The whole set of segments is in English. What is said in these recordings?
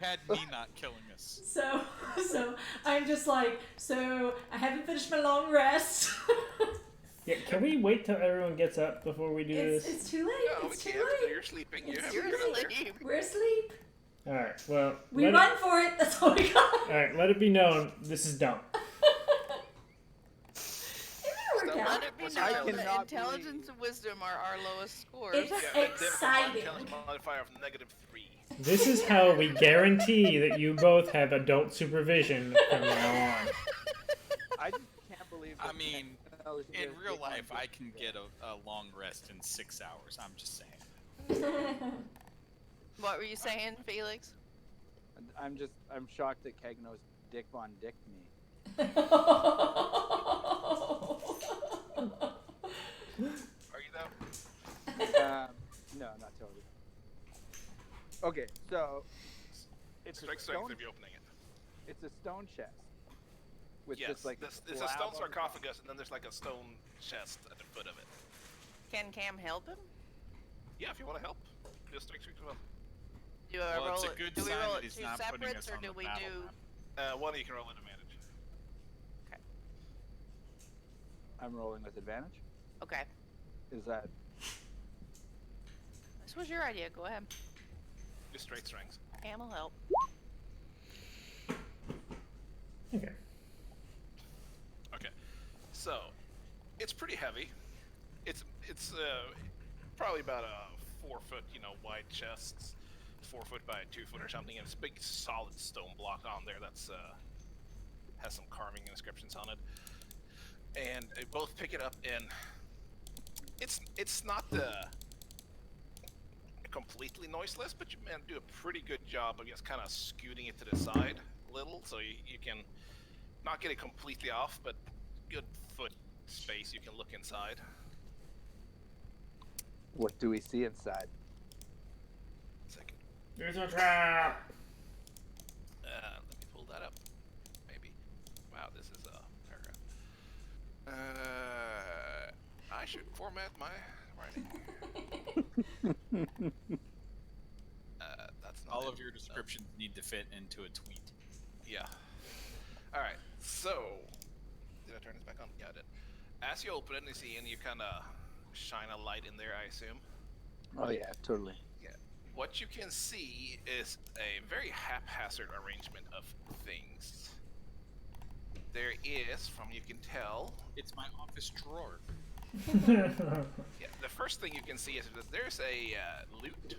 had me not killing us. So I'm just like, so I haven't finished my long rest. Yeah, can we wait till everyone gets up before we do this? It's too late. No, It's we too can't. late. You're sleeping. You have You're to asleep. We're asleep. All right. Well, We run for it. That's all we got. All right. Let it be known this is dumb. Work Let out. it be What's known your that cannot intelligence and wisdom are our lowest scores. It's Yeah, exciting. challenge modifier of -3. This is how we guarantee that you both have adult supervision from now on. I just can't believe. I that mean, technology in is real big life, on I can get a long rest in 6 hours. I'm just saying. What were you saying, Felix? I'm shocked that Kegno's Dick Von dicked me. Are you though? No, not totally. Okay, so it's Strike a strength stone. if you're opening it. It's a stone chest with Yes, just like it's a slab stone on the sarcophagus, and then there's like a stone chest at the foot of it. Can Cam help him? Yeah, if you want to help, just strike as well. Do, Well, it's roll a good do we sign roll that it he's two not putting separates, us or on do the we battle do? map. One you can roll an advantage. I'm rolling with advantage. Okay, Is that this was your idea. Go ahead. Just straight strength. Cam will help. Okay. Okay, so it's pretty heavy. It's probably about a 4 foot, wide chest, 4 foot by 2 foot or something, and it's a big solid stone block on there that's has some carving inscriptions on it. And they both pick it up, and it's not completely noiseless, but you man do a pretty good job of just kind of scooting it to the side a little, so you can not get it completely off, but good foot space you can look inside. what do we see inside? Second, There's a trap. let me pull that up. Maybe. Wow, this is a paragraph. I should format my writing. That's not All it. of your descriptions need to fit into a tweet. Yeah. All right. So, did I turn this back on? Yeah, I did. As you open it, you see, and you kind of shine a light in there, I assume. Oh yeah, totally. Yeah. What you can see is a very haphazard arrangement of things. There is, from you can tell, It's my office drawer. yeah, the first thing you can see is that there's a loot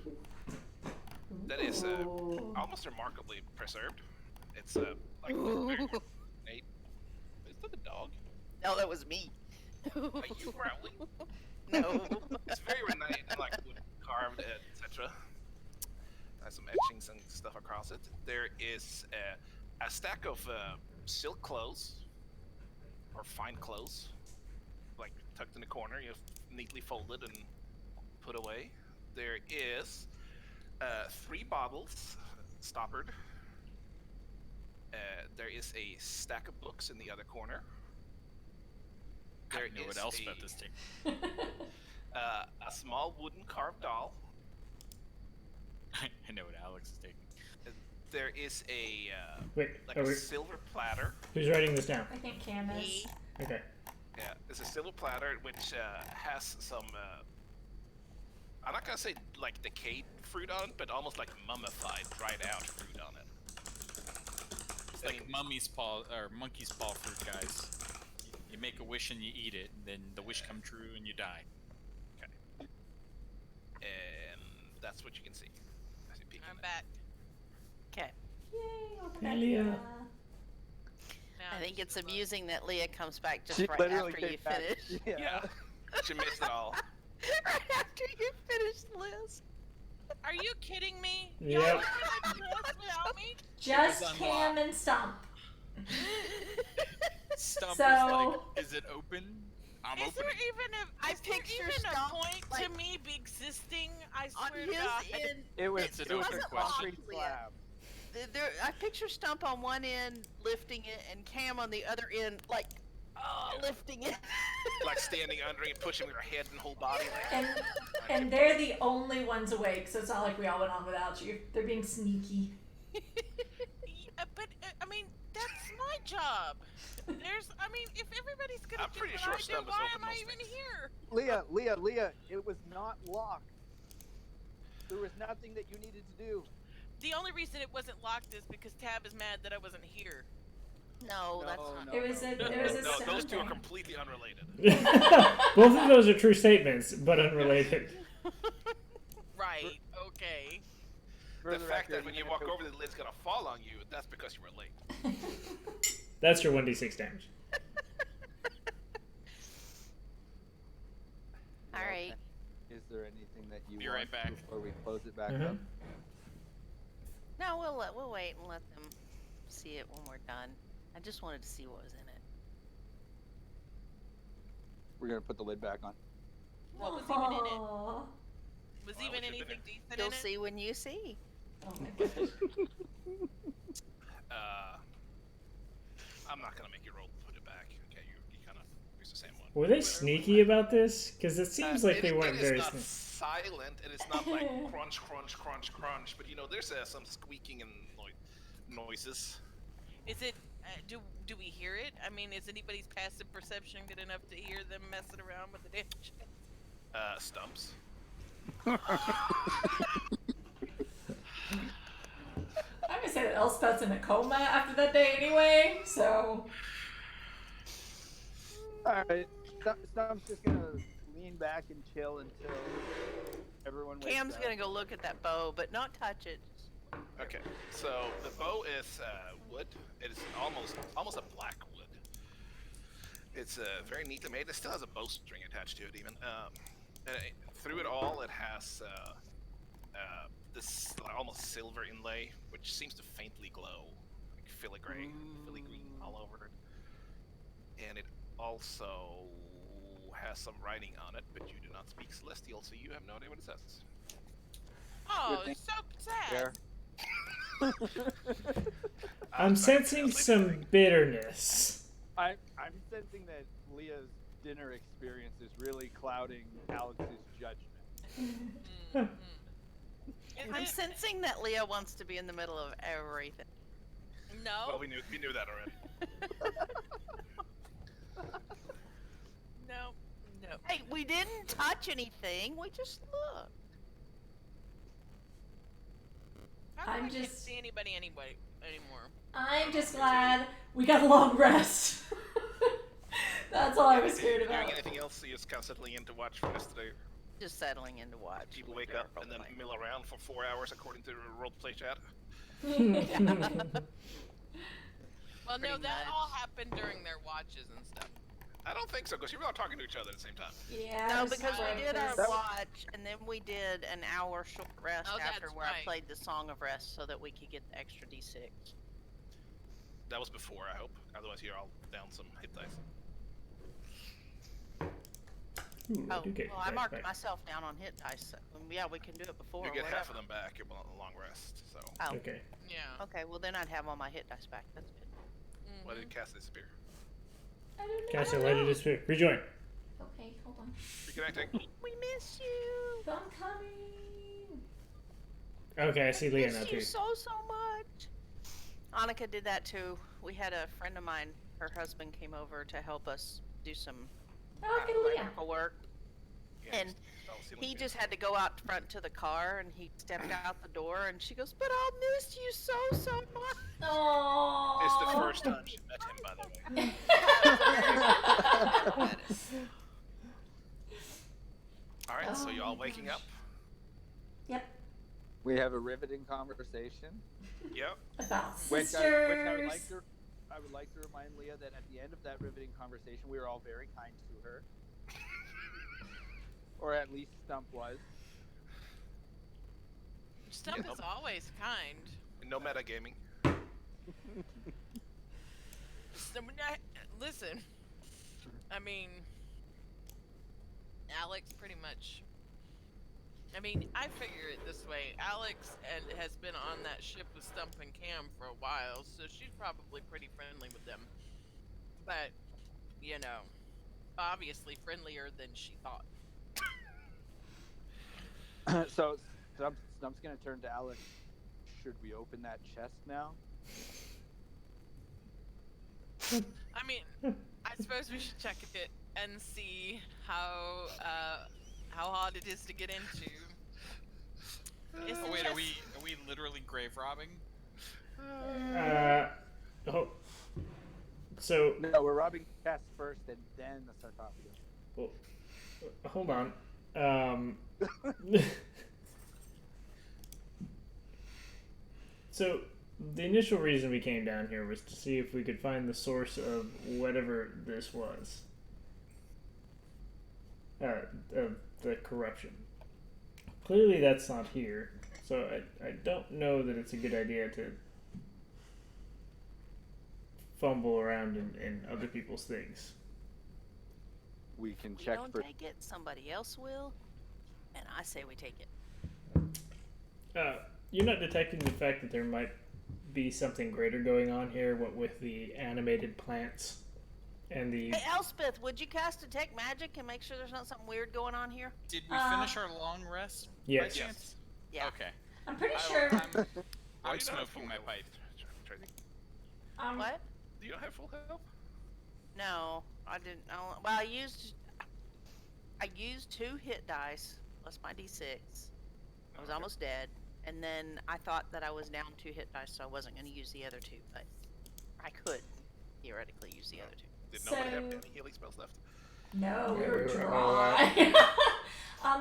that is almost remarkably preserved. It's like very ornate. Is that a dog? No, that was me. Are you growling? No. It's very ornate and like wood carved, etc. Has some etchings and stuff across it. There is a stack of silk clothes or fine clothes, like tucked in the corner, neatly folded and put away. There is 3 bottles stoppered. There is a stack of books in the other corner. I know what else about this thing. A small wooden carved doll. I know what Alex is taking. There is a Wait, like are a we, silver platter. who's writing this down? I think Cam is. Me. Okay. Yeah, it's a silver platter which has some. I'm not gonna say like decayed fruit on it, but almost like mummified, dried out fruit on it. It's like mummy's paw or monkey's paw fruit, guys. You make a wish and you eat it, and then the wish come true and you die. Okay. And that's what you can see. As you peek I'm in it. back. Okay. Yay, open Hey, up, Leah. I think it's amusing that Leah comes back just She right literally after you came back. finish. Yeah. She missed it all. Right after you finish the list. Are you kidding me? Yep. Without me? Just It's Cam and Stump. Stump So- is like, is it open? I'm Is there opening. even I is there picture even a Stump, point to like, me be existing? I On swear his to God. end, It was, It's an it was open a question. concrete slab. I picture Stump on one end lifting it, and Cam on the other end, like, lifting it. Like standing under it, pushing with her head and whole body. Like, And they're the only ones awake, so it's not like we all went on without you. They're being sneaky. Yeah, but I mean, that's my job. I mean, if everybody's gonna I'm do pretty what sure I do, Stump is why open am I most even things. here? Leah, it was not locked. There was nothing that you needed to do. The only reason it wasn't locked is because Tab is mad that I wasn't here. No, that's not. It was a No, stone those two are thing. completely unrelated. Both of those are true statements, but unrelated. Right. Okay. For The fact that record, when even you if walk it- over, the lid's gonna fall on you, that's because you were late. That's your 1d6 damage. All right. Is there anything that you Be want right back. before we close it back Mhm. up? No, we'll wait and let them see it when we're done. I just wanted to see what was in it. We're gonna put the lid back on. What was even in it? Aw. Was Well, even we should've anything been decent You'll in it? see when you see. Oh my gosh. I'm not gonna make you roll to put it back. Okay, you kind of use the same one. Were they sneaky about this? Because it seems like they weren't it very is not sneaky. silent, and it's not like crunch, crunch, crunch, crunch. But there's some squeaking and noises. Is it? Do we hear it? I mean, is anybody's passive perception good enough to hear them messing around with the damn shit? Stumps. I'm gonna say that Elspeth's in a coma after that day anyway, so. Alright, Stump's just gonna lean back and chill until everyone wakes Cam's up. gonna go look at that bow, but not touch it. Okay, so the bow is wood. It is almost a black wood. It's very neatly made. It still has a bowstring attached to it, even. And through it all, it has this almost silver inlay, which seems to faintly glow, like filigree green all over it. And it also has some writing on it, but you do not speak Celestial, so you have no idea what it says. Oh, thing. it's so sad. There. I'm sensing some bitterness. I'm sensing that Leah's dinner experience is really clouding Alex's judgment. Mm. I'm sensing that Leah wants to be in the middle of everything. No. Well, we knew that already. No. No. Hey, we didn't touch anything. We just looked. How come I'm I can't just- see anybody anymore? I'm just glad we got a long rest. That's all I was scared Doing about. anything else? You're just kind of settling in to watch for us today. Just settling in to watch. People when wake they're up and then role-playing. mill around for 4 hours according to the roleplay chat. Well, no, Pretty that much. all happened during their watches and stuff. I don't think so, because you were all talking to each other at the same time. Yeah. No, just because we did our breakfast. watch, and then we did an hour short rest Oh, after that's where right. I played the Song of Rest so that we could get the extra D6. That was before, I hope. Otherwise, you're all down some hit dice. Ooh, I Oh, do get well, I dice marked back. myself down on hit dice. So, yeah, we can do it before. You or get half whatever. of them back on a long rest, so. Oh, Okay. Yeah. okay. Well, then I'd have all my hit dice back. That's good. Why did Cass disappear? I don't know. Cassie, why did it disappear? Rejoin. Okay, hold on. Reconnecting. We miss you. I'm coming. Okay, I see Leah now Miss too. you so much. Annika did that too. We had a friend of mine. Her husband came over to help us do some Oh, okay, Leah. electrical work. Yeah, And he just had to go out front to the car, and he stepped out the door, and she goes, "But I'll miss you so much." Aww. It's the first time she met him, by the way. Alright, so Oh you all my waking gosh. up? Yep. We have a riveting conversation. Yep. About Which sisters. I would like to remind Leah that at the end of that riveting conversation, we were all very kind to her. Or at least Stump was. Stump is always kind. No metagaming. Listen, I mean, Alex pretty much. I mean, I figure it this way. Alex has been on that ship with Stump and Cam for a while, so she's probably pretty friendly with them. But, you know, obviously friendlier than she thought. So Stump's gonna turn to Alex. should we open that chest now? I mean, I suppose we should check it and see how hard it is to get into. Is the Oh wait, chest... are we literally grave robbing? Oh, so No, we're robbing chest first and then the sarcophagus. well, hold on. So the initial reason we came down here was to see if we could find the source of whatever this was. Of the corruption. Clearly that's not here, so I don't know that it's a good idea to fumble around in other people's things. We can If we check don't for. take it, somebody else will. And I say we take it. You're not detecting the fact that there might be something greater going on here, what with the animated plants and the... Hey, Elspeth, would you cast Detect Magic and make sure there's not something weird going on here? Did we finish our long rest? Yes. By chance? Yeah. Okay. I'm pretty I- sure. I'm Why do you not have smoking full my health, pipe. Tracy? What? Do you not have full health? No, I didn't. Well, I used 2 hit dice plus my d6. I was Okay. almost dead, and then I thought that I was down 2 hit dice, so I wasn't going to use the other 2, but I could theoretically use the other 2. Did nobody have So- any healing spells left? No, we Yeah, were we were dry.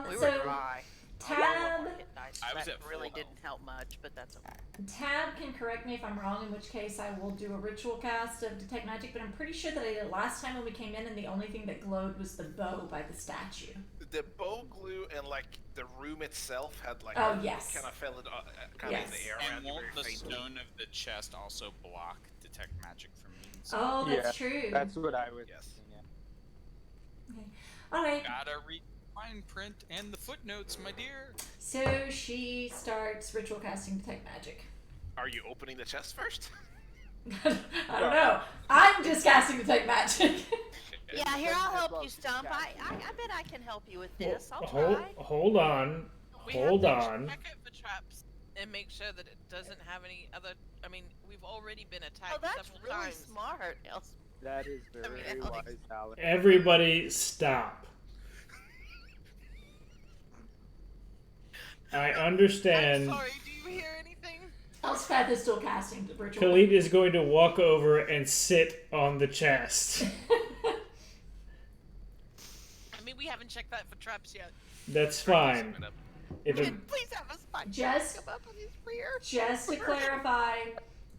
We So were dry. I got Tab, 1 more hit dice, so I was that at full really health. didn't help much, but that's okay. Tab can correct me if I'm wrong, in which case I will do a ritual cast of Detect Magic, but I'm pretty sure that I did it last time when we came in, and the only thing that glowed was the bow by the statue. The bow glue and like the room itself had like Oh, yes. kind of fell it kind of in Yes. the air around And you won't very the faintly. stone of the chest also block detect magic from me? So Oh, that's true. That's what I was Yes. thinking. Yeah. Okay. Alright, gotta read fine print and the footnotes, my dear. so she starts ritual casting Detect Magic. Are you opening the chest first? I don't know. I'm just casting Detect Magic. Yeah, here, Then I'll as help well you, as Stump. cast I bet I can help you with this. I'll hold, try. hold on. We Hold have to on. check it for traps and make sure that it doesn't have any other... I mean, we've already been attacked Oh, that's several really times. smart. That is I mean, very Alex. wise, Alex. Everybody stop. I I'm understand. sorry, do you hear anything? Elspeth is still casting the ritual. Khalid is going to walk over and sit on the chest. I mean, we haven't checked that for traps yet. That's fine. If it, Please have a spot. Just- come up with his rear. Just to clarify,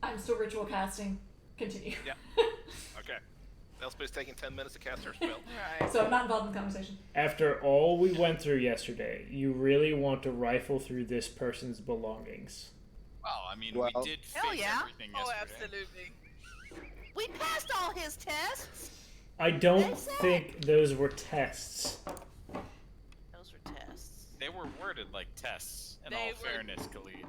I'm still ritual casting. Continue. Yeah. Okay. Elspeth's taking 10 minutes to cast her spell. Right. So I'm not involved in the conversation. after all we went through yesterday, you really want to rifle through this person's belongings. Well, I mean, Well- we did Hell face yeah. everything Oh, yesterday. absolutely. We passed all his tests. I don't They said- think those were tests. Those were tests. They were worded like tests, in They all were- fairness, Khalid.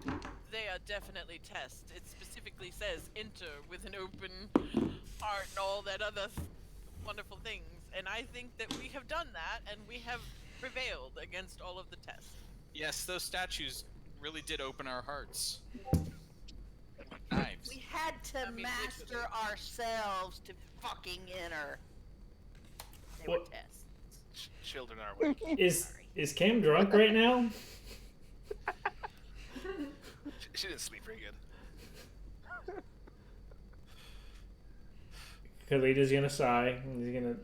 They are definitely tests. It specifically says enter with an open heart and all that other wonderful things. And I think that we have done that, and we have prevailed against all of the tests. Yes, those statues really did open our hearts. Like knives. We had to I mean, master literally. ourselves to fucking enter. They were What- tests. Children are weak. Is Cam drunk right now? She didn't sleep very good. Khalid is gonna sigh. And he's gonna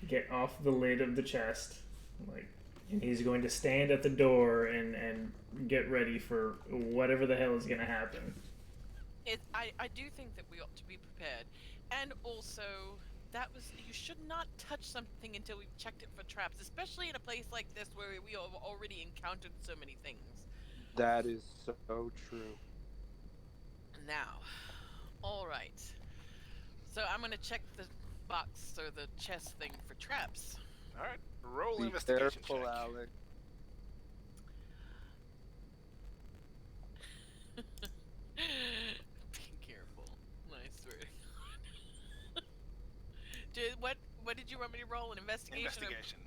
get off the lid of the chest, and he's going to stand at the door and get ready for whatever the hell is gonna happen. I do think that we ought to be prepared. And also, you should not touch something until we've checked it for traps, especially in a place like this where we have already encountered so many things. That is so true. Now, alright. So I'm gonna check the box or the chest thing for traps. Alright. Roll Be investigation careful, check. Alex. Be careful. I swear to God. What did you want me to roll? An investigation? Investigation.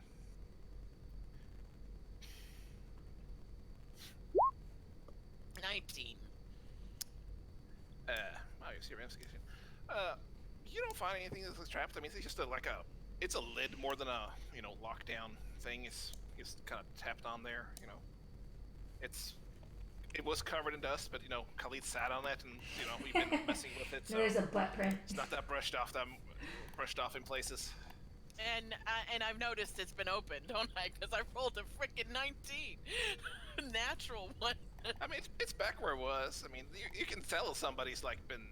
19. see your investigation. You don't find anything that's trapped. I mean, it's just it's a lid more than a lockdown thing. It's kind of tapped on there. It was covered in dust, but Khalid sat on it, and we've been messing with it. So There's a butt print. it's not that brushed off in places. And I've noticed it's been open, don't I? Because I rolled a freaking 19, natural one. I mean, it's back where it was. I mean, you can tell somebody's been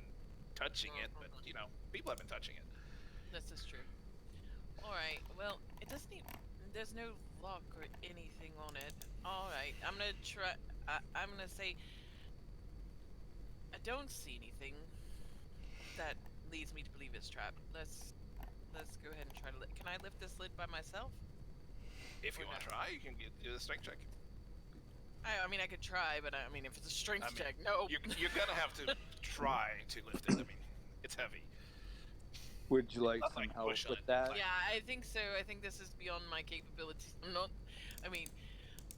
touching it, but people have been touching it. This is true. All right. Well, it doesn't even. There's no lock or anything on it. All right. I'm gonna try. I'm gonna say. I don't see anything that leads me to believe it's trapped. Let's go ahead and try to. Can I lift this lid by myself? If you Or want to no? try, you can do the strength check. I mean, I could try, but I mean, if it's a strength I mean, check, no. You're gonna have to try to lift it. I mean, it's heavy. Would you like Not some like help push on with it. that? Yeah, I think so. I think this is beyond my capabilities. I'm not. I mean,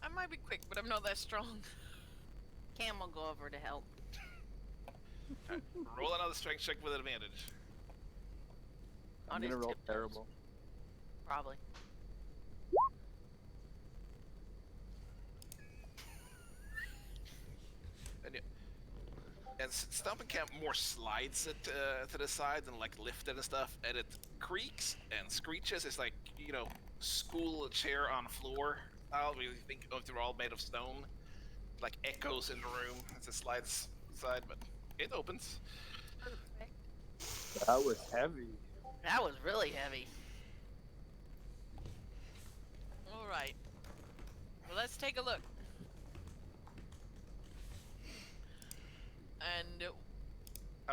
I might be quick, but I'm not that strong. Cam will go over to help. Alright, roll another strength check with advantage. I'm On gonna his roll tiptoes. terrible. Probably. And Stomping Camp more slides it to the side than lift it and stuff, and it creaks and screeches. It's school chair on floor. We think they're all made of stone. Echoes in the room as it slides aside, but it opens. That was heavy. That was really heavy. All right. Well, let's take a look. And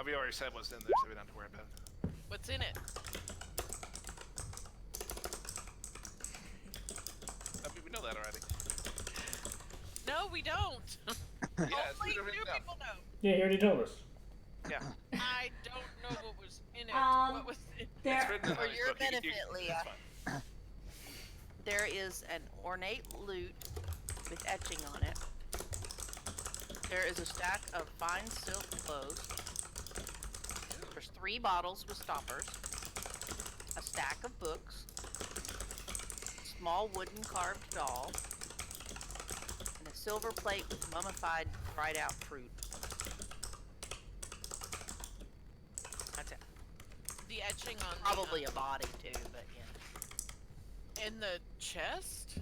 We already said what's in there, so we don't have to worry about it. what's in it? I mean, we know that already. No, we don't. Yeah, it's Only literally new enough. people know. Yeah, you already told us. Yeah. I don't know what was in it. Um, What was in It's There, written in For his your book. benefit, it's Leah. fine. There is an ornate lute with etching on it. There is a stack of fine silk clothes. There's 3 bottles with stoppers. A stack of books. Small wooden carved doll. And a silver plate with mummified, dried out fruit. That's it. the etching on Probably the, a body too, but yeah. in the chest?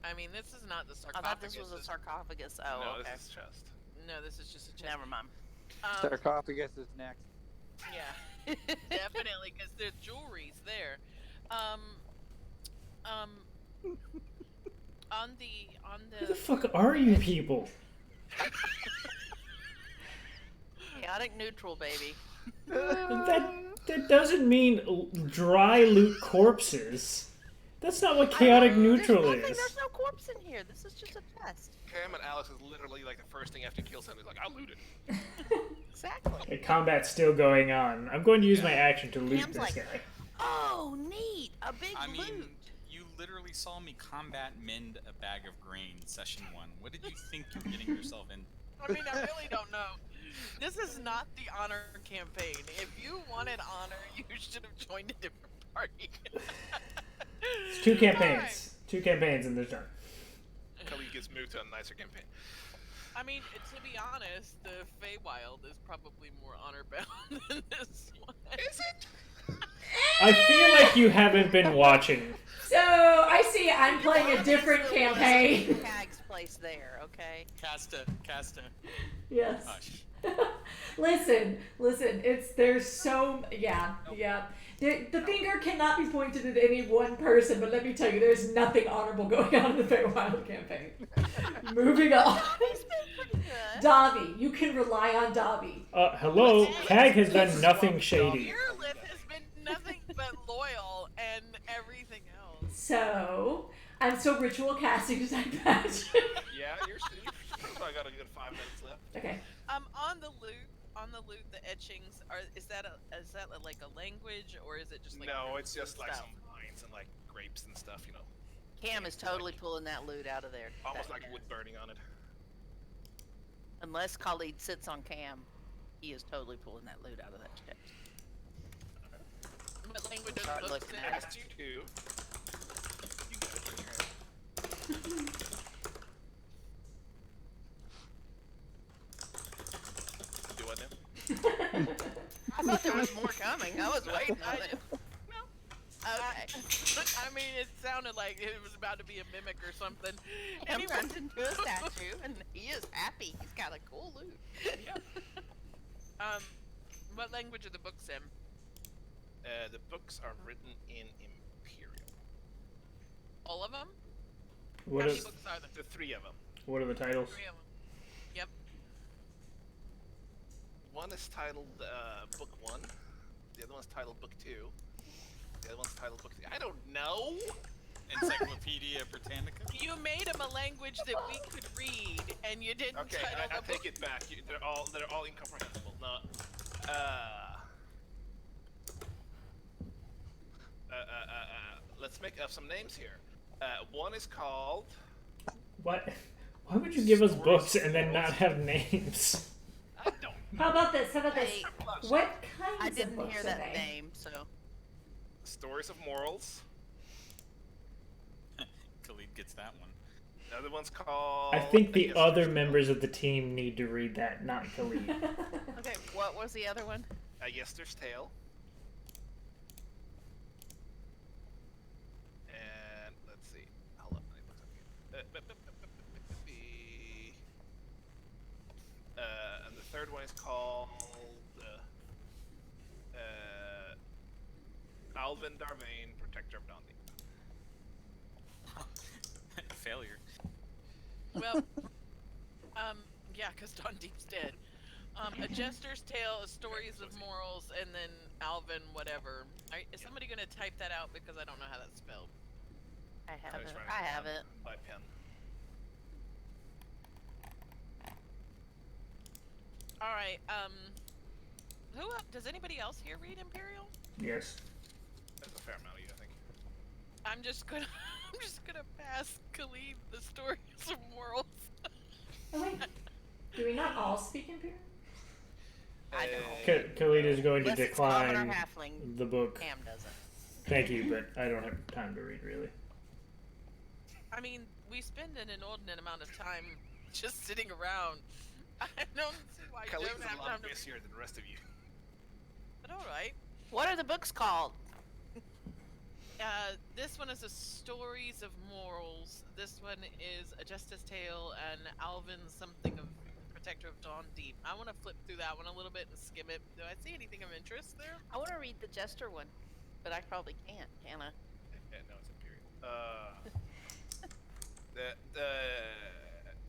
I mean, this is not the I sarcophagus. thought this was a is- sarcophagus. No, Oh, okay. this is chest. No, this is just a chest. Never mind. Sarcophagus is next. Yeah, definitely, because there's jewelry's there. On Who the the fuck are you people? Chaotic neutral, baby. That doesn't mean dry loot corpses. That's not what chaotic neutral there's nothing, is. There's no corpse in here. This is just a test. Cam and Alex is literally the first thing after you kill something. He's like, I'll loot it. Exactly. The combat's still going on. I'm going to use my action to loot Cam's this like, guy. Oh, neat! A big I mean, loot. you literally saw me combat mend a bag of grain, session 1. What did you think you were getting yourself in? I mean, I really don't know. This is not the honor campaign. If you wanted honor, you should have joined a different party. It's 2 campaigns. 2 campaigns in this genre. Until he gets moved to a nicer campaign. I mean, to be honest, the Feywild is probably more honor bound than this one. Is it? I feel like you haven't been watching. so I see I'm playing a different campaign. Tag's place there, okay? Casta. Yes. Hush. listen, there's so, yeah. The finger cannot be pointed at any one person, but let me tell you, there's nothing honorable going on in the Feywild campaign. Moving on. He's been pretty good. Davi, you can rely on Davi. Hello, Tag has done nothing shady. Your lip has been nothing but loyal and everything else. So, I'm still ritual casting to type magic. Yeah, you've probably got a good 5 minutes left. Okay. On the loot, the etchings is that like a language or is it just like No, it's just stuff? some vines and grapes and stuff, Cam is totally pulling that loot out of there. almost That- like wood burning on it. Unless Khalid sits on Cam. He is totally pulling that loot out of that chest. What language does Start the book looking say? at it. Asked you to. You got it in your hand. Do I know? I thought there was more coming. I was waiting on it. Okay. I mean, it sounded like it was about to be a mimic or something. Him Anyway. turns into a statue, and he is happy. He's got a cool loot. What language are the books in? The books are written in Imperial. All of them? What How many is? books are there? The 3 of them. What are the titles? 3 of them. Yep. One is titled Book 1. The other one's titled Book 2. The other one's titled Book 3. I don't know! Encyclopedia Britannica. You made him a language that we could read, and you didn't Okay, title I the take book. it back. They're all incomprehensible. No. Let's make up some names here. One is called. What? Why would you give us books and then not have names? I don't. How about this? How about this? Hey, What kinds I of didn't books hear are that they? name, so. Stories of Morals. Khalid gets that one. The other one's called. I think the Yes, other There's members of the team need to read that, not Khalid. Okay, what was the other one? Yes, there's Tale. And let's see. Hold up, let me look something. And the third one is called Alvin Darvain, Protector of Dondi. Failure. Well, yeah, because Don Deep's dead. A Jester's Tale, a Stories of Morals, and then Alvin whatever. Is somebody going to type that out because I don't know how that's spelled? I have just it. writing I it have down it. By pen. All right. Who does anybody else here read Imperial? Yes. That's a fair amount of you, I think. I'm just gonna pass Khalid the Stories of Morals. Oh, wait. Do we not all speak Imperial? I don't. Khalid is going to Unless it's common or decline halfling, the book. Cam doesn't. Thank you, but I don't have time to read, really. I mean, we spend an inordinate amount of time just sitting around. I don't see why you Khalid's don't a have lot time to. busier than the rest of you. But all right. What are the books called? This one is a Stories of Morals. This one is a Justice Tale and Alvin something of Protector of Dawn Deep. I want to flip through that one a little bit and skim it. Do I see anything of interest there? I want to read the Jester one, but I probably can't, can I? Yeah, no, it's Imperial.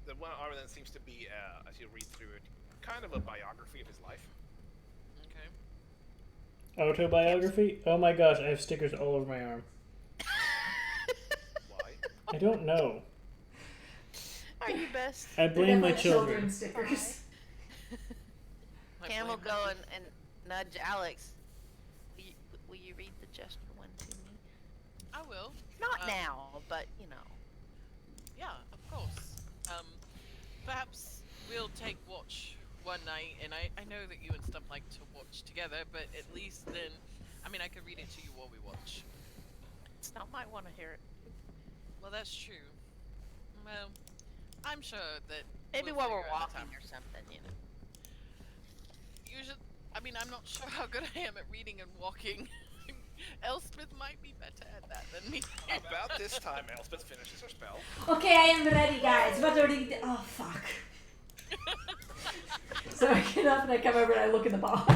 The one armor then seems to be, as you read through it, kind of a biography of his life. Okay. Autobiography? Oh my gosh, I have stickers all over my arm. Why? I don't know. Are you best? I They're blame my definitely children. stickers. I Cam will blame go them. and nudge Alex. Will you read the Jester one to me? I will. Not Um, now, but you know. Yeah, of course. Perhaps we'll take watch one night, and I know that you and stuff like to watch together, but at least then, I mean, I could read it to you while we watch. Snow might want to hear it. Well, that's true. Well, I'm sure that Maybe we'll while we're figure out the walking time. or something, you know. You should. I mean, I'm not sure how good I am at reading and walking. Elspeth might be better at that than me. About this time, Elspeth finishes her spell. Okay, I am ready, guys. What are you? Oh fuck. So I get up and I come over and I look in the box.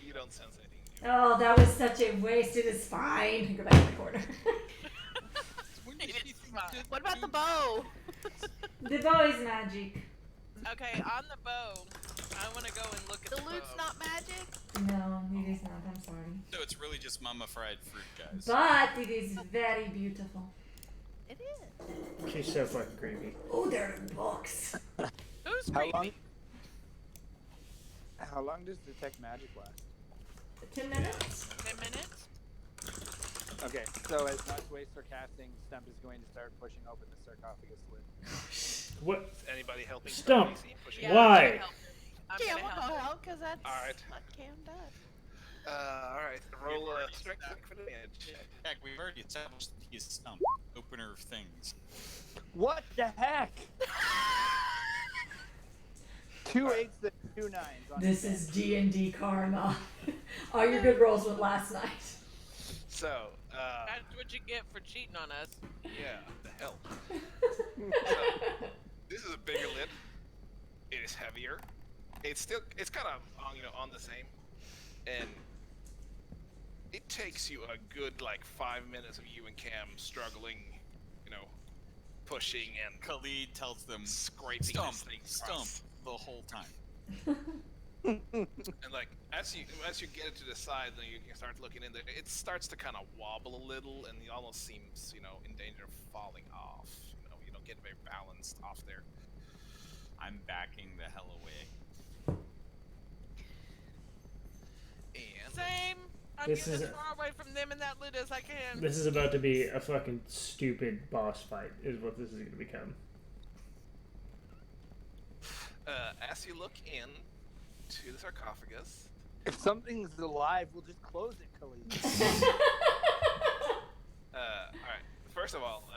You don't sense anything new. Oh, that was such a waste. It is fine. Go back to the corner. It's fine. What about the bow? The bow is magic. Okay, on the bow, I want to go and look at The the loot's bow. not magic? No, it is not. I'm sorry. So it's really just mummified fruit, guys. But it is very beautiful. It is. She's so fucking creepy. Oh, there are books. Who's How creepy? long? How long does detect magic last? 10 minutes? 10 minutes? Okay, so as much waste for casting, Stump is going to start pushing open the sarcophagus lid. What? Is anybody helping? Stump. Stacy pushing Yeah, Why? that would help. I'm Cam gonna will help. go help because that's Alright. what Cam does. Alright. Roll already strength established- for advantage. Heck, we've already established that he's Stump, opener of things. What the heck? 2 8s and 2 9s on This his is D&D karma. All your good rolls went last night. So, That's what you get for cheating on us. yeah, the hell. This is a bigger lid. It is heavier. It's kind of on the same, and it takes you a good like 5 minutes of you and Cam struggling, pushing and Khalid tells them, scraping "Stump, this thing stump," across. the whole time. And like as you get it to the side, then you start looking in there. It starts to kind of wobble a little, and it almost seems in danger of falling off. You don't get very balanced off there. I'm backing the hell away. And Same. I'm This getting is as far away from them and that lid as I can. This is about to be a fucking stupid boss fight, is what this is going to become. as you look in to the sarcophagus, If something's alive, we'll just close it, Khalid. all right. First of all,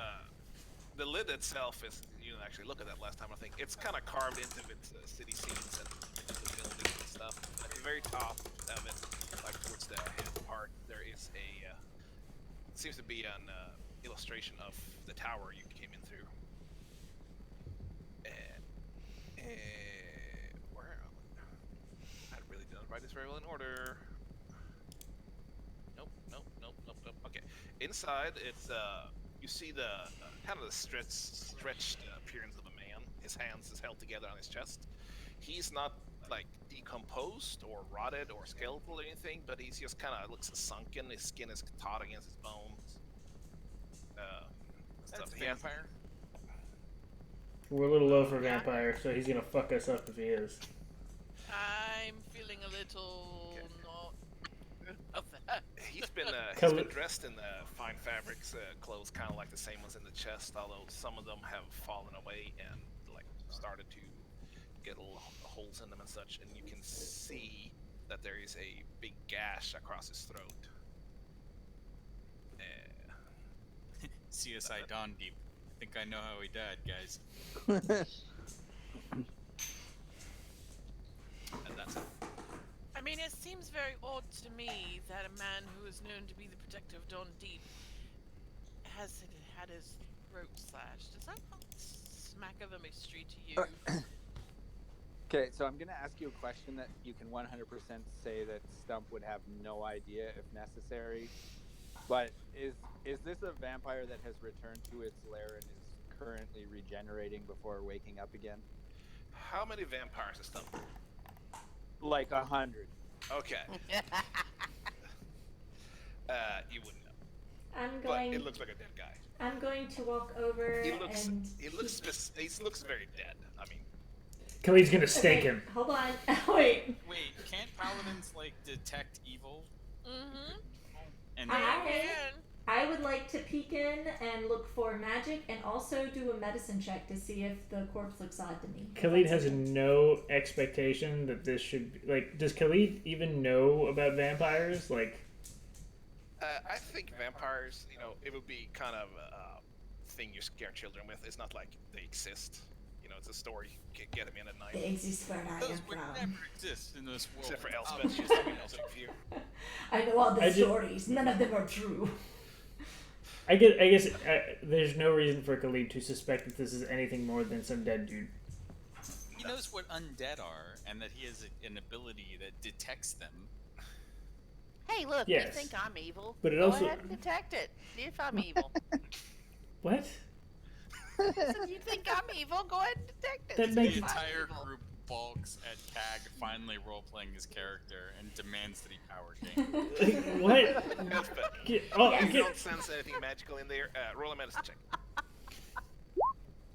the lid itself is you didn't actually look at that last time. I think it's kind of carved into its city scenes and the buildings and stuff. At the very top of it, like towards the head part, there is a seems to be an illustration of the tower you came in through. Where? I really didn't write this very well in order. Nope. Okay, inside it's you see the kind of the stretched appearance of a man. His hands is held together on his chest. He's not like decomposed or rotted or skeletal or anything, but he's just kind of looks sunken. His skin is taut against his bones. That's Stuff. a He has- vampire. We're a little low for vampire, so he's going to fuck us up if he is. I'm feeling a little not of that. He's been dressed in fine fabrics, clothes kind of like the same ones in the chest, although some of them have fallen away and like started to get little holes in them and such, and you can see that there is a big gash across his throat. CSI Dawn Deep. I think I know how he died, guys. And that's it. I mean, it seems very odd to me that a man who is known to be the protector of Don Deep has had his throat slashed. Does that not smack of a mystery to you? Okay, so I'm going to ask you a question that you can 100% say that Stump would have no idea if necessary. But is this a vampire that has returned to its lair and is currently regenerating before waking up again? How many vampires is done? Like 100. Okay. You wouldn't know, I'm but going. it looks like a dead guy. I'm going to walk over He looks and. he looks very dead. I mean, Khalid's going to stake Okay, him. Hold on. Wait. Wait, can't paladins like detect evil? Mm-hmm. And I would like to peek in and look for magic, and also do a medicine check to see if the corpse looks odd to me. Khalid has no expectation that this should be... Like, does Khalid even know about vampires? Like... I think vampires, it would be kind of a thing you scare children with. It's not like they exist. It's a story. You can get them in at night. They exist where I those am would from. never exist in this world. Except for Elspeth, she's only knows a few. I know all the I just- stories. None of them are true. I guess there's no reason for Khalid to suspect that this is anything more than some dead dude. He knows what undead are, and that he has an ability that detects them. Hey, look, Yes. you think I'm evil? But it Go also- ahead and detect it. See if I'm evil. What? So you think I'm evil? Go ahead and detect it. That See makes- if The I'm entire evil. group balks at Tag finally role-playing his character and demands that he power game. What? Elspeth, Yes. you don't sense anything magical in there. Roll a medicine check.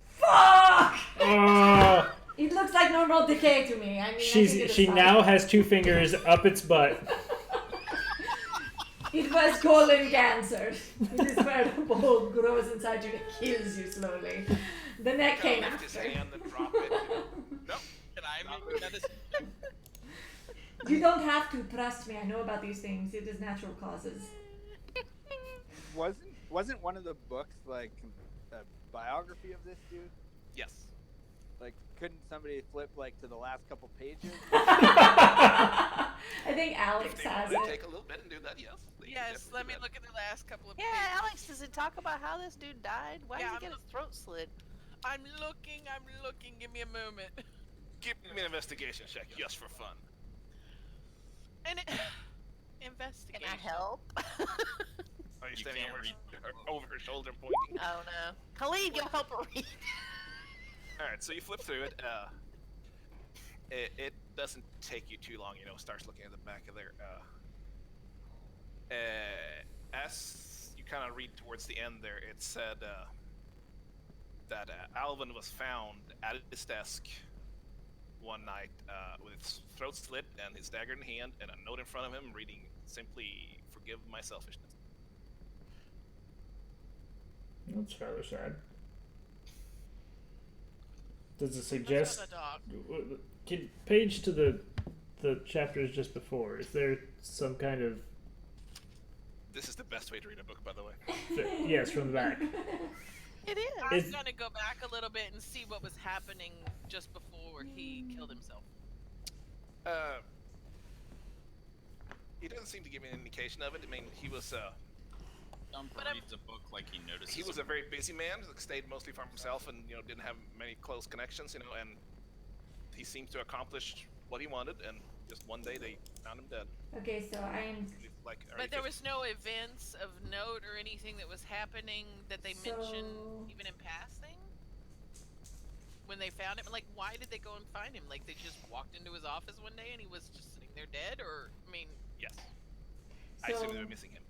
Fuck! Oh, It looks like normal decay to me. I mean, I think it is she fine. now has 2 fingers up its butt. It was colon cancer. It is where the ball grows inside you and kills you slowly. The neck Kind came of lift his after. hand and drop it. Nope. Can I make a medicine check? You don't have to trust me. I know about these things. It is natural causes. Wasn't one of the books like a biography of this dude? Yes. Like, couldn't somebody flip like to the last couple pages? I think Alex If they has want to it. take a little bit and do that, yes. They can Yes, definitely let do me that. look at the last couple of Yeah, pages. Alex, does it talk about how this dude died? Why Yeah, did he get his throat slit? I'm looking. Give me a moment. Give me an investigation check, just for fun. And it, Can investigation. I help? Are you You standing can't over, read over her shoulder pointing? Oh no. Khalid, go help her read. Alright, so you flip through it. It doesn't take you too long, starts looking at the back of there. As you kind of read towards the end there, it said that Alvin was found at his desk one night with his throat slit and his dagger in hand and a note in front of him reading simply, "Forgive my selfishness." That's rather sad. Does it Let's suggest go to the dog. can page to the chapters just before? Is there some kind of This is the best way to read a book, by the way. yes from the back? It is. I'm Is- gonna go back a little bit and see what was happening just before he killed himself. He doesn't seem to give me an indication of it. I mean, he was Dump But I'm- reads a book like he notices. he was a very busy man, stayed mostly for himself, and didn't have many close connections, and he seemed to accomplish what he wanted, and just one day they found him dead. Okay, so I am. Like, But there was no events of note or anything that was happening that they mentioned So- even in passing when they found him. Like, why did they go and find him? Like, they just walked into his office one day and he was just sitting there dead? Or, I mean, yes. I assume they So, were missing him.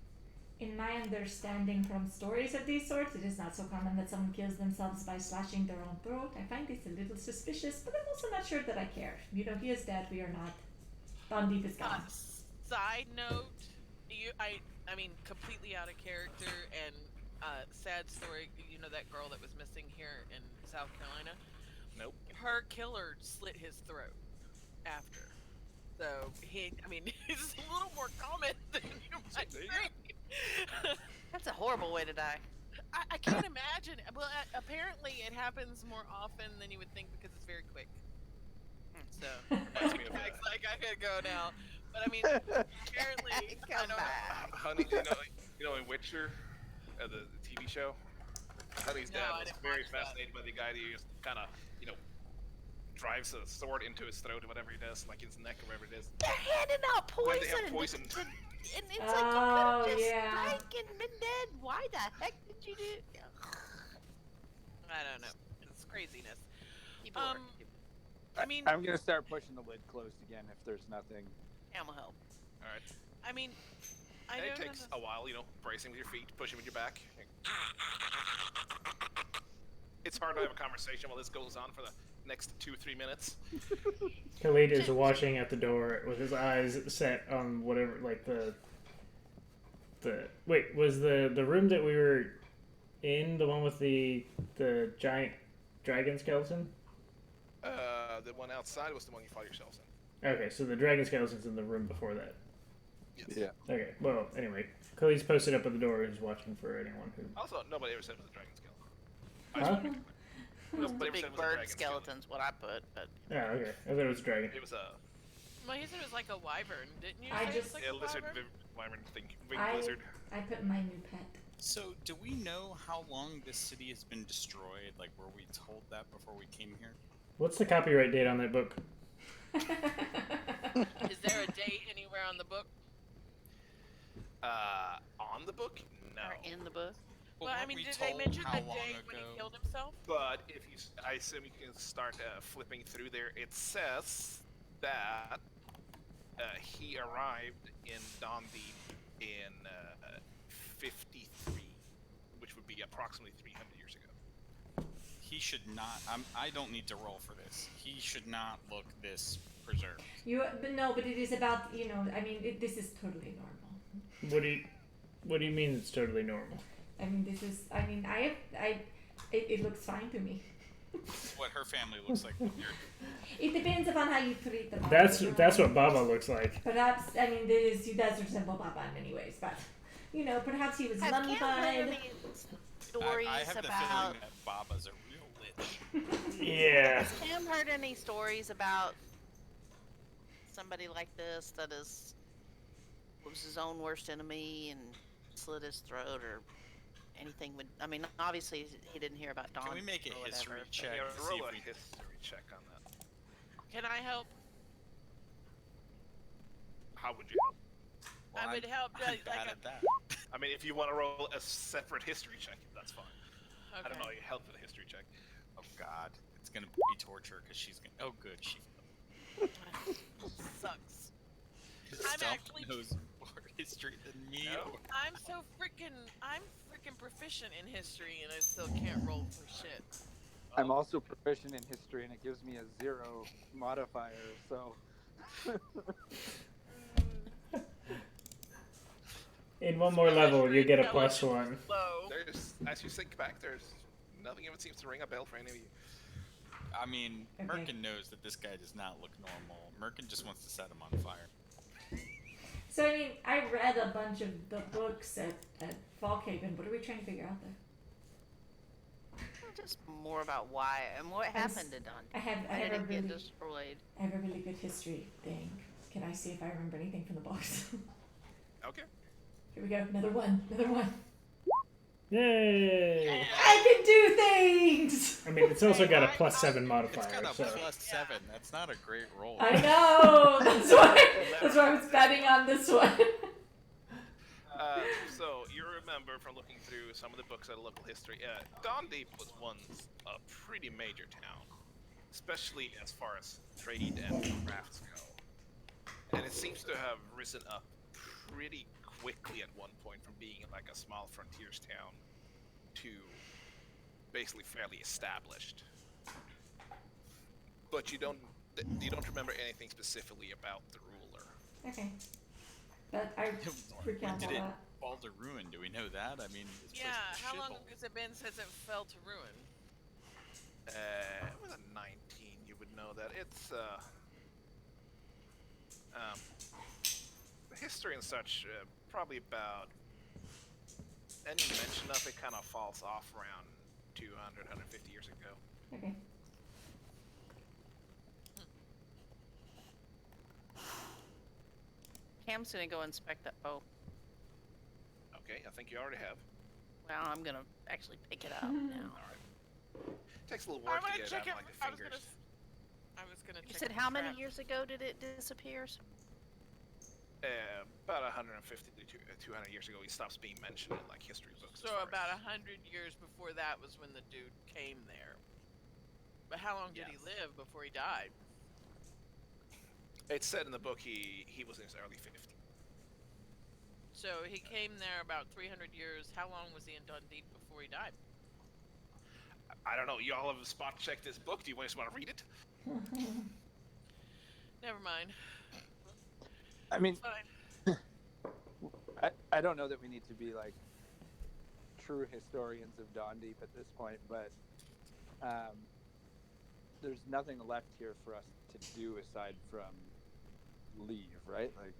in my understanding from stories of these sorts, it is not so common that someone kills themselves by slashing their own throat. I find this a little suspicious, but I'm also not sure that I care. He is dead. We are not. Bandeep is gone. side note, I mean, completely out of character and sad story. You know that girl that was missing here in South Carolina? Nope. Her killer slit his throat after. So he's a little more common than you might There you think. That's a horrible way to die. I can't imagine. Well, apparently it happens more often than you would think because it's very quick. So Reminds me of Jack's like, I gotta go now. But I mean, apparently, I Come don't know. back. Honey, in Witcher, the TV show, Honey's No, dad I was didn't very watch that. fascinated by the guy that just kind of, drives a sword into his throat or whatever he does, like his neck or whatever it is. They're handing out When poison. they have poison. And it's Oh, like you could have just yeah. drank and been dead. Why the heck did you do? I don't know. It's craziness. People are- I mean, I'm gonna start pushing the lid closed again if there's nothing. Animal help. All right. I mean, I And it don't takes a while, bracing with your feet, pushing with your back. It's hard to have a conversation while this goes on for the next 2-3 minutes. Khalid is watching at the door with his eyes set on whatever, like the wait, was the room that we were in the one with the giant dragon skeleton? The one outside was the one you fought yourselves in. Okay, so the dragon skeleton's in the room before that. Yes. Yeah. Okay, well, anyway, Khalid's posted up at the door. He's watching for anyone who. Also, nobody ever said it was a dragon skeleton. Huh? Nobody ever Big said it was a bird dragon skeleton. skeleton's what I put, but Yeah, okay. I thought it was a dragon. It was a Well, he said it was like a wyvern, didn't you? I say just- it's like a lizard, wyvern? wyvern thing, winged lizard. I put my new pet. So, do we know how long this city has been destroyed? Like, were we told that before we came here? What's the copyright date on that book? Is there a date anywhere on the book? On the book, no. or in the book. Well, I weren't mean, we did they told mention how the long date when ago? he killed himself? But if you, I assume you can start flipping through there. It says that he arrived in Dondeep in 53, which would be approximately 300 years ago. He should not. I don't need to roll for this. He should not look this preserved. But it is about I mean, this is totally normal. What do you mean it's totally normal? I mean, this is. I mean, it looks fine to me. what her family looks like. When you're... It depends upon how you treat them. That's what Baba looks like. Perhaps, I mean, he does resemble Baba in many ways, but, perhaps he was Has Cam heard mummified. any stories I have the about? feeling that Baba's a real lich. Yeah. Has Cam heard any stories about somebody like this that was his own worst enemy and slit his throat or anything? I mean, obviously he didn't hear about Don. Can we make a or history whatever, check? Yeah, to see roll if a we... history check on that. Can I help? How would you help? I would help. I'm Like bad a- at that. I mean, if you want to roll a separate history check, that's fine. I don't Okay. know. You help with a history check. Oh God, it's gonna be torture because she's gonna. Oh good, she Sucks. Stump actually- knows more history than me. No. I'm freaking proficient in history, and I still can't roll for shit. I'm also proficient in history, and it gives me a 0 modifier. So In one more level, you get a +1. Low. There's, as you think back, there's nothing even seems to ring a bell for any of you. I mean, Okay. Merkin knows that this guy does not look normal. Merkin just wants to set him on fire. So, I mean, I read a bunch of the books at Fallhaven. What are we trying to figure out there? Just more about why and what happened to Don. I have Why did a it get really, destroyed? I have a really good history thing. Can I see if I remember anything from the books? Okay. Here we go. Another one. Yay! I can do things! I mean, it's also got a +7 It's modifier. got a So. +7. That's not a great roll. I know! That's why I was betting on this one. So you remember from looking through some of the books of local history, Don Deep was once a pretty major town, especially as far as trade and crafts go. And it seems to have risen up pretty quickly at one point from being like a small frontiers town to basically fairly established. But you don't remember anything specifically about the ruler. Okay. But I recount all Did it that. fall to ruin? Do we know that? I mean, this place Yeah, is a how long shithole. has it been since it fell to ruin? With a 19, you would know that. It's, the history and such, probably about, any mention of it kind of falls off around 200, 150 years ago. Okay. Cam's gonna go inspect that bow. Okay, I think you already have. Well, I'm gonna actually pick it up now. Takes a little I work to wanna get it check out it. like the fingers. I was gonna You check said the how many trap. years ago did it disappear? About 150 to 200 years ago, he stops being mentioned in like history books. So as far about as- 100 years before that was when the dude came there. But how long did he Yes. live before he died? It's said in the book he was in his early 50s. So he came there about 300 years. How long was he in Dundee before he died? I don't know. You all have spot checked this book. Do you guys want to read it? Never mind. I mean, Fine. I don't know that we need to be like true historians of Dawn Deep at this point, but there's nothing left here for us to do aside from leave, right? Like,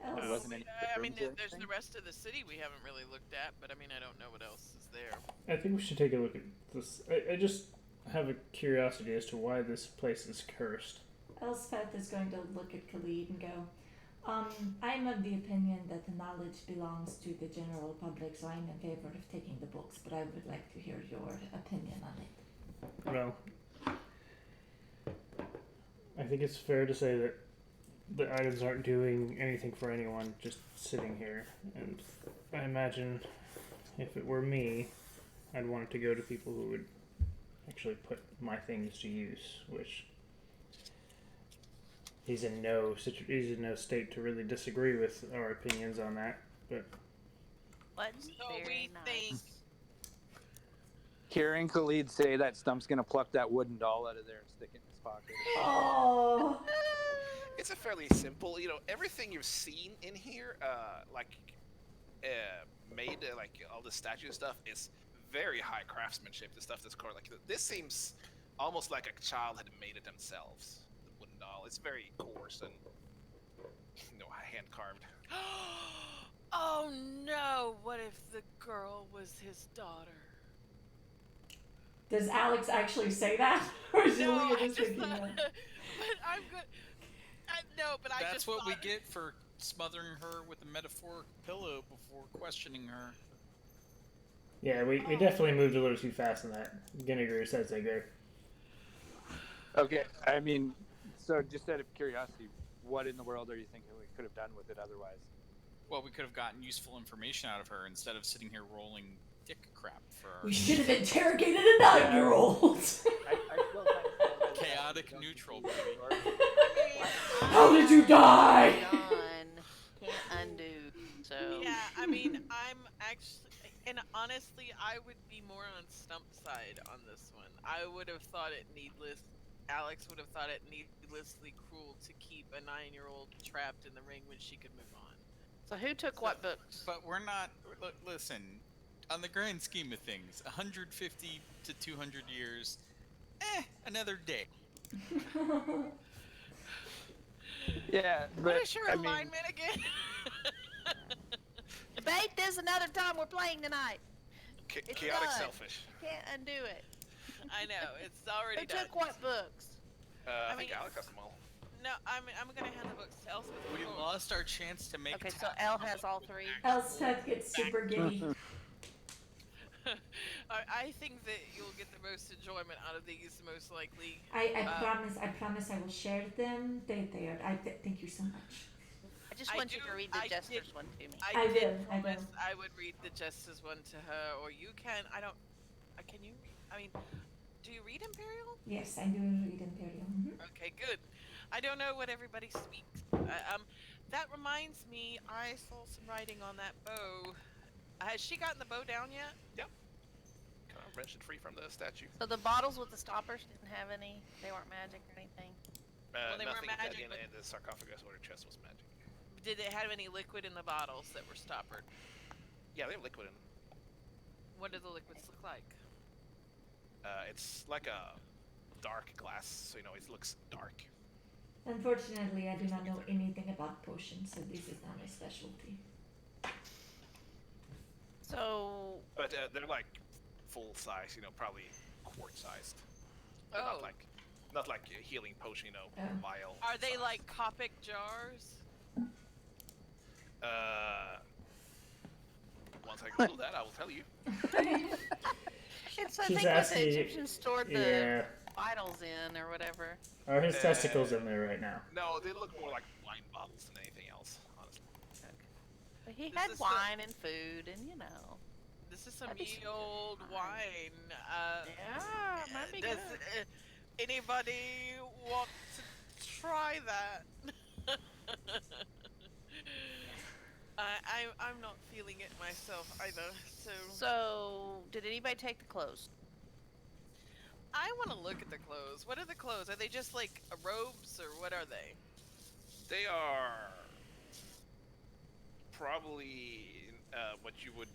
Else. There wasn't any I mean, rooms or there's the anything? rest of the city we haven't really looked at, but I mean, I don't know what else is there. I think we should take a look at this. I just have a curiosity as to why this place is cursed. Elspeth is going to look at Khalid and go, I'm of the opinion that the knowledge belongs to the general public, so I'm in favor of taking the books, but I would like to hear your opinion on it. Well, I think it's fair to say that the items aren't doing anything for anyone, just sitting here. And I imagine if it were me, I'd want it to go to people who would actually put my things to use, which he's in no state to really disagree with our opinions on that. But Let's So very we nice. think hearing Khalid say that Stump's gonna pluck that wooden doll out of there and stick it in his pocket. Oh, It's a fairly simple, everything you've seen in here, made, like all the statue stuff is very high craftsmanship. The stuff that's carved, like this seems almost like a child had made it themselves. The wooden doll. It's very coarse and hand carved. Oh no! What if the girl was his daughter? Does Alex actually say that, or is No, Julia I just just thinking thought. that? But I'm good. No, but I That's just what we thought- get for smothering her with a metaphoric pillow before questioning her. Yeah, we definitely moved a little too fast in that. Gonna agree with Sensei there. Okay, I mean, so just out of curiosity, what in the world are you thinking we could have done with it otherwise? Well, we could have gotten useful information out of her instead of sitting here rolling dick crap for our We should have interrogated a 9-year-old. I still kind of stand by the fact that chaotic we don't neutral, need to baby. ignore- How did you die? Done. Can't undo. So Yeah, I mean, I'm actually, and honestly, I would be more on Stump's side on this one. I would have thought it needless. Alex would have thought it needlessly cruel to keep a 9-year-old trapped in the ring when she could move on. So who took what books? But we're not. Listen, on the grand scheme of things, 150 to 200 years, another day. Yeah, but What is your I mean, alignment again? Debate this another time. We're playing tonight. It's Chaotic done. selfish. Can't undo it. I know it's already Who done. took what books? I mean- think Alex has them all. No, I'm gonna hand the books to Elspeth. We before- lost our chance to make. Okay, so tap Elle has all three. Elspeth gets super giddy. I think that you'll get the most enjoyment out of these, most likely. I promise I will share them. They are. Thank you so much. I just I want you do- to read the I Jester's did- one to me. I I did will, I promise will. I would read the Justice one to her, or you can. I don't. Can you? I mean, do you read Imperial? Yes, I do read Imperial. Mhm. Okay, good. I don't know what everybody speaks. That reminds me, I saw some writing on that bow. Has she gotten the bow down yet? Kind of wrenched it free from the statue. So the bottles with the stoppers didn't have any. They weren't magic or anything. Well, they were Nothing magic, in, but- in the sarcophagus or the chest was magic. Did it have any liquid in the bottles that were stoppered? Yeah, they have liquid in them. What do the liquids look like? It's like a dark glass, so it looks dark. Unfortunately, I do not know anything about potions, so this is not my specialty. So But they're like full size, probably quart sized. They're Oh. not like a healing potion, vial. Are they size. like Copic jars? Once I Google that, I will tell you. it's I She's think what asking the you- Egyptians stored the Yeah. vitals in or whatever. Are his testicles in there right now? No, they look more like wine bottles than anything else, honestly. But he This had is the- wine and food, and you know. This is some That'd be ye some old fine. wine. Yeah, it might be Does good. anybody want to try that? I'm not feeling it myself either, so So, did anybody take the clothes? I want to look at the clothes. What are the clothes? Are they just like robes or what are they? They are probably what you would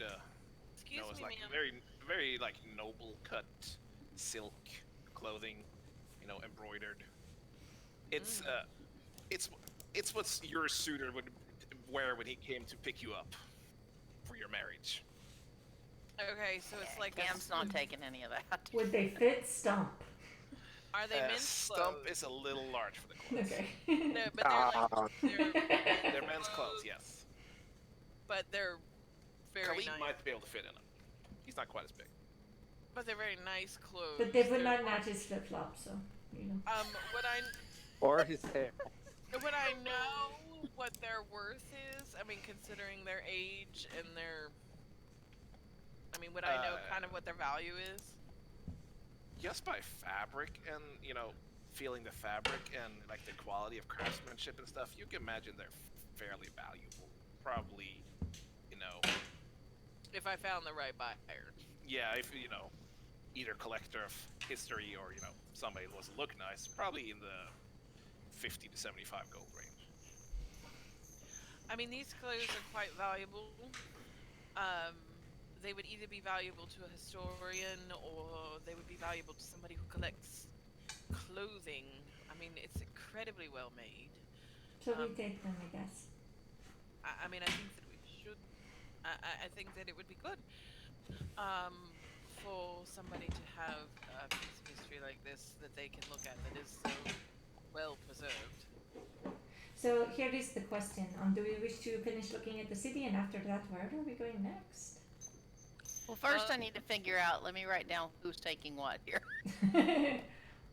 Excuse know as me, like ma'am. very, very like noble cut silk clothing, embroidered. It's it's what your suitor would wear when he came to pick you up for your marriage. Okay, so it's like a Cam's not taking any of that. Would they fit Stump? Are they men's Stump clothes? is a little large for the clothes. Okay. No, but they're They're men's clothes, yes. But they're very Khalid nice. might be able to fit in them. He's not quite as big. But they're very nice clothes. But they would They're- not match his flip flops, so What I or his hair. Would I know what their worth is? I mean, considering their age and their... I mean, would I know kind of what their value is? Just by fabric and, feeling the fabric and, like, the quality of craftsmanship and stuff, you can imagine they're fairly valuable. Probably, If I found the right buyer. yeah, if, either collector of history or, somebody who wants to look nice, probably in the 50 to 75 gold range. I mean, these clothes are quite valuable. they would either be valuable to a historian or they would be valuable to somebody who collects clothing. I mean, it's incredibly well made. So we Um, take them, I guess. I mean, I think that we should. I think that it would be good for somebody to have a piece of history like this that they can look at that is so well preserved. So here is the question: do we wish to finish looking at the city, and after that, where are we going next? Well, first I need to figure out. Let me write down who's taking what here.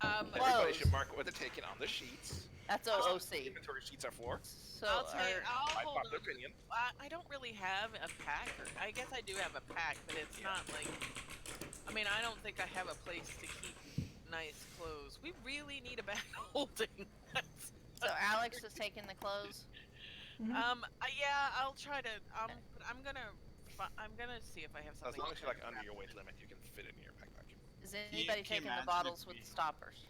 Everybody Clothes. should mark what they're taking on the sheets. That's That's what OOC. inventory sheets are for. So I'll My hold popular on. opinion. I don't really have a pack. I guess I do have a pack, but it's not like. I mean, I don't think I have a place to keep nice clothes. We really need a bag holding. so Alex is taking the clothes. Yeah, I'll try to. But I'm gonna see if I have As something. long as you're like under your weight limit, you can fit it in your backpack. Is anybody can you taking the imagine bottles if with we- the stoppers?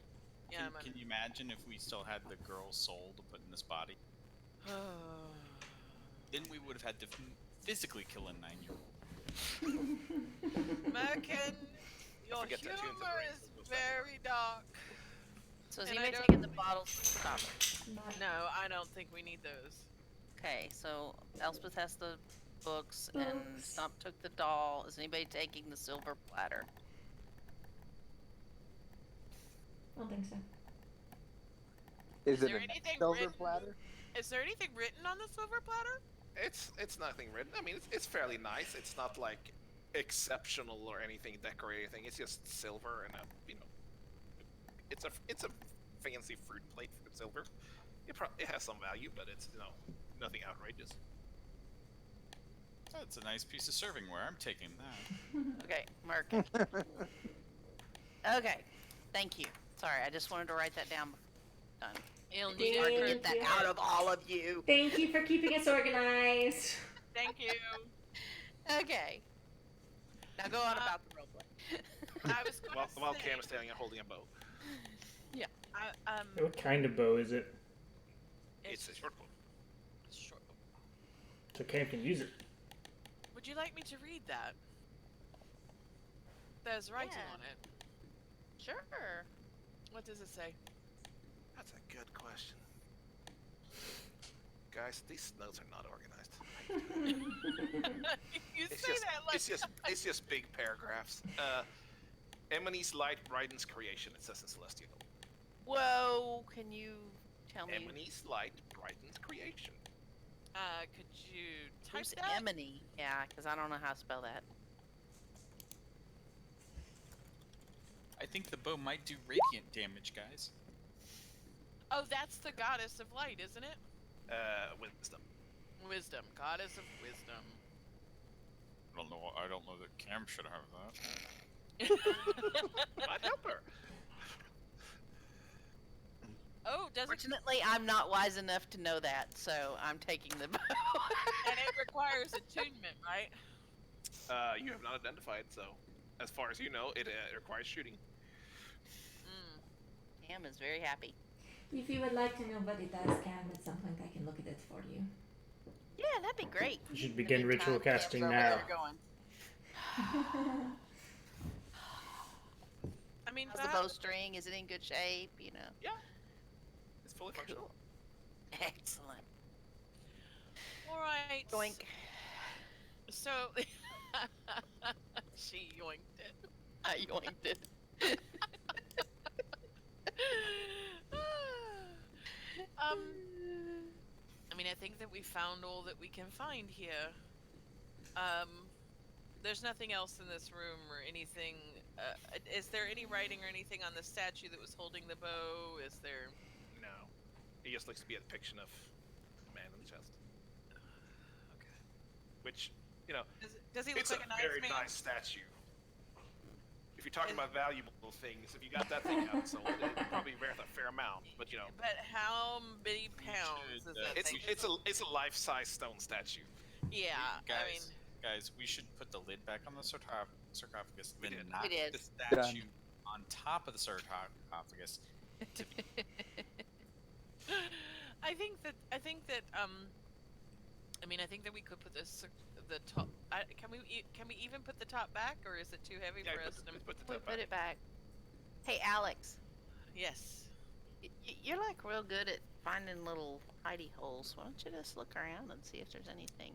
Yeah, Can you imagine if we still had the girl's soul to put in this body? Then we would have had to physically kill a 9-year-old. Merkin, your Forget that tune's humor in is the race. very dark. So is And I anybody don't- taking the bottles with the stoppers? No, I don't think we need those. Okay, so Elspeth has the books, and Books. Stump took the doll. Is anybody taking the silver platter? I don't think so. Is it there a anything silver written? platter? Is there anything written on the silver platter? It's nothing written. I mean, it's fairly nice. It's not like exceptional or anything decorated. It's just silver and it's a fancy fruit plate for silver. It has some value, but it's nothing outrageous. That's a nice piece of servingware. I'm taking that. Okay, mark. Okay, thank you. Sorry, I just wanted to write that down. Done. You'll need Hard to it. get that out of all of you. Thank you for keeping us organized. Thank you. Okay. Now go on about the roleplay. I was going to While say, Cam is standing and holding a bow. What kind of bow is it? It's a short bow. short. So Cam can use it. Would you like me to read that? There's writing Yeah. on it. Sure. What does it say? That's a good question. Guys, these notes are not organized. You It's say just, that like it's just big paragraphs. Emily's light brightens creation. It says in Celestial. Whoa, can you tell me Emily's light brightens creation. could you type who's that? Emily? Yeah, because I don't know how to spell that. I think the bow might do radiant damage, guys. Oh, that's the goddess of light, isn't it? Wisdom. Wisdom, goddess of wisdom. I don't know that Cam should have that. Might help her. Oh, does it? Fortunately, I'm not wise enough to know that, so I'm taking the bow. And it requires attunement, right? You have not identified, so as far as you know, it requires shooting. Cam is very happy. If you would like to know what it does, Cam, at some point I can look at it for you. Yeah, that'd be great. You should In the begin ritual meantime, Cam's casting over now. there going, I mean, how's the bowstring? Is it in good shape? You know. Yeah, it's fully functional. Cool. Excellent. all right. Doink. So, she yoinked it. I yoinked it. I mean, I think that we found all that we can find here. There's nothing else in this room or anything. Is there any writing or anything on the statue that was holding the bow? Is there? No, it just looks to be a depiction of a man in the chest. Okay. Which, Does he look it's like a a nice very man? nice statue. If you're talking about valuable things, if you got that thing out and sold it, it'd probably be worth a fair amount. But But how many pounds should, is that it's thing? it's a life-size stone statue. Yeah, Guys, guys, we should put the lid back on the sarcophagus, We then did. knock We did. the statue on top of the sarcophagus. I think that I mean, I think that we could put the top. Can we even put the top back, or is it too heavy Yeah, for put us to? put the We top put back. it back. Hey, Alex, Yes. you're like real good at finding little hidey holes. Why don't you just look around and see if there's anything?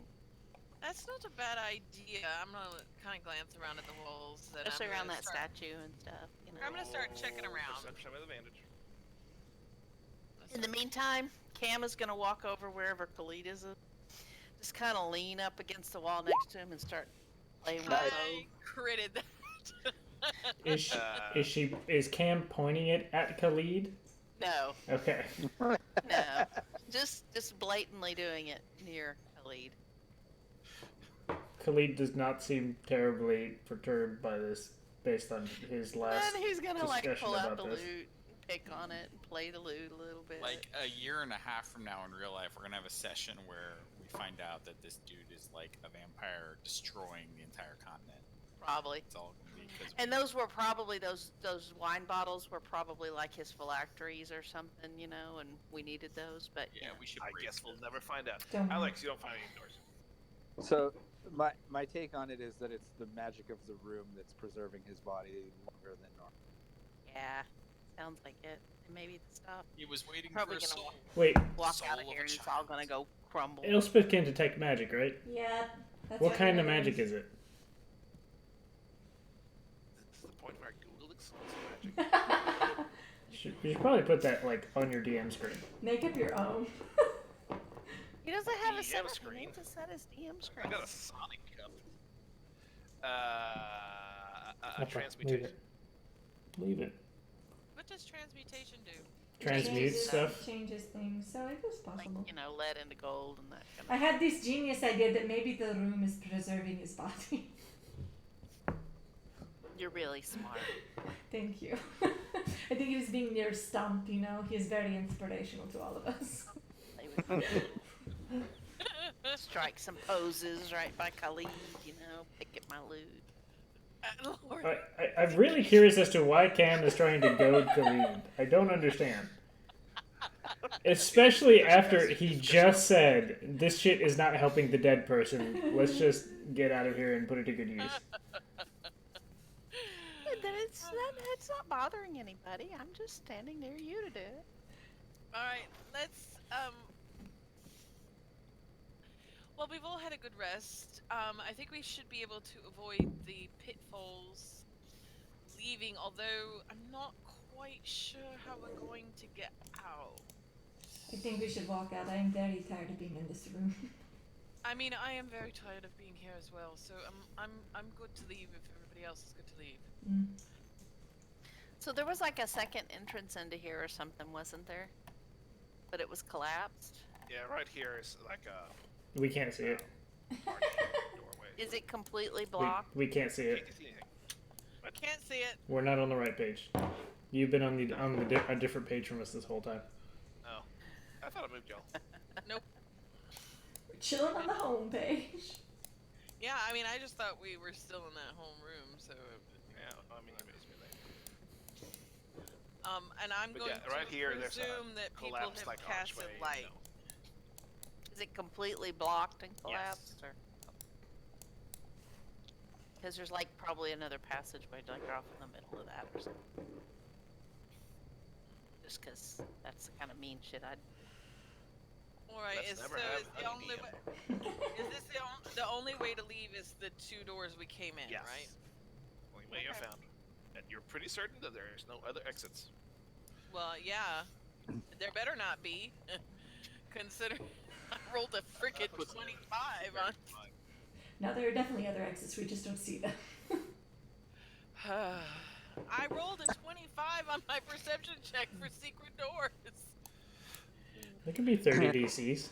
That's not a bad idea. I'm gonna kind of glance around at the walls. And Especially I'm around gonna that start, statue and stuff. You know. I'm gonna start checking Roll around. Perception with advantage. In the meantime, Cam is gonna walk over wherever Khalid is. Just kind of lean up against the wall next to him and start playing with his bow. I critted that. Is Cam pointing it at Khalid? No, Okay. no, just blatantly doing it near Khalid. Khalid does not seem terribly perturbed by this, based on his last Then he's gonna like discussion pull out about the this. loot, pick on it, and play the loot a little bit. Like a year and a half from now in real life, we're gonna have a session where we find out that this dude is like a vampire destroying the entire continent. Probably. It's all gonna be because. And those were probably those wine bottles were probably like his phylacteries or something, you know, and we needed those. But Yeah, we should. I break guess we'll this. never find out. Don't worry. Alex, you don't find any doors. So my take on it is that it's the magic of the room that's preserving his body longer than normal. yeah, sounds like it. And maybe the stuff. He was waiting Probably for a gonna soul. Wait, walk Soul out of of a here and it's child. all gonna go crumble. Elspeth can detect magic, right? Yeah. That's What kind of magic is it? This is the point where I Googled explosive magic. You should probably put that like on your DM screen. Make up your own. He doesn't have a DM set. He screen. needs to set his DM I screen. got a Sonic cup. A Okay, transmutation. Leave it. What does transmutation do? Transmute Changes- stuff. Changes things, so it was Like, possible. you know, lead into gold and that kind I of. had this genius idea that maybe the room is preserving his body. You're really smart. Thank you. I think he was being near Stump, you know. He is very inspirational to all of us. Play with you. Strike some poses right by Khalid, you know, pick at my loot. Lord. I'm really curious as to why Cam is trying to goad Khalid. I don't understand. Especially after he just said, this shit is not helping the dead person. Let's just get out of here and put it to good use. Then it's not bothering anybody. I'm just standing near you to do it. All right, let's. Well, we've all had a good rest. I think we should be able to avoid the pitfalls leaving, although I'm not quite sure how we're going to get out. I think we should walk out. I am very tired of being in this room. I mean, I am very tired of being here as well, so I'm good to leave if everybody else is good to leave. Mm. So there was like a second entrance into here or something, wasn't there? But it was collapsed. Yeah, right here is like a We can't see it. doorway. Is it completely blocked? We can't see Can't it. see anything. I can't see it. We're not on the right page. You've been on a different page from us this whole time. Oh, I thought I moved y'all. Nope. We're chilling on the home page. Yeah, I mean, I just thought we were still in that home room, so. Yeah, I mean, you made me late. And I'm But going yeah, right to here, there's a presume that people collapsed have like casted archway. light. Is it completely blocked and collapsed? Or? Because there's like probably another passageway like off in the middle of that or something. Just because that's the kind of mean shit I'd. Alright, Let's is, never so have is the only way, is this the only way to leave is the two doors we came in, Yes. right? Only way you Okay. found. And you're pretty certain that there is no other exits. Well, yeah. There better not be. Consider I rolled a frickin' 25 on. Now there are definitely other exits. We just don't see them. I rolled a 25 on my perception check for secret doors. There could be 30 DCs.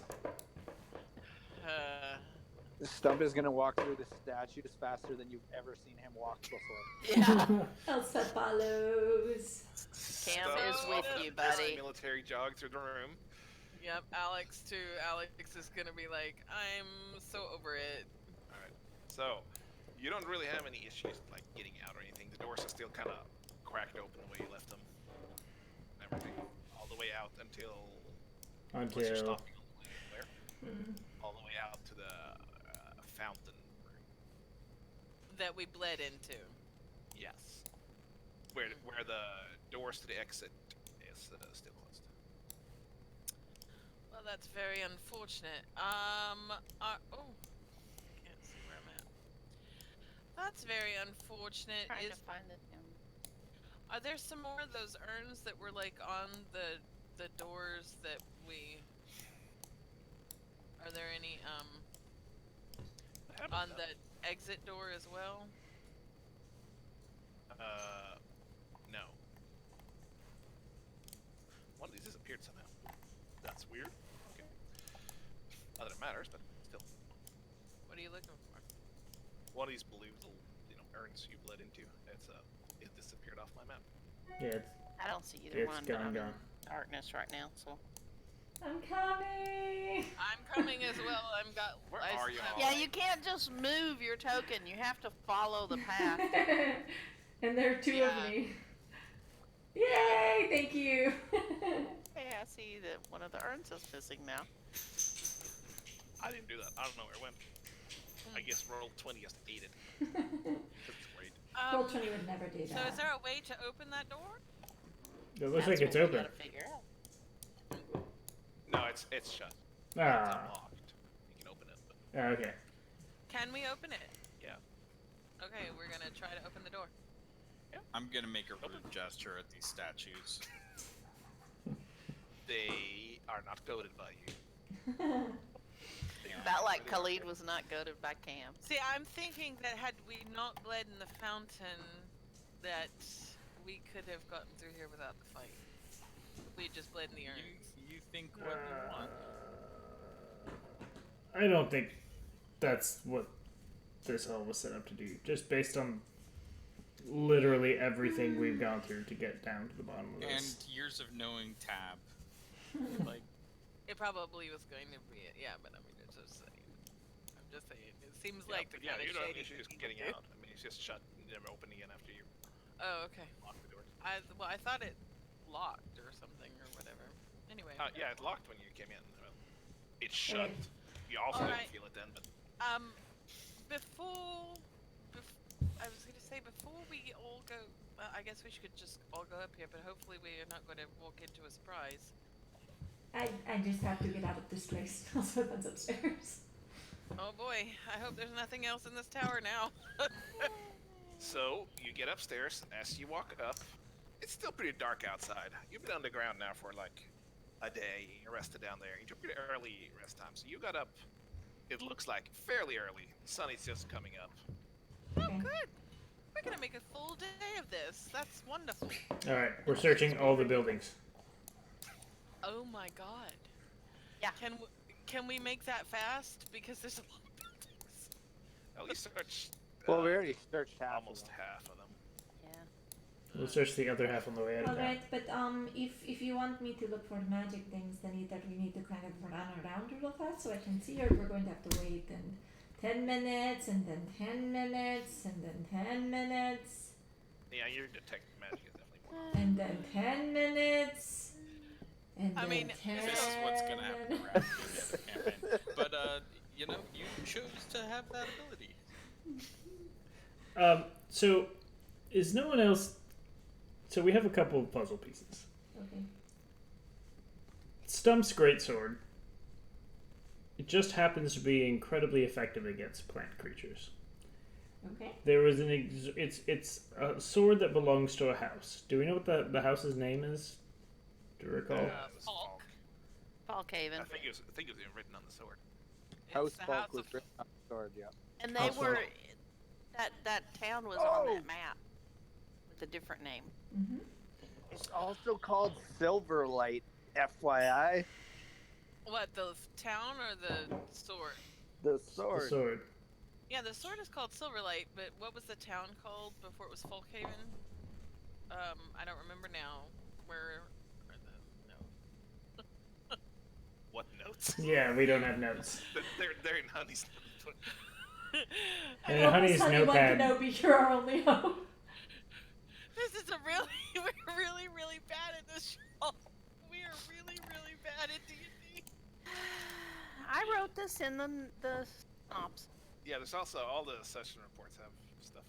Stump is gonna walk through the statues faster than you've ever seen him walk before. Yeah. Elsa follows. Cam Stuff is with off you, the best buddy. Military jog through the room. Yep, Alex too. Alex is gonna be like, I'm so over it. Alright. So, you don't really have any issues like getting out or anything. The doors are still kind of cracked open the way you left them. Everything. All the way out until. Unless you're Until stopping on the way there. all the way out to the fountain room. That we bled into. Yes. Where the doors to the exit is still closed. Well, that's very unfortunate. Can't see where I'm at. That's very unfortunate. Trying to find it. Are there some more of those urns that were like on the doors that we? Are there any on the exit door as well? No. One of these disappeared somehow. That's weird. Okay. Not that it matters, but still. What are you looking for? One of these blue little, urns you bled into. It disappeared off my map. Yeah, I don't see either it's one. gone, but I'm gone. in darkness right now, so. I'm coming. I'm coming as well. Where are you all? Yeah, you can't just move your token. You have to follow the path. And there are two Yeah. of me. Yay! Thank you. Hey, I see that one of the urns is missing now. I didn't do that. I don't know where it went. I guess roll 20 has to eat it. That's great. Roll 20 would never do So that. is there a way to open that door? It looks That's like it's what we open. gotta figure out. No, it's shut. It's Ah, unlocked. You can open it, but okay. Can we open it? yeah. Okay, we're gonna try to open the door. I'm gonna make a rude gesture at these statues. They are not goaded by you. They are About like goaded Khalid was not goaded by Cam. See, I'm thinking that had we not bled in the fountain, that we could have gotten through here without the fight. We just bled in the urns. You think what you want. I don't think that's what this all was set up to do. Just based on literally everything we've gone through to get down to the bottom of And this. years of knowing Tab. Like, It probably was going to be it, yeah, but I mean, it's just saying. I'm just saying. It seems like the yeah, kind you of don't have shady issues thing to getting do. out. I mean, it's just shut and never open again after you Oh, okay. lock the doors. I thought it locked or something or whatever. Anyway. Yeah, it locked when you came in. Well, it's shut. You also Alright. didn't feel it then, but I was gonna say before we all go. I guess we should just all go up here, but hopefully we are not going to walk into a surprise. I just have to get out of this place. Also, that's upstairs. Oh boy, I hope there's nothing else in this tower now. so you get upstairs. As you walk up, it's still pretty dark outside. You've been underground now for like a day. You're rested down there. It's a pretty early rest time, so you got up. It looks like fairly early. The sun is just coming up. Oh, Okay. good. We're gonna make a full day of this. That's wonderful. Alright, we're searching all the buildings. Oh my god. Yeah. Can we make that fast? Because there's a lot of buildings. At least search. Well, we already searched half. almost half of them. Yeah. We'll search the other half on the way out of town. Alright, but if you want me to look for magic things, then either we need to kind of run around real fast so I can see, or we're going to have to wait and 10 minutes, and then 10 minutes, and then 10 minutes, Yeah, your detect magic is definitely more. and then 10 minutes, and I then mean, 10 this is what's gonna happen around the campaign. But, you chose to have that ability. So, is no one else... So we have a couple of puzzle pieces. Okay. Stump's greatsword. It just happens to be incredibly effective against plant creatures. Okay. There was it's a sword that belongs to a house. Do we know what the house's name is? Do you recall? It was Falk. Falkhaven. I think it was written on the sword. House It's the Bulk House was of- written on the sword, yeah. And they House were Falk. that town was Oh! on that map with a different name. Mm-hmm. It's also called Silverlight, FYI. What, the town or the sword? The The sword. sword. Yeah, the sword is called Silverlight, but what was the town called before it was Folkhaven? I don't remember now. Where are the no? What notes? Yeah, we don't have notes. they're in Honey's. And Honey's Honey, one notepad. Kenobi, you're our only hope. This is we're really bad at this show. We are really bad at D&D. I wrote this in the synopsis. Yeah, there's also all the session reports have stuff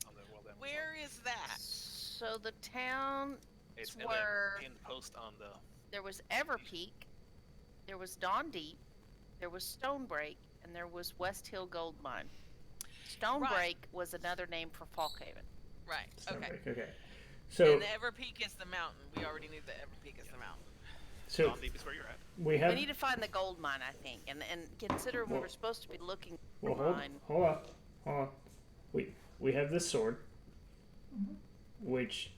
on the World End. Where is that? So the town It's in the were pinned post on the. there was Everpeak, there was Dawn Deep, there was Stonebreak, and there was West Hill Gold Mine. Stonebreak was another name for Falkhaven. Right. Okay. Okay. So And the Everpeak is the mountain. We already knew that Everpeak is the mountain. so Dawn Deep is where you're at. we have. We need to find the gold mine, I think, and consider we were supposed to be looking Well, for mine. hold on. We have this sword, which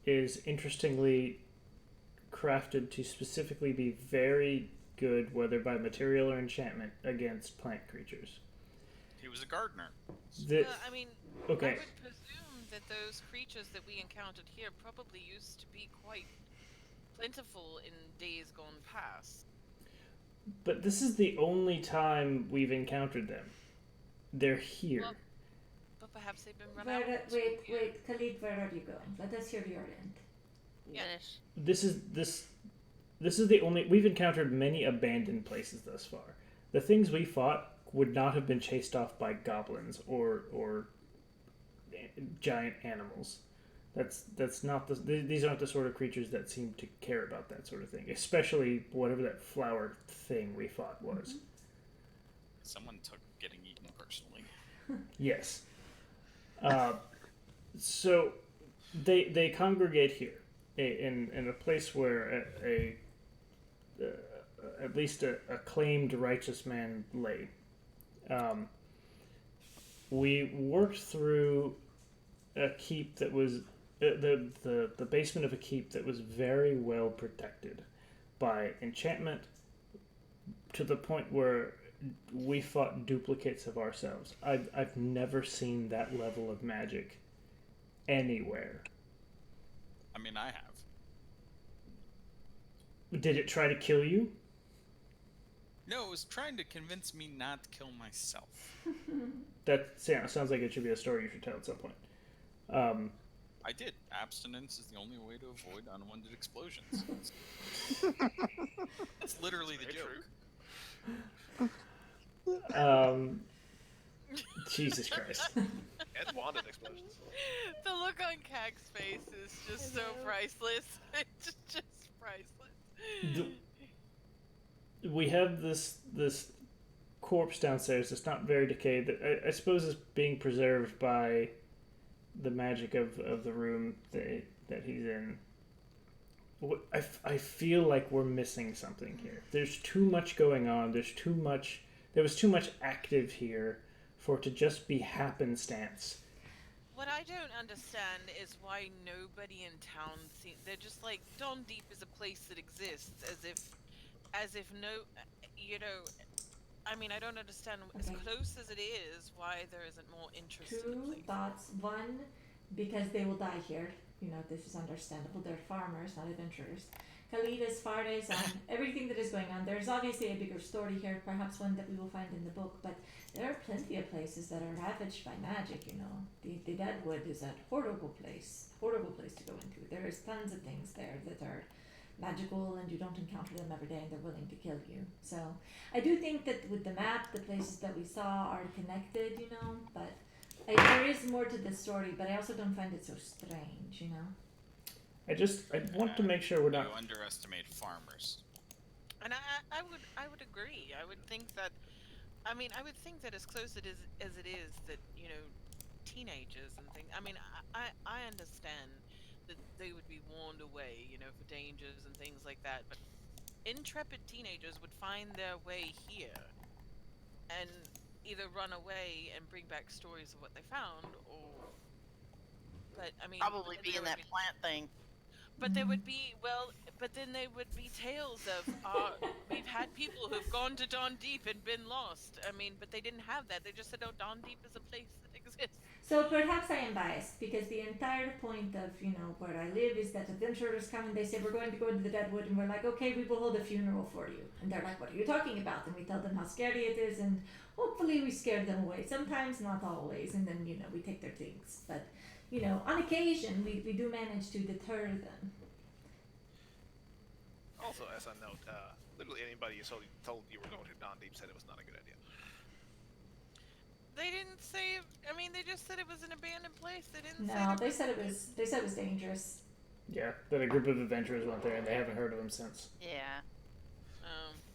is interestingly crafted to specifically be very good, whether by material or enchantment, against plant creatures. He was a gardener. The, Well, I mean, okay. I would presume that those creatures that we encountered here probably used to be quite plentiful in days gone past. But this is the only time we've encountered them. They're here. Well, but perhaps they've been run out. Wait, Khalid, where are you going? Let us hear your end. Yes. This is the only we've encountered many abandoned places thus far. The things we fought would not have been chased off by goblins or giant animals. That's not these aren't the sort of creatures that seem to care about that sort of thing, especially whatever that flower thing we fought was. Someone took getting eaten personally. Yes. So they congregate here in a place where at least a acclaimed righteous man lay. We worked through a keep that was the basement of a keep that was very well protected by enchantment, to the point where we fought duplicates of ourselves. I've never seen that level of magic anywhere. I mean, I have. Did it try to kill you? No, it was trying to convince me not to kill myself. That sounds like it should be a story you should tell at some point. I did. Abstinence is the only way to avoid unwanted explosions. That's literally the joke. Jesus Christ. And wanted explosions. The look on Cag's face is just so priceless. It's just priceless. We have this corpse downstairs that's not very decayed, that I suppose is being preserved by the magic of the room that he's in. I feel like we're missing something here. There's too much going on. There was too much active here for it to just be happenstance. What I don't understand is why nobody in town they're just like, Dawn Deep is a place that exists, as if no, you know, I mean, I don't understand, as close as it is, why there isn't more interest in the Two place. thoughts. One, because they will die here. You know, this is understandable. They're farmers, not adventurers. Khalid, as far as everything that is going on, there's obviously a bigger story here, perhaps one that we will find in the book, but there are plenty of places that are ravaged by magic, you know. The Deadwood is a horrible place to go into. There's tons of things there that are magical and you don't encounter them every day and they're willing to kill you. So I do think that with the map, the places that we saw are connected, you know, but there is more to the story, but I also don't find it so strange, you know. I want to make sure we're not. You underestimate farmers. And I would agree. I would think that, I mean, I would think that as close as it is that, you know, teenagers and things, I mean, I understand that they would be warned away, you know, for dangers and things like that, but intrepid teenagers would find their way here and either run away and bring back stories of what they found, or, but I mean, Probably be in that plant thing. but there would be, well, but then there would be tales of, we've had people who've gone to Dawn Deep and been lost. I mean, but they didn't have that. They just said, oh, Dawn Deep is a place that exists. So perhaps I am biased because the entire point of, you know, where I live is that adventurers come and they say, we're going to go into the Deadwood, and we're like, okay, we will hold a funeral for you. And they're like, what are you talking about? And we tell them how scary it is, and hopefully we scare them away. Sometimes, not always, and then, you know, we take their things. But, you know, on occasion, we do manage to deter them. Also, as a note, literally any anybody told you were going to Non-Deep said it was not a good idea. They didn't say. I mean, they just said it was an abandoned place. They didn't say. No, there they was- said it was. They said it was dangerous. Yeah, that a group of adventurers went there and they haven't heard of them since. Yeah.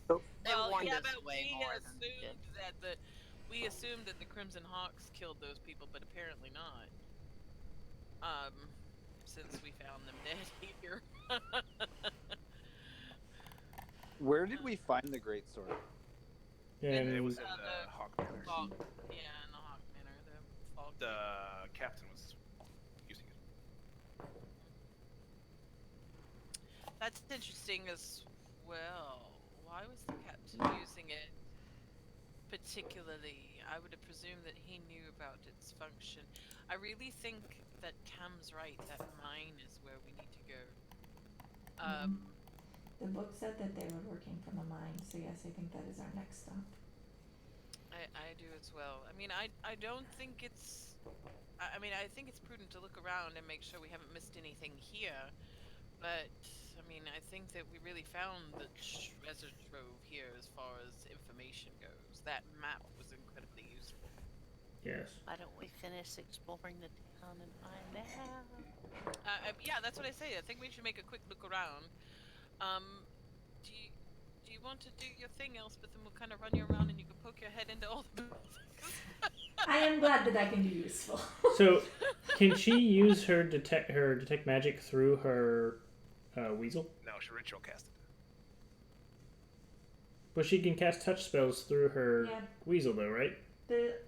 They Well, warned yeah, us but way we more than they did. assumed that the Crimson Hawks killed those people, but apparently not. Since we found them dead here. Where did we find the great sword? And It was in the the Hawk Manor. Fog, yeah, in the Hawk Manor, the fog. The captain was using it. That's interesting as well. Why was the captain using it particularly? I would have presumed that he knew about its function. I really think that Cam's right. That mine is where we need to go. The book said that they were working from a mine, so yes, I think that is our next stop. I do as well. I mean, I don't think it's. I mean, I think it's prudent to look around and make sure we haven't missed anything here. But I mean, I think that we really found the treasure trove here as far as information goes. That map was incredibly useful. yes. Why don't we finish exploring the town and find out? Yeah, that's what I say. I think we should make a quick look around. Do you want to do your thing, Elspeth, and we'll kind of run you around and you can poke your head into all the buildings? I am glad that can be useful. So, can she use her detect magic through her weasel? No, she ritual casted. But she can cast touch spells through her Yeah. weasel, though, right? The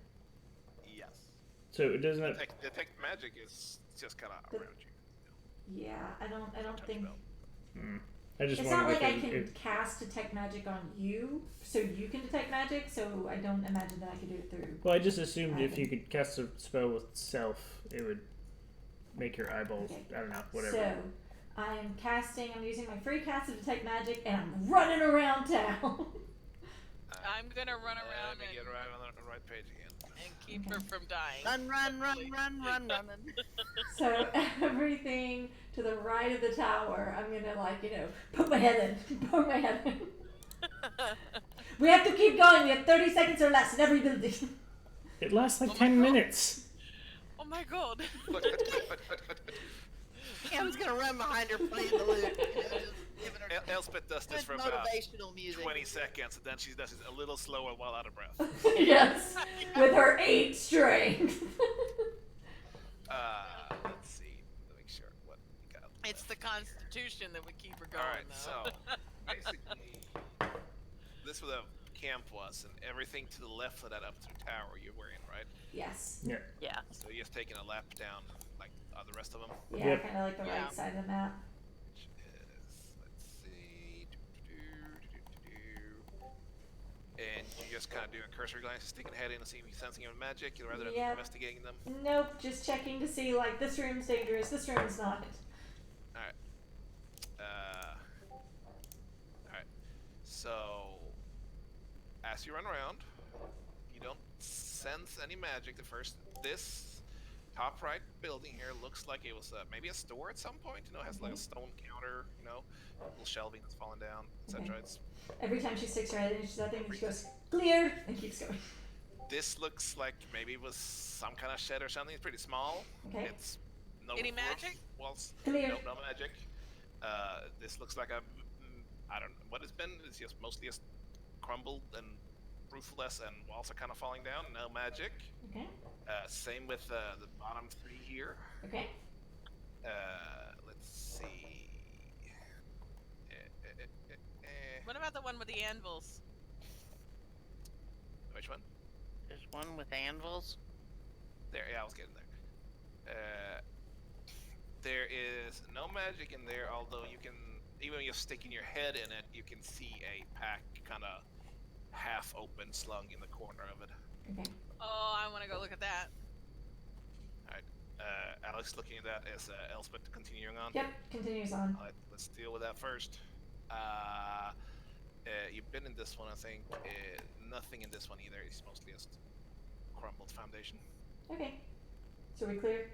Yes. So it doesn't. Detect magic is just kind of around you. yeah, I don't Touch think. spell. I just It's wanted not like to I can cast detect magic on you, so you can detect magic. So I don't imagine that I could do it through. Well, I just assumed if you could cast a spell with self, it would make your eyeballs. Okay. I don't know, whatever. So I'm using my free cast to detect magic, and I'm running around town. I'm gonna run around Let me get right on the right page again. and keep her from dying. Run. So everything to the right of the tower, I'm gonna put my head in. We have to keep going. We have 30 seconds or less in every building. It lasts like Oh my 10 God. minutes. Oh my god. Cam's gonna run behind her playing the lute. Just giving her Elspeth does this good for about motivational music. 20 seconds, and then she does it a little slower while out of breath. Yes, with her 8 strength. Let's see. Let me make sure what we got. It's the Constitution that would keep her going, Alright, though. so basically, this is where the camp was, and everything to the left of that up to the tower you're wearing, right? Yes. Yeah. Yeah. So you're just taking a lap down, like the rest of them. Yeah, Yep. kind of like the Yeah. right side of the map. Which is, let's see, and you just kind of doing cursory glances, sticking a head in and seeing if you're sensing any magic, rather than Yep. investigating them. Nope, just checking to see this room's dangerous, this room's not. Alright. Alright. So, as you run around, you don't sense any magic at first. This top right building here looks like it was maybe a store at some point. You know, it has like a stone counter, you know, little shelving that's fallen down, etc. Okay. It's Every time she sticks her head in, she's that thing, and she goes, clear, and keeps going. This looks like maybe it was some kind of shed or something. It's pretty small. Okay. It's no Any roof, magic? walls. Clear. No magic. This looks like I don't know what it's been. It's just mostly just crumbled and roofless, and walls are kind of falling down. No magic. Okay, Same with the bottom 3 here. okay. Let's see. What about the one with the anvils? Which one? There's one with anvils. There, yeah, I was getting there. There is no magic in there, although you can, even when you're sticking your head in it, you can see a pack kind of half open, slung in the corner of it. Okay. Oh, I want to go look at that. Alright, Alex looking at that as Elspeth continuing on. Yep, continues on. Alright, let's deal with that first. You've been in this one, I think. Nothing in this one either. It's mostly just crumbled foundation. Okay. So we clear?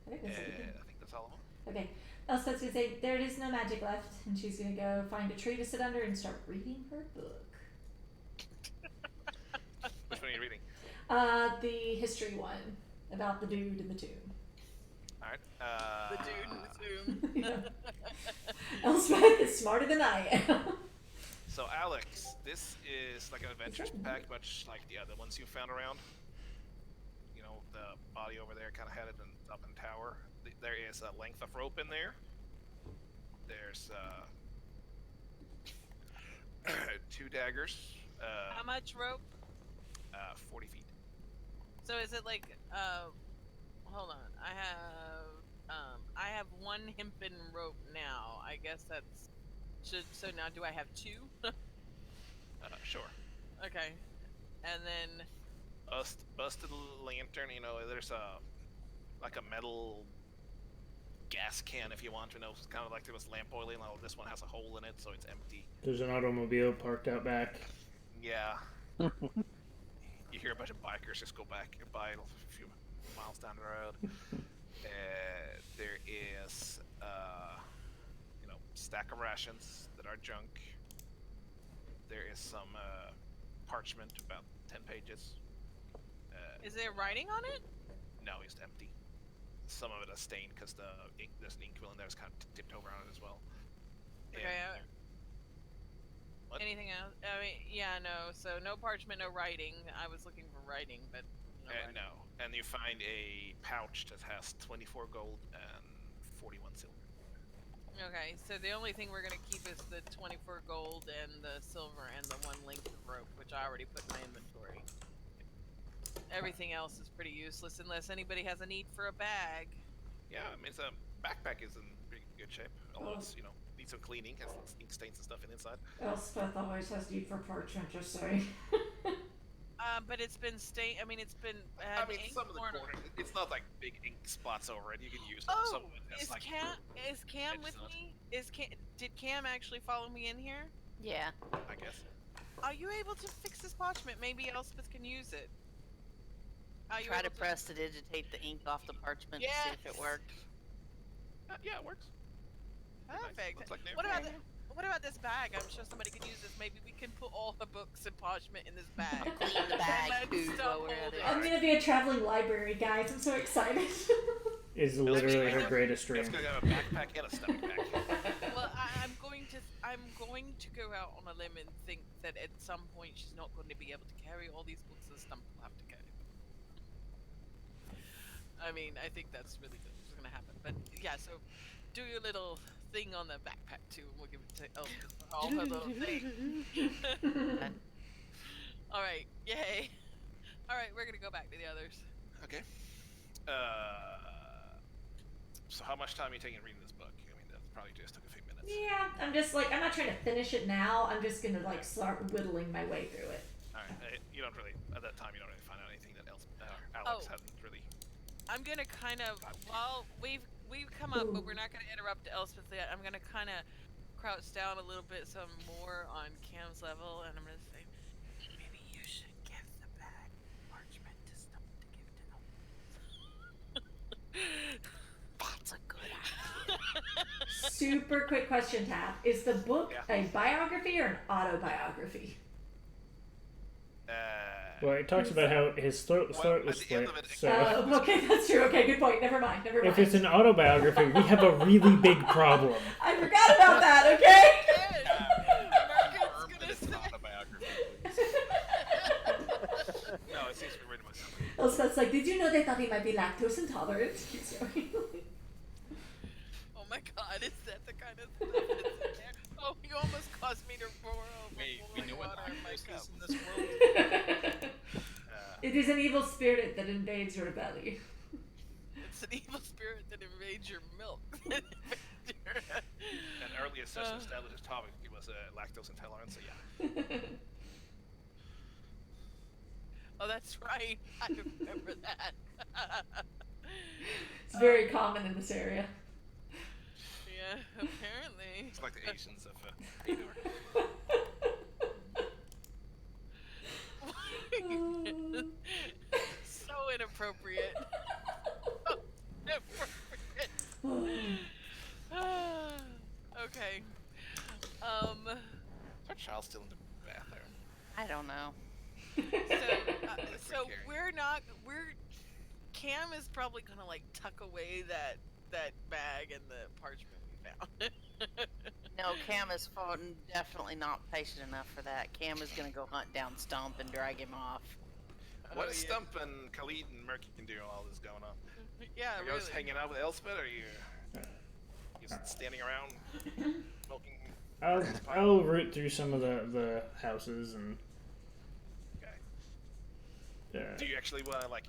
I think that's I think that's all of them. Okay. Elspeth's gonna say there is no magic left, and she's gonna go find a tree to sit under and start reading her book. Which one are you reading? The history one about the dude in the tomb. All right. The dude in the tomb. Yeah. Elspeth is smarter than I am. So Alex, this is like an adventurous pack, much like the other ones you found around. You know, the body over there kind of headed up in tower. There is a length of rope in there. There's 2 daggers. How much rope? 40 feet. So is it like hold on. I have 1 hempen rope now. I guess that's so now do I have 2? Sure. Okay. And then Busted lantern. You know, there's like a metal gas can if you want to know. It's kind of like there was lamp oil in. Oh, this one has a hole in it, so it's empty. There's an automobile parked out back. Yeah. You hear a bunch of bikers just go by a few miles down the road. There is, you know, stack of rations that are junk. There is some parchment, about 10 pages. is there writing on it? No, it's empty. Some of it is stained because there's an ink wheel in there that's kind of tipped over on it as well. Okay. And, what? Anything else? I mean, yeah, no. So no parchment, no writing. I was looking for writing, but no writing. No. And you find a pouch that has 24 gold and 41 silver. Okay, so the only thing we're gonna keep is the 24 gold and the silver and the 1 length of rope, which I already put in my inventory. Everything else is pretty useless unless anybody has a need for a bag. Yeah, I mean, it's a backpack is in pretty good shape. Although it's, you know, needs some cleaning, has ink stains and stuff inside. Elspeth always has need for parchment, just saying. But it's been stained. I mean, it's been. I mean, ink some of the worn- corners, it's not like big ink spots over it. You can use them. Oh, Some of it has is like, Cam with edges on it. me? Did Cam actually follow me in here? Yeah. I guess. Are you able to fix this parchment? Maybe Elspeth can use it. Are you Try able to prestidigitate the ink off the parchment to see if Yes! it worked. Yeah, it works. Perfect. Looks like new. What about this bag? I'm sure somebody could use this. Maybe we can put all the books and parchment in this bag. Clean the bag Let's too stop while we're at holding it. I'm gonna be a traveling library, guys. I'm so excited. Is literally her greatest dream. It's gonna have a backpack and a stomach pack. Well, I'm going to go out on a limb and think that at some point she's not going to be able to carry all these books and Stump will have to carry them. I mean, I think that's really good. What's going to happen? But yeah, so do your little thing on the backpack too, and we'll give it to all her little thing. All right, yay! All right, we're gonna go back to the others. Okay. So how much time are you taking reading this book? I mean, that probably just took a few minutes. Yeah, I'm just like, I'm not trying to finish it now. I'm just gonna like start whittling my way through it. All right. You don't really, at that time, you don't really find out anything that Alex hadn't really. I'm gonna kind of, while we've come up, but we're not gonna interrupt Elspeth yet. I'm gonna kind of crouch down a little bit, so I'm more on Cam's level, and I'm gonna say, maybe you should give the bag parchment to Stump to give to them. That's a good idea. Super quick question, Tab. Is the book a biography or an autobiography? Well, it talks about how his throat was at the split. end of it, So Okay, that's true. Okay, good point. Never mind. if it's an autobiography, we have a really big problem. I forgot about that, okay? Confirm that it's not a biography. No, it seems to be written by somebody. Elspeth's like, did you know they thought he might be lactose intolerant? Keeps going. Oh my god, is that the kind of stuff that's in there? Oh, you almost caused me to roar over. Wait, we know what water in my lactose cup. is in this world? It is an evil spirit that invades your belly. It's an evil spirit that invades your milk. An early assessment established this topic. It was lactose intolerance. So yeah. Oh, that's right. I remember that. It's very common in this area. Yeah, apparently. It's like the Asians of Aedor. So inappropriate. So inappropriate. Child's still in the bathroom. I don't know. So we're Cam is probably gonna like tuck away that bag and the parchment we found. No, Cam is definitely not patient enough for that. Cam is gonna go hunt down Stump and drag him off. What is yeah. Stump and Khalid and Murky can do while all this going on? Yeah, Are you guys really. hanging out with Elspeth, or are you just standing around smoking? I'll root through some of the houses and. Okay. Do you actually want to like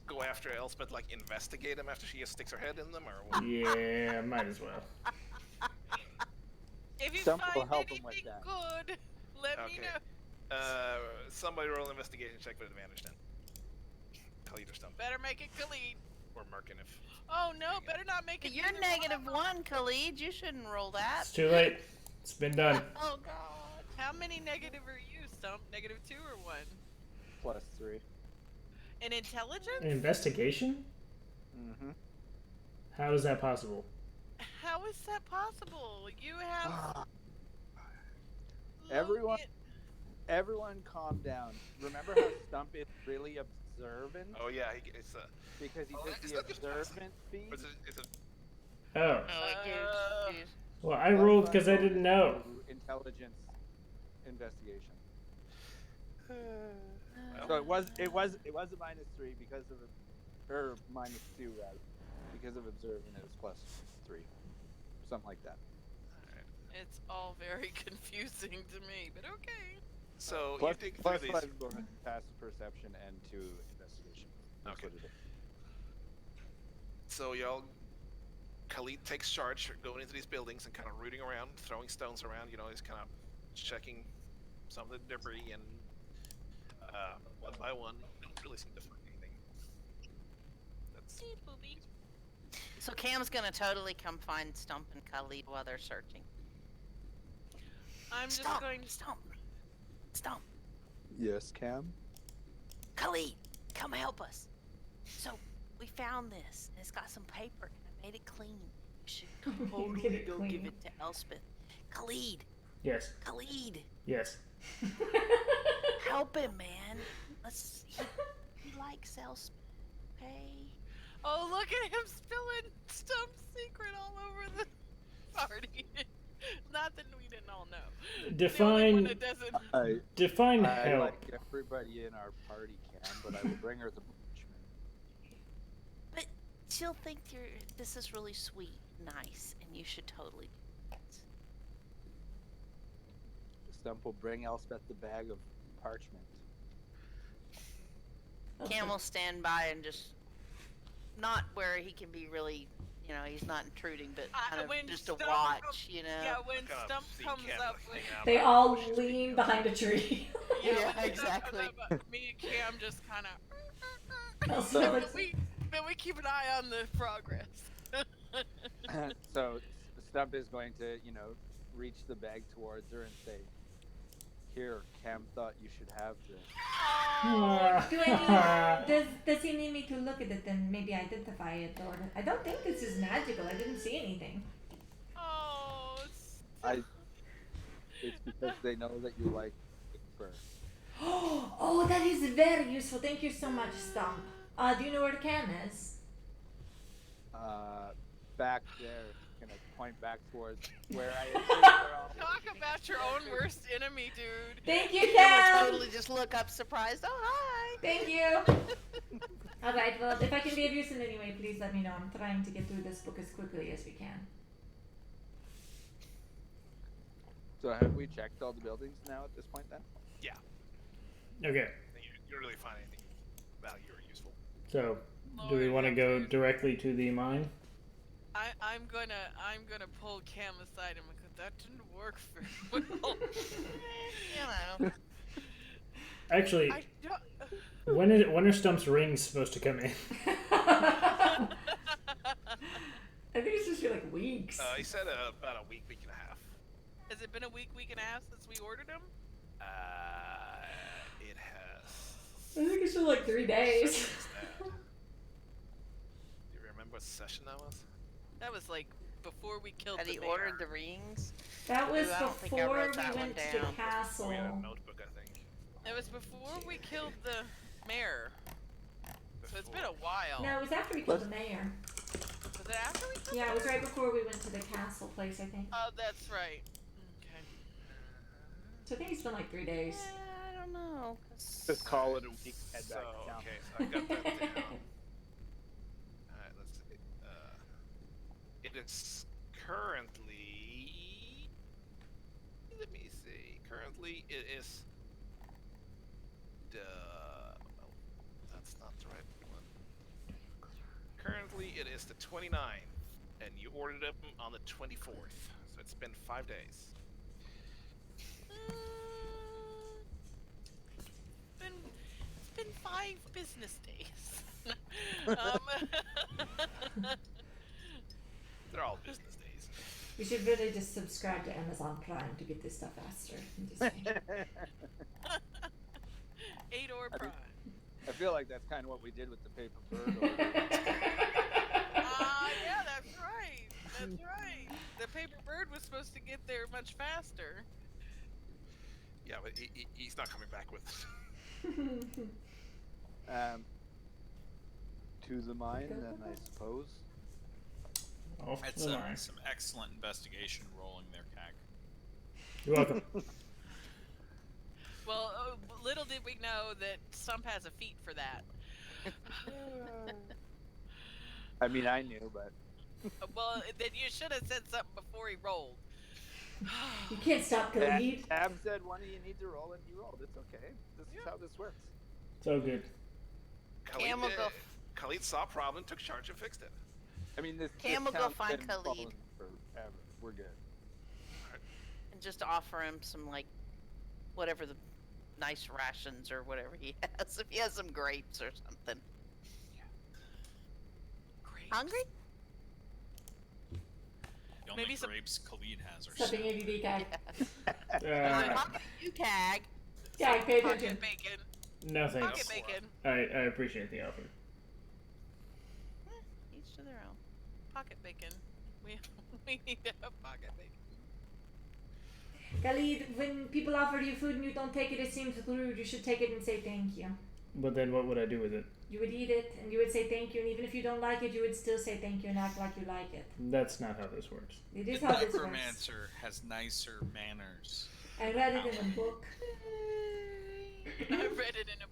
go after Elspeth, like investigate them after she sticks her head in them, or what? Yeah, might as well. If you Stump will find help him with anything that. good, let me know. Somebody roll an investigation check with advantage then. Khalid or Stump. Better make it Khalid. Or Merkin if. Oh no, better not make it. You're neither -1, Khalid. You shouldn't roll that. It's too late. It's been done. Oh God. How many negative are you, Stump? -2 or 1? +3. In intelligence? Investigation? Mm-hmm. How is that possible? How is that possible? You have. Everyone, everyone, calm down. Remember how Stump is really observant Oh yeah, it's because he Oh, took it's the not just observant feat. It's a Oh. Oh, dude. Well, I rolled because I didn't know. Intelligence investigation. well, So it was a -3 because of, or -2 rather, because of observant. It was +3, something like that. It's all very confusing to me, but okay. so Plus, you dig through plus these. 5 bonus passive perception and 2 investigation. That's Okay. what it is. So y'all, Khalid takes charge, going into these buildings and kind of rooting around, throwing stones around. You know, he's kind of checking some of the debris, and one by one, you don't really seem to find anything. That's So Cam's gonna totally come find Stump and Khalid while they're searching. I'm just Stump, going to. Stump, Yes, Cam. Khalid, come help us. So we found this, and it's got some paper, and I made it clean. You should Made totally it go clean. give it to Elspeth. Khalid, Yes. Khalid, Yes. help him, man. He likes Elspeth, okay? Oh, look at him spilling Stump's secret all over the party. Not that we didn't all know. The only one Define that doesn't. define I help. like everybody in our party, Cam, but I will bring her the parchment. But she'll think this is really sweet, nice, and you should totally do it. Stump will bring Elspeth the bag of parchment. Cam will stand by and just, not where he can be really, he's not intruding, but kind of when just to Stump watch, Yeah, when kind of Stump see comes Cam, up like, with. hanging out They by all the bushes, lean behind a tree. Yeah, when Stump exactly. comes up, me and Cam just kind of. Also, then let's- we keep an eye on the progress. So Stump is going to, reach the bag towards her and say, "Here, Cam thought you should have this." Does he need me to look at it and maybe identify it, or I don't think this is magical. I didn't see anything. Oh. It's because they know that you like fur. Oh, that is very useful. Thank you so much, Stump. Do you know where the Cam is? Back there, gonna point back towards where I assume they're all. Talk about your own worst enemy, dude. Thank you, Cam Cam. will totally just look up surprised. Oh, hi. Thank you. All right. Well, if I can be of use in any way, please let me know. I'm trying to get through this book as quickly as we can. So have we checked all the buildings now at this point then? Okay. You don't really find anything value or useful. So, do we want to go directly to the mine? I'm gonna pull Cam aside and because that didn't work very well. Actually, I don't. when are Stump's rings supposed to come in? I think it's just been like weeks. He said about a week and a half. Has it been a week and a half since we ordered them? It has. I think it's been like 3 days. Do you remember what session that was? That was like before we killed Had the he mayor. ordered the rings? That was Ooh, I don't think I before wrote we that one went to the down. castle. We had a notebook, I think. It was before we killed the mayor. So it's been Before. a while. No, it was after we killed the mayor. Was it after we killed Yeah, the it was mayor? right before we went to the castle place, I think. Oh, that's right. Okay. So I think it's been like 3 days. I don't know. 'Cause Just call it a week. Head So, back to town. okay, so I got that down. Alright, let's see. It is currently... Let me see. Currently, it is... Oh, that's not the right one. Currently, it is the 29th, and you ordered them on the 24th. So it's been 5 days. It's been 5 business days. They're all business days. We should really just subscribe to Amazon Prime to get this stuff faster. I'm just saying. Aedor Prime. I feel like that's kind of what we did with the paper bird. Order. Yeah, that's right. That's right. The paper bird was supposed to get there much faster. Yeah, but he's not coming back with us. To the mine, then I suppose. Off That's the line. some excellent investigation rolling there, CAG. You're welcome. Well, little did we know that Stump has a feat for that. I mean, I knew, but Well, then you should have said something before he rolled. You can't stop Khalid. Tab said one of you need to roll, and he rolled. It's okay. This is how this works. So good. Cam will go. Khalid saw a problem, took charge, and fixed it. I mean, this Cam will go town's find been Khalid. falling forever. We're good. And just offer him some, like, whatever the nice rations or whatever he has. If he has some grapes or something. Great. Hungry? The only Maybe some- grapes Khalid has are Something sour. ADD guy. You tag. Yeah, pay attention. Pocket bacon. No Pocket thanks. bacon. I appreciate the offer. Each to their own. Pocket bacon. We need to have pocket bacon. Khalid, when people offer you food and you don't take it, it seems rude. You should take it and say thank you. But then what would I do with it? You would eat it and you would say thank you, and even if you don't like it, you would still say thank you and act like you like it. That's not how this works. It The is how this works. necromancer has nicer manners. I read it in a book. I read it in a.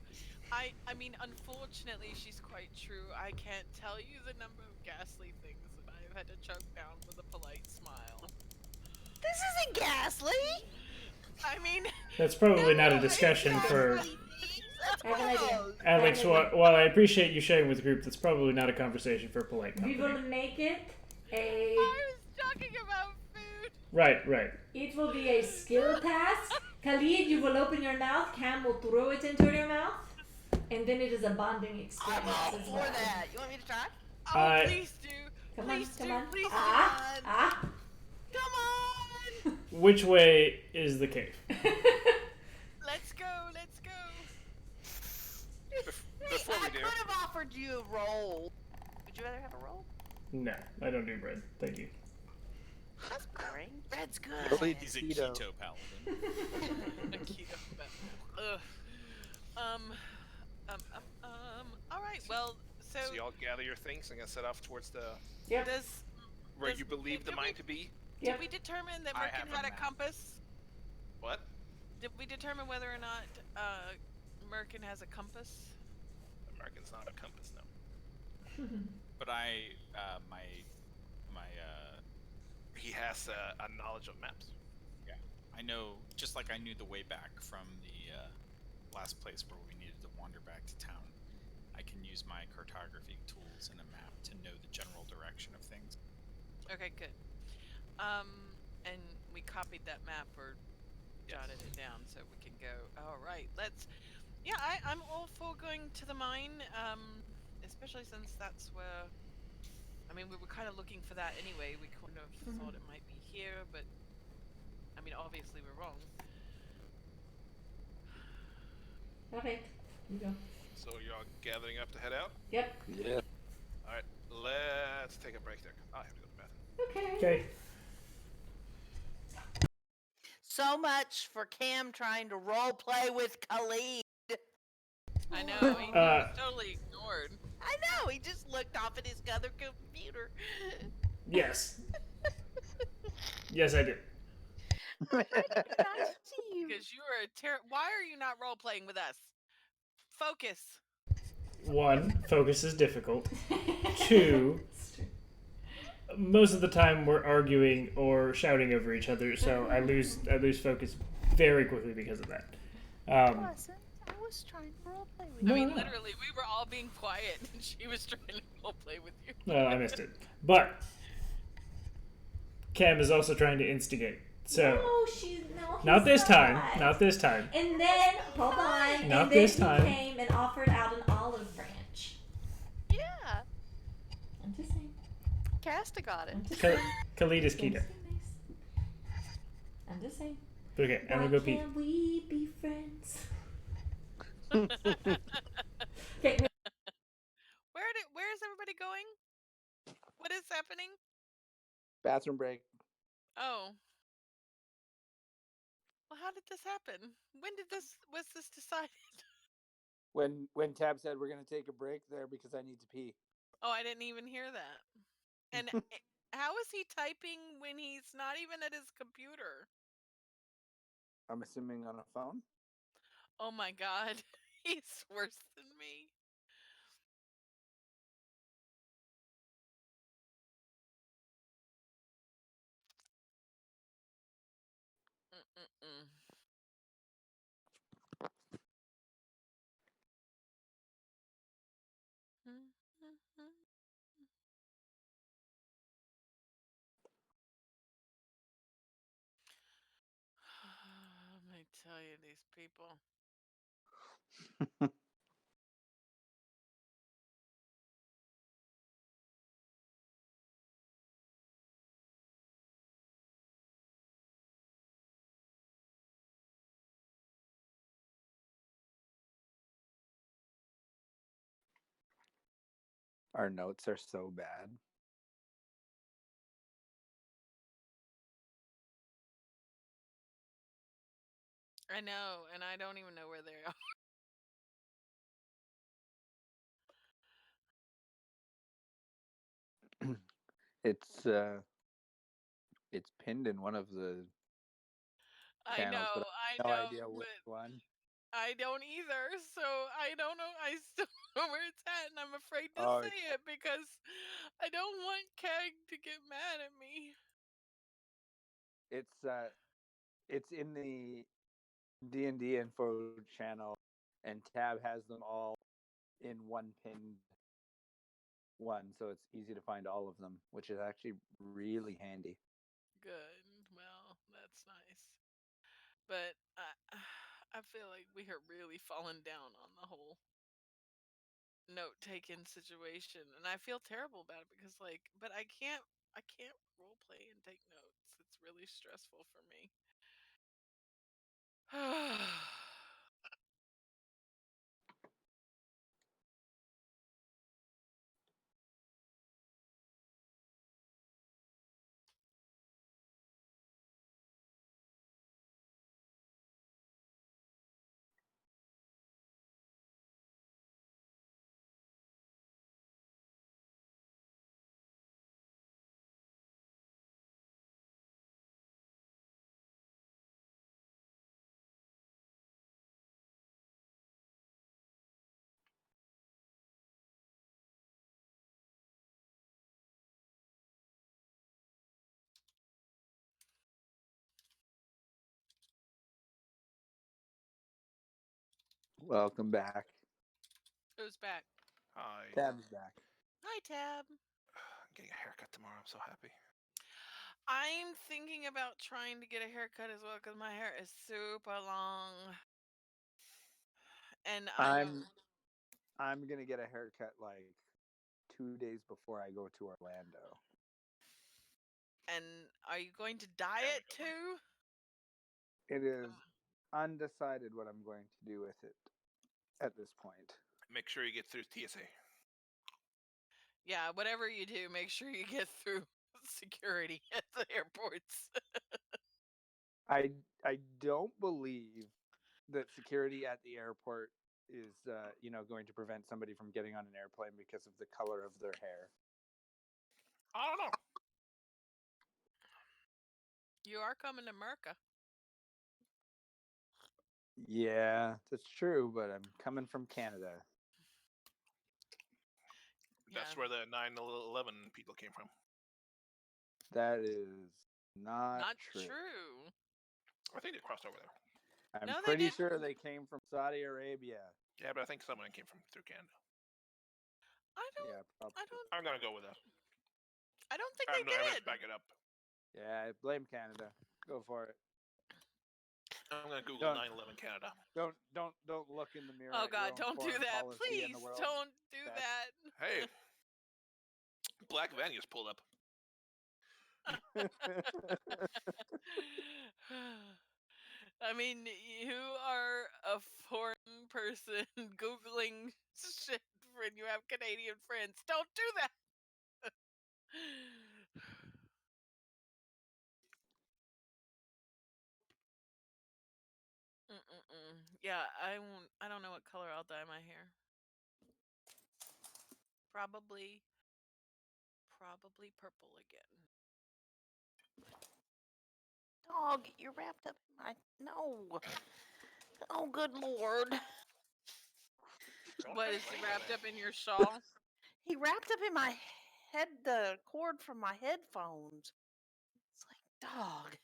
I mean, unfortunately, she's quite true. I can't tell you the number of ghastly things that I've had to choke down with a polite smile. This isn't ghastly. I mean, That's probably not a No, discussion it's for ghastly. That's I have an idea. gross. Alex. While I appreciate you sharing with the group, that's probably not a conversation for polite We company. will make it a. I was talking about food. Right. It will be a skill task. Khalid, you will open your mouth. Cam will throw it into your mouth, and then it is a bonding experience I'm all as for well. that. You want me to try? Oh, please do. Come on, Please come do. on. Please Ah, do. ah. Come on. Which way is the cave? Let's go. Let's go. Before I we could do, have offered you a roll. Would you rather have a roll? No, I don't do bread. Thank you. That's boring. Bread's good. He's a Keto. keto paladin. A keto ugh. All right. Well, so so y'all gather your things and get set off towards the Yep. does where Does- you believe the did mine we- to be. did Yep. we determine that I Merkin have a had a map. compass? What? Did we determine whether or not Merkin has a compass? American's not a compass, no. But He has a knowledge of maps. I know, just like I knew the way back from the last place where we needed to wander back to town, I can use my cartography tools and a map to know the general direction of things. Okay, good. And we copied that map or jotted it down so we can go. All right, let's. Yeah, I'm all for going to the mine. Especially since that's where. I mean, we were kind of looking for that anyway. We kind of thought it might be here, but I mean, obviously we're wrong. Okay, you go. So y'all gathering up to head out? Yep. Yeah. All right, let's take a break there. I have to go to the bathroom. Okay. Okay. So much for Cam trying to role play with Khalid. I know. He was totally ignored. I know. He just looked off at his other computer. Yes. Yes, I did. Nice to you. Because you are a Why are you not role playing with us? Focus. One, focus is difficult. Two, most of the time we're arguing or shouting over each other, so I lose focus very quickly because of that. I was trying to role play with No, I mean, no. literally, we were all being quiet, and she was trying to role play with you. No, I missed it. But Cam is also trying to instigate. So No, she's no. not he's this time. not. Not this time. And then hold on. Not and this then time. he came and offered out an olive branch. Yeah, I'm just saying. Casta got it. I'm just Ka- saying. Khalid is Things Keto. be nice. I'm just saying. But okay, I'm Why gonna go pee. can't we be friends? Okay. Where is everybody going? What is happening? Bathroom break. Oh. Well, how did this happen? When was this decided? When Tab said we're gonna take a break there because I need to pee. Oh, I didn't even hear that. And how is he typing when he's not even at his computer? I'm assuming on a phone. Oh my god. He's worse than me. Mm-mm-mm. Let me tell you, these people. Our notes are so bad. I know, and I don't even know where they are. It's pinned in one of the I channels, know, but I I have no know, idea which but one. I don't either, so I don't know. I still don't know where it's at, and I'm afraid to Oh, say it because I don't want Keg to get mad at me. It's in the D&D info channel, and Tab has them all in one pinned one, so it's easy to find all of them, which is actually really handy. Good. Well, that's nice. But I feel like we are really falling down on the whole note taking situation, and I feel terrible about it because, like, but I can't role play and take notes. It's really stressful for me. Welcome back. Who's back? Hi. Tab's back. Hi, Tab. I'm getting a haircut tomorrow. I'm so happy. I'm thinking about trying to get a haircut as well because my hair is super long. And I'm gonna get a haircut like 2 days before I go to Orlando. and are you going to dye it too? It is undecided what I'm going to do with it at this point. Make sure you get through TSA. Yeah, whatever you do, make sure you get through security at the airports. I don't believe that security at the airport is going to prevent somebody from getting on an airplane because of the color of their hair. I don't know. You are coming to America. Yeah, that's true, but I'm coming from Canada. That's Yeah. where the 9/11 people came from. That is not true. true. I think they crossed over there. I'm No, they pretty didn't. sure they came from Saudi Arabia. Yeah, but I think someone came from through Canada. I don't. Yeah, probably. I'm gonna go with that. I don't think I'm they gonna did. back it up. Yeah, blame Canada. Go for it. I'm gonna Google Don't- 9/11 Canada. Don't look in the mirror. Oh at your God, own don't do foreign that, policy in please. the world. Don't do That's- that. Hey, black van just pulled up. I mean, you are a foreign person Googling shit when you have Canadian friends. Don't do that. Yeah, I won't. I don't know what color I'll dye my hair. Probably purple again. Dog, you're wrapped up in my. No. Oh, good lord. What is he wrapped up in your shawl? He wrapped up in my head the cord from my headphones. It's like, dog.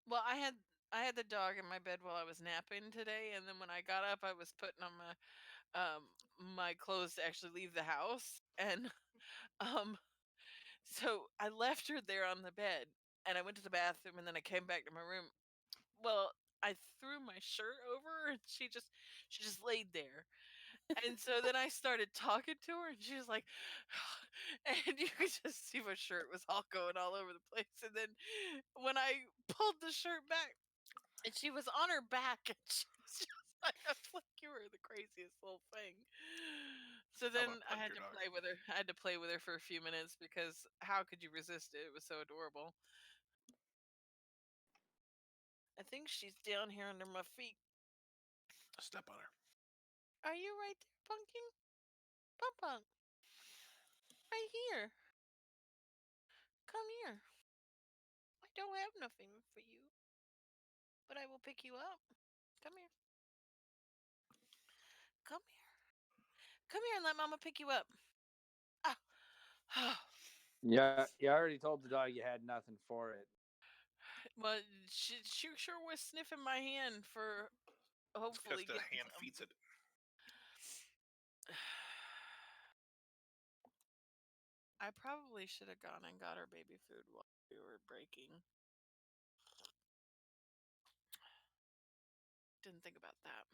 Well, I had the dog in my bed while I was napping today, and then when I got up, I was putting on my clothes to actually leave the house, and um so I left her there on the bed, and I went to the bathroom, and then I came back to my room. Well, I threw my shirt over her, and she just laid there. And so then I started talking to her, and she was like, and you could just see my shirt was all going all over the place. And then when I pulled the shirt back, and she was on her back, and she was just like, I was like, you were the craziest little thing. So I'm then gonna I punch had your to dog. play with her. I had to play with her for a few minutes because how could you resist it? It was so adorable. I think she's down here under my feet. Step on her. Are you right there, Pumpkin? Punk. Right here. Come here. I don't have nothing for you, but I will pick you up. Come here. Come here. Come here and let Mama pick you up. Ah. Yeah, you already told the dog you had nothing for it. Well, she sure was sniffing my hand for hopefully Because the getting hand some. feeds it. I probably should have gone and got her baby food while we were breaking. Didn't think about that.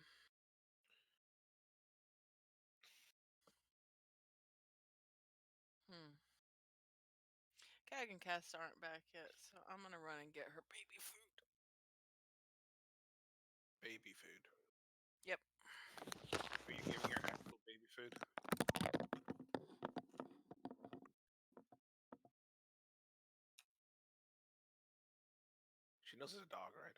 Cag and Cass aren't back yet, so I'm gonna run and get her baby food. Baby food. Yep. Are you giving her actual baby food? She knows it's a dog, right?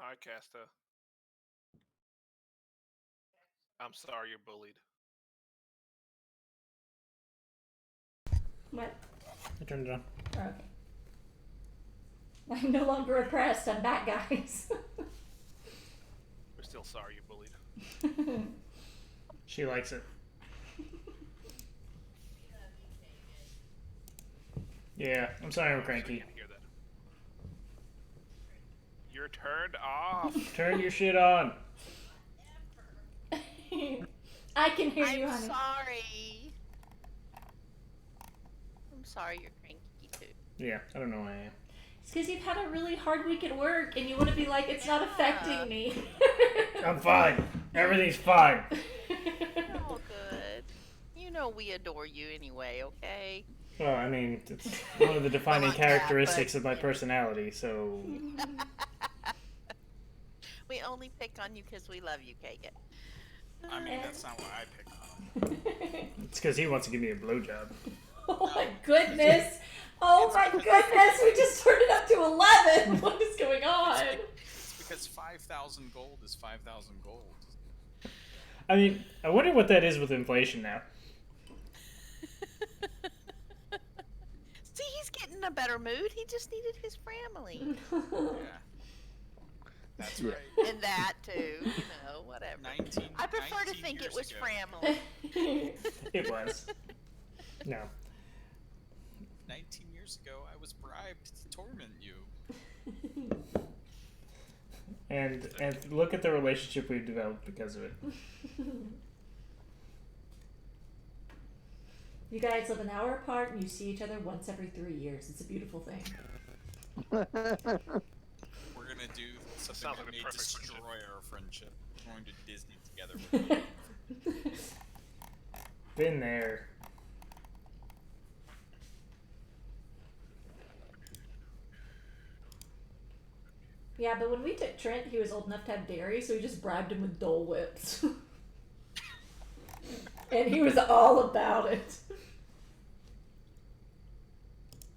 Hi, Casta. I'm sorry you're bullied. What? I turned it on. Okay. I'm no longer oppressed. I'm back, guys. still sorry you bullied. She likes it. Yeah, I'm sorry I'm I'm sure you cranky. can hear that. You're turned off. Turn your shit on. I can hear I'm you, honey. sorry. I'm sorry you're cranky too. Yeah, I don't know why I am. It's because you've had a really hard week at work and you want to be like, it's not affecting me. I'm fine. Everything's fine. Oh, good. You know we adore you anyway, okay? Well, I mean, it's one of the defining Not that, characteristics but- of my personality, so... We only pick on you because we love you, Kagan. I mean, that's not why I pick on him. It's because he wants to give me a blowjob. Oh my goodness. Oh my goodness. We just turned it up to 11. What is going on? It's because 5,000 gold is 5,000 gold. I mean, I wonder what that is with inflation now. See, he's getting in a better mood. He just needed his family. Yeah. That's Yeah. right. And that too, you know, whatever. 19, I prefer to 19 think it years was ago. family. It was. No. 19 years ago, I was bribed to torment you. And look at the relationship we've developed because of it. You guys live an hour apart and you see each other once every 3 years. It's a beautiful thing. We're gonna do something sounds that like a may perfect destroy friendship. our friendship. We're going to Disney together. With Been there. Yeah, but when we took Trent, he was old enough to have dairy, so we just bribed him with Dole Whips. And he was all about it.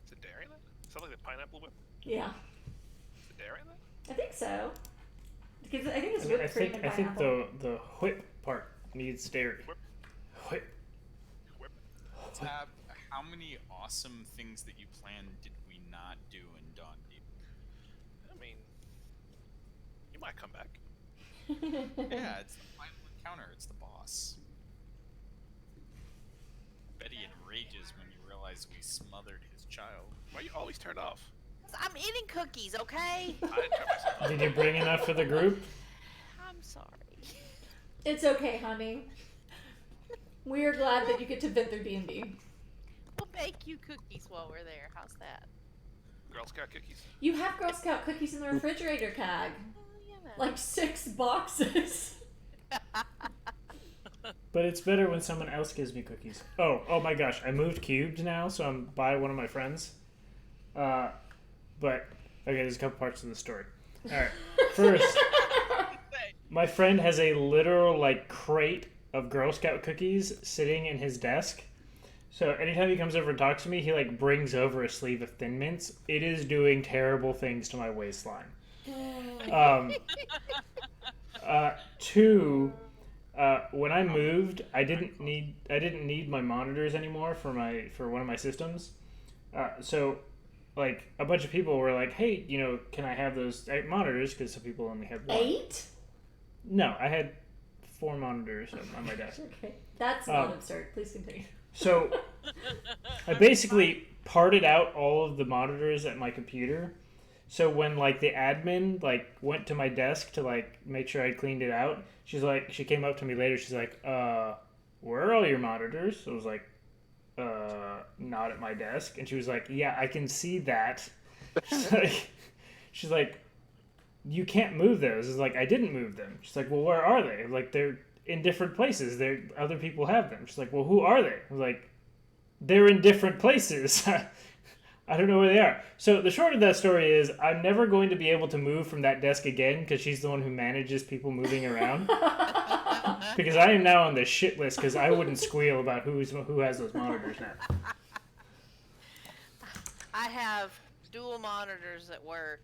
Is it dairy in that? Sounds like the pineapple whip. Yeah, Is it dairy in that? I think so. Because I think it's I whipped cream think and pineapple. the whip part needs dairy. Whip. Whip. Whip. Tab, how many awesome things that you planned did we not do in Dawn Deep? I mean, you might come back. Yeah, it's the final encounter. It's the boss. Betty enrages when you realize we smothered his child. Why are you always turned off? 'Cause I'm eating cookies, okay? I didn't turn myself off. Did you bring enough for the group? I'm sorry. It's okay, honey. We are glad that you get to vent through D&D. We'll bake you cookies while we're there. How's that? Girl Scout cookies. You have Girl Scout cookies in the refrigerator, Cag. You know. Like 6 boxes. But it's better when someone else gives me cookies. Oh my gosh, I moved cubed now, so I'm by one of my friends. But okay, there's a couple parts to the story. All right, first, my friend has a literal like crate of Girl Scout cookies sitting in his desk. So anytime he comes over and talks to me, he like brings over a sleeve of Thin Mints. It is doing terrible things to my waistline. Two. When I moved, I didn't need my monitors anymore for one of my systems. So, like a bunch of people were like, "Hey, can I have those 8 monitors?" Because some people only had 1. 8? No, I had 4 monitors on my desk. Okay. That's not absurd. Please continue. So, I basically parted out all of the monitors at my computer. So when like the admin like went to my desk to like make sure I cleaned it out, she came up to me later. She's like, "Where are all your monitors?" So I was like, "Not at my desk." And she was like, "Yeah, I can see that." She's like, "You can't move those." It's like, "I didn't move them." She's like, "Well, where are they?" Like, "They're in different places. Other people have them." She's like, "Well, who are they?" I was like, "They're in different places." I don't know where they are. So the short of that story is I'm never going to be able to move from that desk again because she's the one who manages people moving around. Because I am now on the shit list because I wouldn't squeal about who has those monitors now. I have dual monitors at work,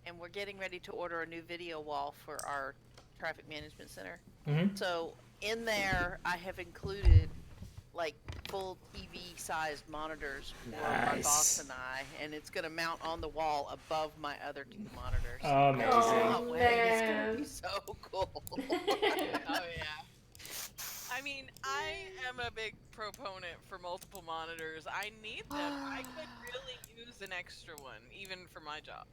and we're getting ready to order a new video wall for our traffic management center. Mhm. So in there, I have included like full TV-sized monitors for my boss and I, and it's gonna mount on the wall above my other 2 monitors. Amazing. Oh, Wow, it's gonna man. be so cool. Oh yeah. I mean, I am a big proponent for multiple monitors. I need them. I could really use an extra one, even for my job.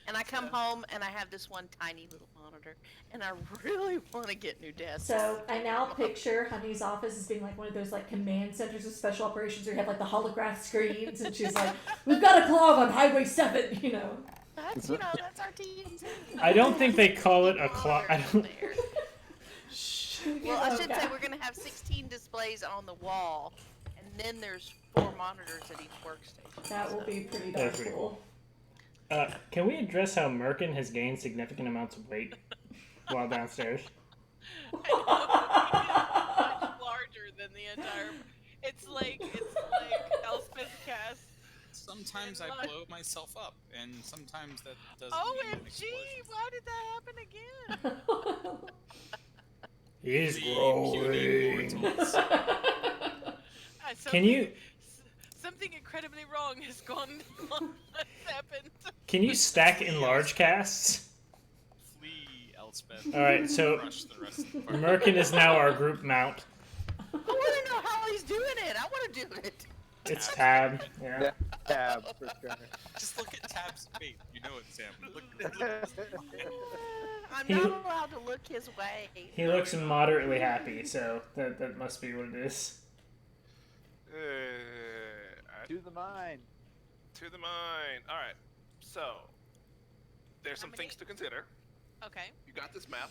And I come home and I have this one tiny little monitor, and I really want to get new desks. So I now picture Honey's office as being like one of those like command centers of special operations where you have like the holograph screens, and she's like, "We've got a clog on Highway 7," you know. That's that's our TNT. I don't think they call it a clock. I don't. There. Well, I should say we're gonna have 16 displays on the wall, and then there's 4 monitors at each workstation. That will be pretty darn That's pretty cool. Can we address how Merkin has gained significant amounts of weight while downstairs? I know, it's much larger than the entire. It's like Elspeth cast. Sometimes I blow myself up, and sometimes that doesn't. mean an OMG! explosion. Why did that happen again? He's The growing. puny mortals. Can you Something incredibly wrong has gone on. What's happened? can you stack in large casts? Flee, Elspeth. All right, so Crush the rest of the party. Merkin is now our group mount. I want to know how he's doing it. I want to do it. It's Tab. Yeah. Yeah, tab for sure. Just look at Tab's fate. You know it, Sam. Look. I'm He- not allowed to look his way. He looks moderately happy, so that must be what it is. To the mine. To the mine. All right. So there's How some many- things to consider. Okay. You got this map.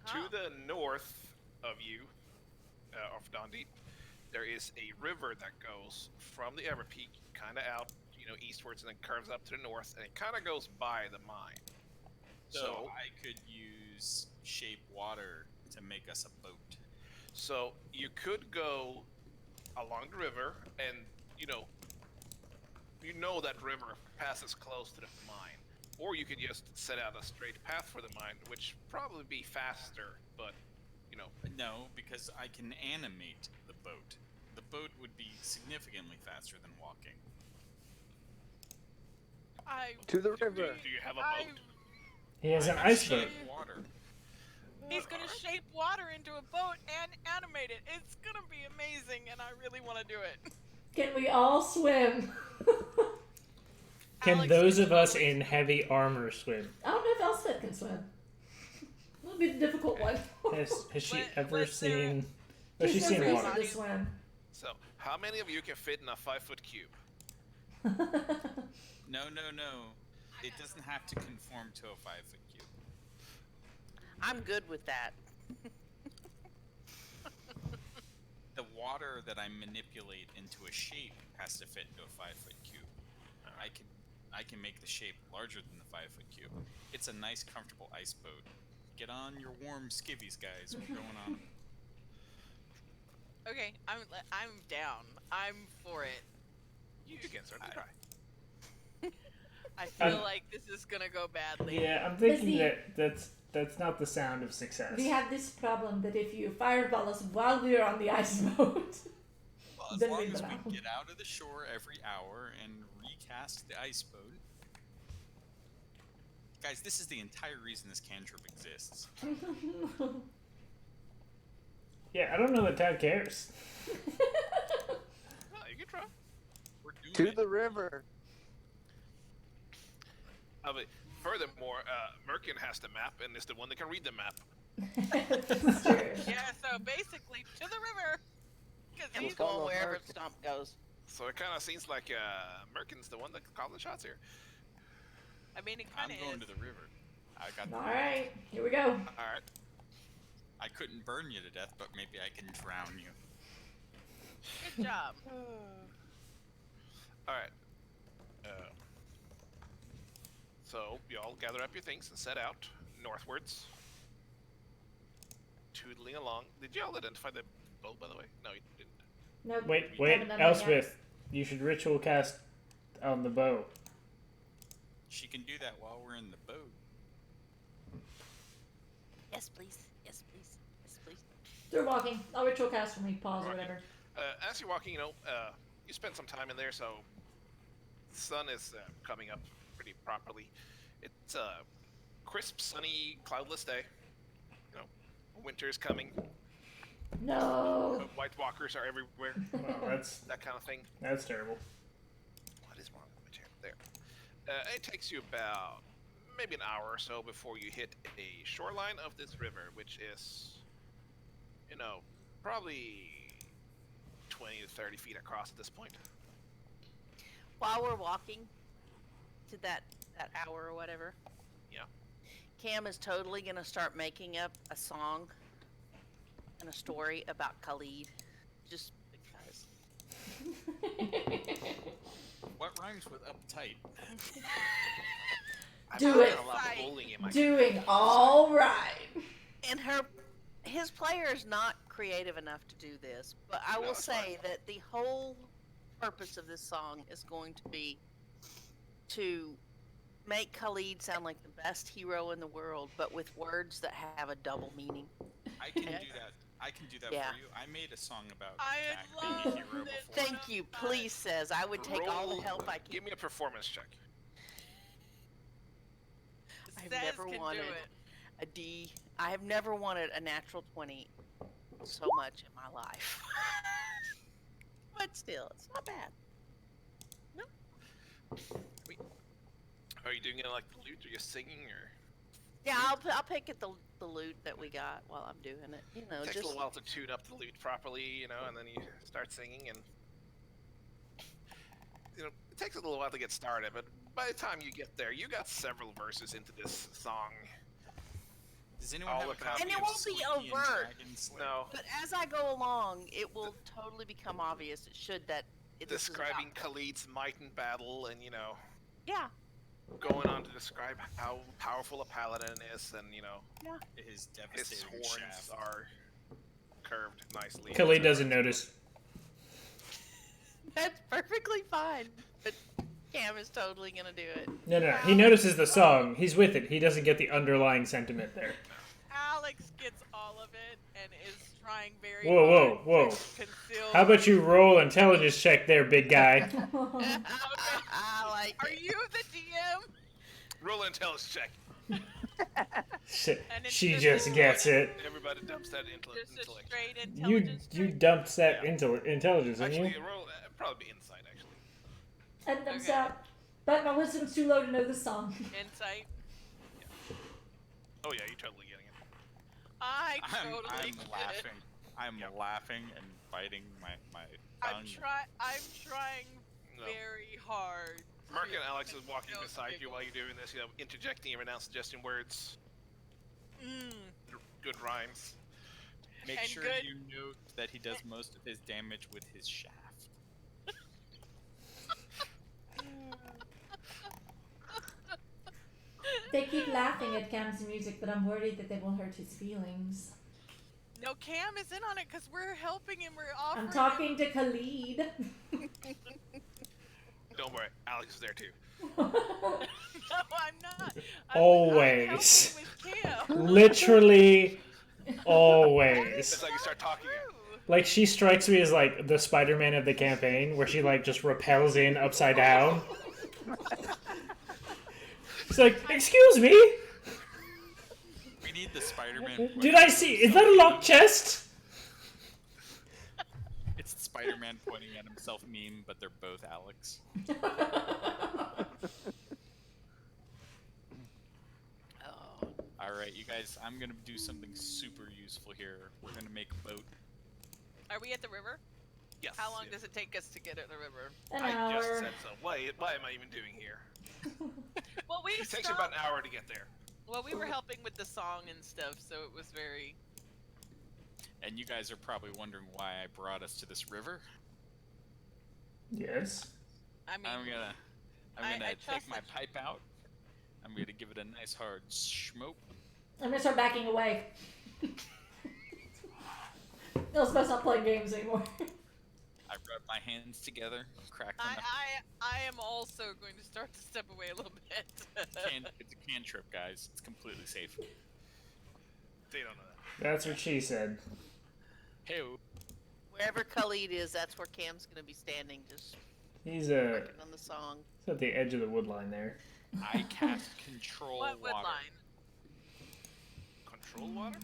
Ah. To the north of you, of Dawn Deep, there is a river that goes from the Everpeak, kind of out, eastwards, and then curves up to the north, and it kind of goes by the mine. So I could use shape water to make us a boat. So you could go along the river, and you know that river passes close to the mine, or you could just set out a straight path for the mine, which probably be faster, but No, because I can animate the boat. The boat would be significantly faster than walking. To the river. do you have a I- boat? He has an I can ice boat. shape water. He's gonna shape water into a boat and animate it. It's gonna be amazing, and I really want to do it. Can we all swim? Can Alex those is of us always- in heavy armor swim? I don't know if Elspeth can swim. That'll be the difficult one. Has she Let- ever let's do it. seen? Has she She's seen never water? easy to swim. So how many of you can fit in a 5-foot cube? No. It doesn't have to conform to a 5-foot cube. I'm good with that. The water that I manipulate into a shape has to fit into a 5-foot cube. I can make the shape larger than the 5-foot cube. It's a nice, comfortable ice boat. Get on your warm skivvies, guys. We're going on. Okay, I'm down. I'm for it. You can certainly I- try. I feel Um, like this is gonna go badly. Yeah, I'm thinking Busy. that's not the sound of success. We have this problem that if you fireball us while we are on the ice boat, Well, as Then long leave as it we out. get out of the shore every hour and recast the ice boat. Guys, this is the entire reason this cantrip exists. Yeah, I don't know that Tab cares. Oh, you can try. We're doing To it. the river. But furthermore, Merkin has the map and is the one that can read the map. That's true. Yeah, so basically to the river. Because And he's going follow wherever Merc. Stomp goes. So it kind of seems like Merkin's the one that called the shots here. I mean, it I'm kind of going is. to the river. I got the All right, here we go. All right. I couldn't burn you to death, but maybe I can drown you. Good job. All right. So y'all gather up your things and set out northwards, tootling along. Did y'all identify the boat, by the way? No, you didn't. Nope. Wait, haven't done that yet. Elspeth, you should ritual cast on the bow. She can do that while we're in the boat. Yes, please. Yes, please. Yes, please. They're walking. I'll ritual cast when we pause or Right. whatever. as you're walking, you spend some time in there, so the sun is coming up pretty properly. It's a crisp, sunny, cloudless day. Winter's coming. No. White walkers are everywhere. Wow, That kind of thing. that's terrible. What is wrong with my chair? There. It takes you about maybe an hour or so before you hit a shoreline of this river, which is, probably 20 to 30 feet across at this point. While we're walking to that hour or whatever, Yeah. Cam is totally gonna start making up a song and a story about Khalid, just because. What rhymes with uptight? Do it. A lot of bullying in my Doing all right. And his player is not creative enough to do this, but I will it's say that the whole purpose of this song is going to be to make Khalid sound like the best hero in the world, but with words that have a double meaning. I can do that. I can do that Yeah. for you. I made a song about I Jack love being a hero this. before. Thank you, please, says. I would take all the help I can. Give me a performance check. I've Says never can do wanted it. a D. I have never wanted a natural 20 so much in my life. But still, it's not bad. Are you doing it like the lute, or you singing, or? Yeah, I'll pick at the loot that we got while I'm doing it. It takes a little while to tune up the lute properly, and then you start singing, and it takes a little while to get started. But by the time you get there, you got several verses into this song. Does anyone All have a about- copy And it of won't be Squeaky and overt. Dragon Slayer? No, But as I go along, it will totally become obvious. It should that this is describing about- Khalid's might in battle, and Yeah, going on to describe how powerful a paladin is, and His his devastating horns shaft. are curved nicely. Khalid doesn't notice. that's perfectly fine. But Cam is totally gonna do it. No. He notices the song. He's with it. He doesn't get the underlying sentiment there. Alex gets all of it and is trying very Whoa, hard whoa. to conceal. How about you roll intelligence check there, big guy? I like Are it. you the DM? Roll an intelligence check. She just gets it. Everybody dumps that Just a intellect. straight You intelligence check? dumped that Yeah. intelligence, didn't Actually, you? roll probably be insight. Actually, And thumbs Okay. up. But my wisdom's too low to know the song. Insight. oh yeah, you're totally getting it. I I'm totally get it. laughing. I'm Yep. laughing and biting my I'm tongue. trying No. very hard. Mark to and Alex is walking don't beside you giggle. while you're doing this, interjecting every now and suggesting words, Mm. good rhymes. Make and sure good- you note that he does most of his damage with his shaft. They keep laughing at Cam's music, but I'm worried that they will hurt his feelings. No, Cam is in on it because we're helping him. We're offering. I'm talking to Khalid. Don't worry, Alex is there too. Him. No, I'm not. Always. I'm helping with Cam. Literally, It's always. like you start talking. Like, she strikes me as, like, the Spider-Man of the campaign, where she, like, just rappels in upside down. She's like, excuse me? We need the Spider-Man. Did I see? Is that a locked chest? It's the Spider-Man pointing at himself meme, but they're both Alex. Oh. All right, you guys. I'm gonna do something super useful here. We're gonna make a boat. Are we at the river? Yes. How long yes. does it take us to get at the river? An I just hour. said so. Why am I even doing here? Well, we It takes you stopped. about an hour to get there. Well, we were helping with the song and stuff, so it was very. And you guys are probably wondering why I brought us to this river. Yes. I mean, I'm gonna I take trust my that- pipe out. I'm gonna give it a nice hard smoke. I'm gonna start backing away. No, supposed to not playing games anymore. I rub my hands together, crack them. I am also going to start to step away a little bit. It's a cantrip, guys. It's completely safe. They don't know that. That's what she said. Hey, Wherever Khalid is, that's where Cam's gonna be standing, just He's working on the song. at the edge of the wood line there. I cast control What water. woodline? Control water?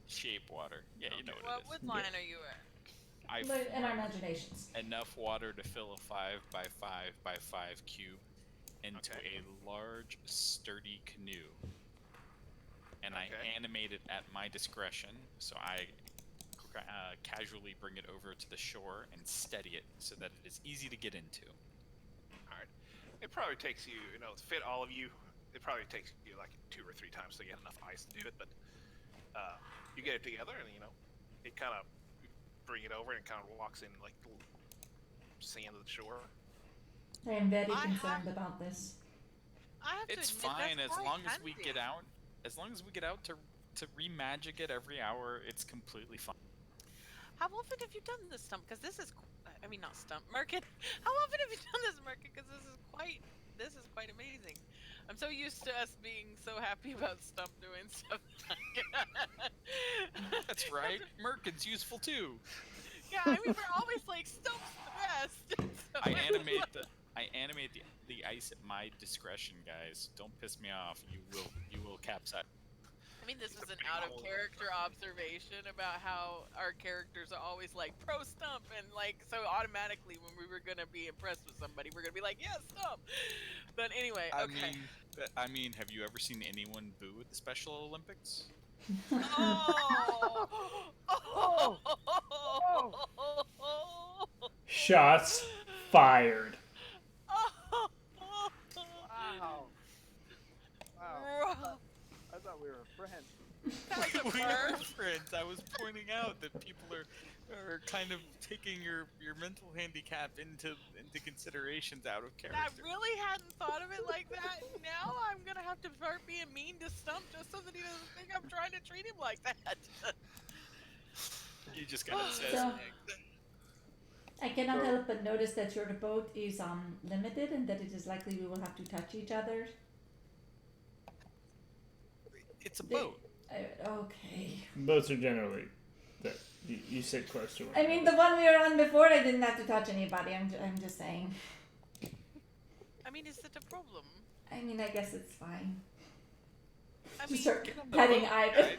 Shape water. Yeah, you know What what it is. woodline are you at? I In our formed imaginations. enough water to fill a 5 by 5 by 5 cube into Okay. a large, sturdy canoe. And I Okay. animate it at my discretion, so I casually bring it over to the shore and steady it so that it is easy to get into. All right. It probably takes you, to fit all of you. It probably takes you like 2 or 3 times to get enough ice to do it, but you get it together, and it kind of bring it over and kind of walks in like the sand of the shore. I am very I concerned have- about this. I have It's to admit, fine that's as quite long as we handy. get out. As long as we get out to remagic it every hour, it's completely fine. How often have you done this, Stump? Because this is, I mean, not Stump, Merkin. How often have you done this, Merkin? Because this is quite amazing. I'm so used to us being so happy about Stump doing stuff. That's right. Merkin's useful too. Yeah, I mean, we're always like, Stump's the best. So I we're animate the ice at my discretion, guys. Don't piss me off. You will capsize. I mean, this is an out of character observation about how our characters are always like pro Stump, and like so automatically when we were gonna be impressed with somebody, we're gonna be like, yeah, Stump. But anyway, okay. I mean, have you ever seen anyone boo at the Special Olympics? Oh. Shots fired. Wow. Wow. I thought we were friends. We are friends. I was pointing out that people are kind of taking your mental handicap into considerations out of I character. really hadn't thought of it like that. Now I'm gonna have to start being mean to Stump just so that he doesn't think I'm trying to treat him like that. You just gotta say So- something. I cannot So- help but notice that your boat is limited and that it is likely we will have to touch each other. It's a They- boat. Okay. Boats are generally that you sit close to one. I mean, the one we were on before, I didn't have to touch anybody. I'm just saying. I mean, is it a problem? I mean, I guess it's fine. I Just mean, start get on the petting boat, Ivan.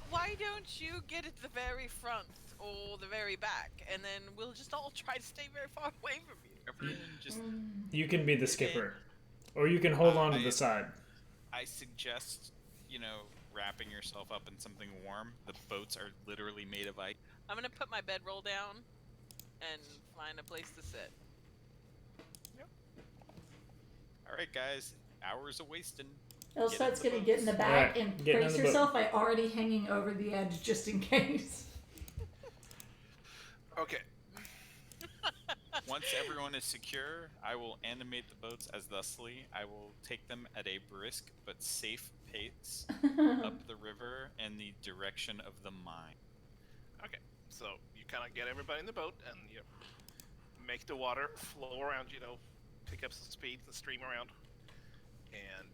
why don't you get at the very front or the very back, and then we'll just all try to stay very far away from you. Everyone just. You can be the skipper, or you can hold on to I- the side. I suggest, wrapping yourself up in something warm. The boats are literally made of ice. I'm gonna put my bedroll down and find a place to sit. All right, guys. Hours of wasting. Elsvet's the gonna get in the boats. back Alright, and get in brace the boat. herself by already hanging over the edge just in case. Okay. Once everyone is secure, I will animate the boats as thusly. I will take them at a brisk but safe pace up the river in the direction of the mine. Okay. So you kind of get everybody in the boat, and you make the water flow around. Pick up some speed and stream around. And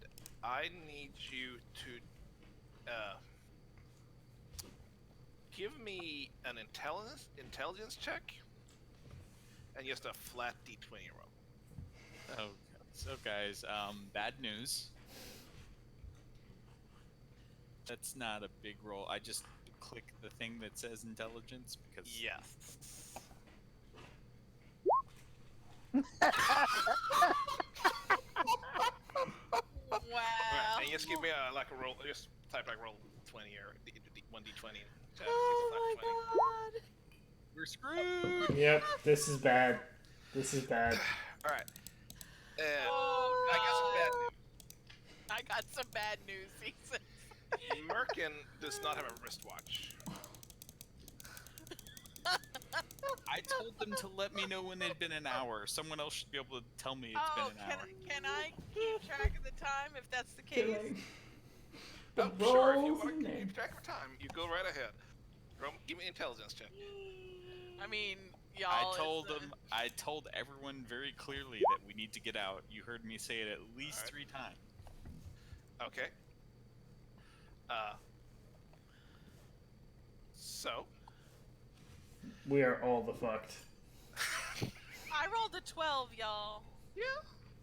I need you to give me an intelligence check, and just a flat D20 roll. Oh, so guys, bad news. That's not a big roll. I just click the thing that says intelligence because Yes. Wow. And just give me a roll. Just type roll 20 or 1d20. Oh my god. we're screwed. Yep, this is bad. This is bad. All right. Oh, I got some bad no. news. I got some bad news, he says. Merkin does not have a wristwatch. I told them to let me know when it'd been an hour. Someone else should be able to tell me it's Oh, been an hour. can I keep track of the time if that's the case? Doing the Sure. If you rolls want in to there. keep track of time, you go right ahead. Give me an intelligence check. I mean, y'all. I told everyone very clearly that we need to get out. You heard me say it at least Alright. 3 times. Okay. So we are all the fucked. I rolled a 12, y'all.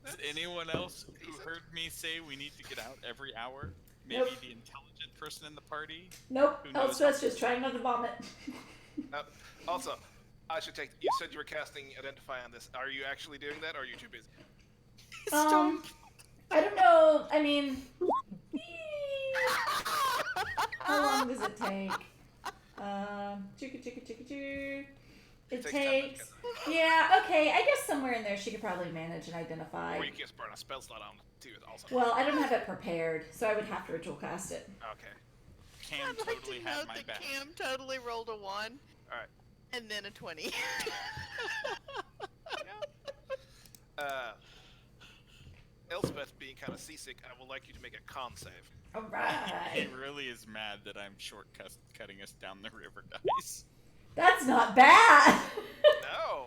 Does anyone else who heard me say we need to get out every hour? Maybe Nope. the intelligent person in the party? Nope. Who knows Elspeth's how- just trying not to vomit. Also, I should take. You said you were casting Identify on this. Are you actually doing that, or are you too busy? I don't know. I mean, how long does it take? Choo. It takes 10 takes. minutes. Yeah. Okay. I guess somewhere in there she could probably manage and identify. Or you can just burn a spell slot on too. Also. Well, I don't have it prepared, so I would have to ritual cast it. Okay. Cam I'd like totally to had note my that back. Cam totally rolled a 1. Alright. And then a 20. Elspeth being kind of seasick, I would like you to make a con save. All He right. really is mad that I'm cutting us down the river, guys. That's not bad. No!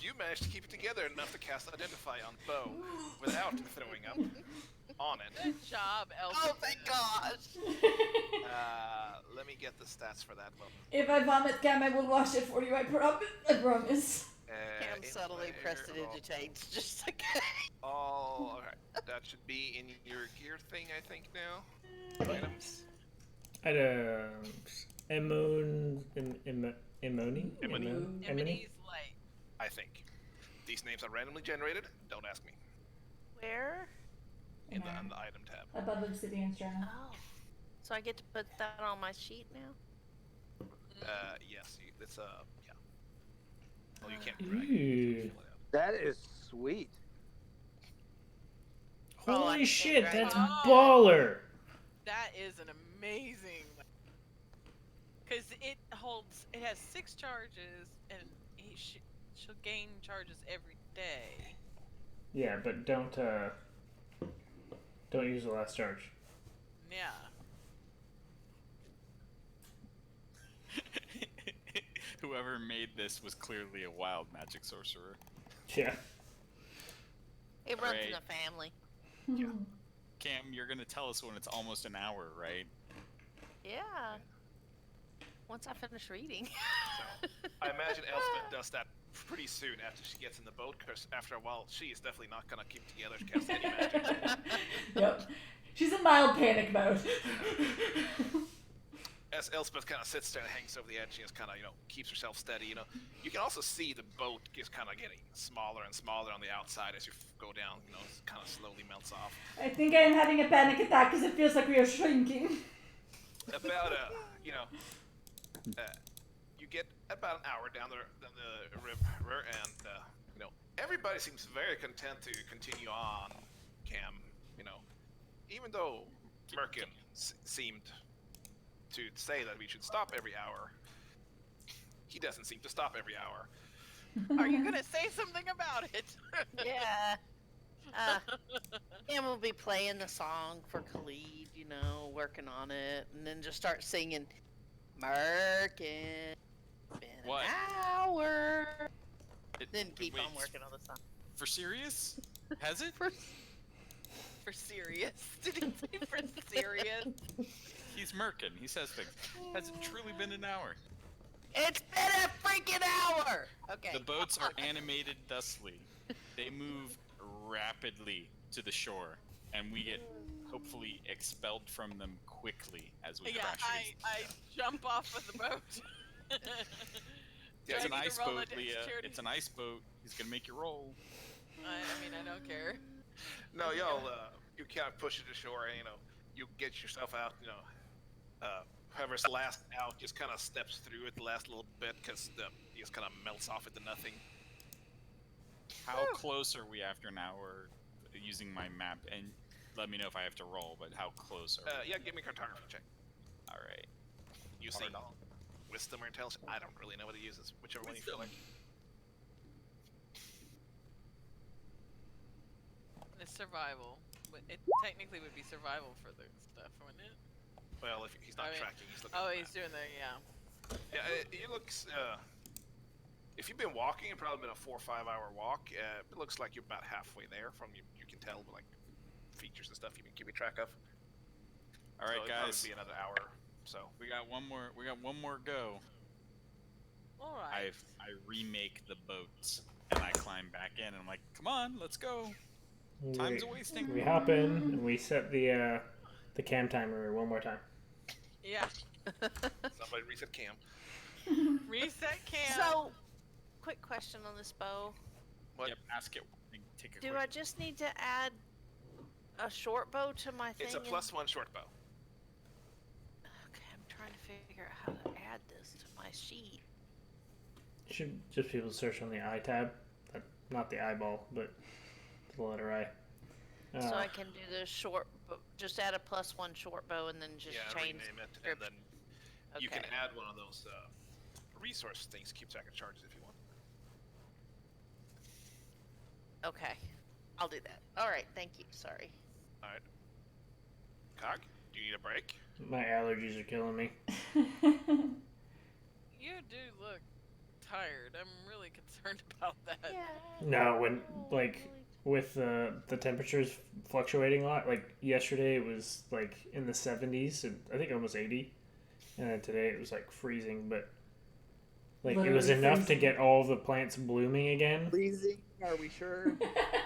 You managed to keep it together enough to cast Identify on Bo without throwing up on it. Good job, Elsa. Oh, thank gosh. Let me get the stats for that one. If I vomit, Cam, I will wash it for you. I promise. Cam subtly prestidigitates just like Alright. That should be in your gear thing, I think, now. Items. Items. Emoni? Emily's like, I think. These names are randomly generated. Don't ask me. where? In the item tab. Above Obsidian's journal. Oh. So I get to put that on my sheet now? Yes. It's yeah. Well, you can't drag it. Ooh. That is sweet. Oh, I Holy can't shit, drag that's it. Oh. baller! that is an amazing. Because it has 6 charges, and she'll gain charges every day. Yeah, but don't use the last charge. Yeah. Whoever made this was clearly a wild magic sorcerer. Yeah. It runs in Right. the family. Cam, you're gonna tell us when it's almost an hour, right? Yeah. Once I finish reading. I imagine Elspeth does that pretty soon after she gets in the boat, because after a while, she is definitely not gonna keep together to cast any magic. Yep. She's in mild panic mode. As Elspeth kind of sits there and hangs over the edge, she just kind of, keeps herself steady. You can also see the boat is kind of getting smaller and smaller on the outside as you go down. It kind of slowly melts off. I think I am having a panic attack because it feels like we are shrinking. About you get about an hour down the river, and everybody seems very content to continue on. Cam, even though Merkin seemed to say that we should stop every hour, he doesn't seem to stop every hour. Are you gonna say something about it? Yeah. Cam will be playing the song for Khalid, working on it, and then just start singing, Merkin, been What? an hour. Then keep wait, on working on the song. For serious? Has it? For serious? Did he say for serious? He's Merkin. He says things. Has it truly been an hour? It's been a freaking hour! Okay. The boats are animated thusly. They move rapidly to the shore, and we get hopefully expelled from them quickly as we Yeah, crash against I jump off of the boat. Do It's I an need ice to roll boat, a Leah. dexterity? It's an ice boat. He's gonna make you roll. I mean, I don't care. No, y'all, you kind of push it ashore, and you get yourself out. Whoever's last out just kind of steps through it the last little bit, because he just kind of melts off into nothing. How close are we after an hour using my map? And let me know if I have to roll, but how close are we? Yeah, give me a cartography check. Alright. Using wisdom or intelligence. I don't really know what he uses. Whichever one you feel like. It's survival. But it technically would be survival for the stuff, wouldn't it? Well, if he's not I mean- tracking, he's looking. Oh, at the he's map. doing that, yeah. Yeah, it looks. If you've been walking, it's probably been a 4 or 5 hour walk. It looks like you're about halfway there. From you can tell like features and stuff you've been keeping track of. Alright, so it'll probably guys. be another hour. So We got one more go. All right. I remake the boats and I climb back in and I'm like, come on, let's go. Time's a wasting. We hop in and we set the cam timer one more time. Yeah. Somebody reset cam. Reset cam. So, quick question on this bow. What? Yep, ask it. Take a Do quick. I just need to add a short bow to my thing? It's a +1 short bow. Okay, I'm trying to figure out how to add this to my sheet. Should just people search on the I tab, not the eyeball, but the letter I. So I can do the short, just add a +1 short bow and then just Yeah, change. rename it, and script. then you can Okay. add one of those resource things. Keep track of charges if you want. Okay, I'll do that. All right, thank you. Sorry. All right. Cog, do you need a break? My allergies are killing me. You do look tired. I'm really concerned about that. No, when with the temperatures fluctuating a lot. Like yesterday, it was like in the 70s, and I think almost 80, and then today it was like freezing. But like it was Literally enough to freezing. get all the plants blooming again. Freezing? Are we sure?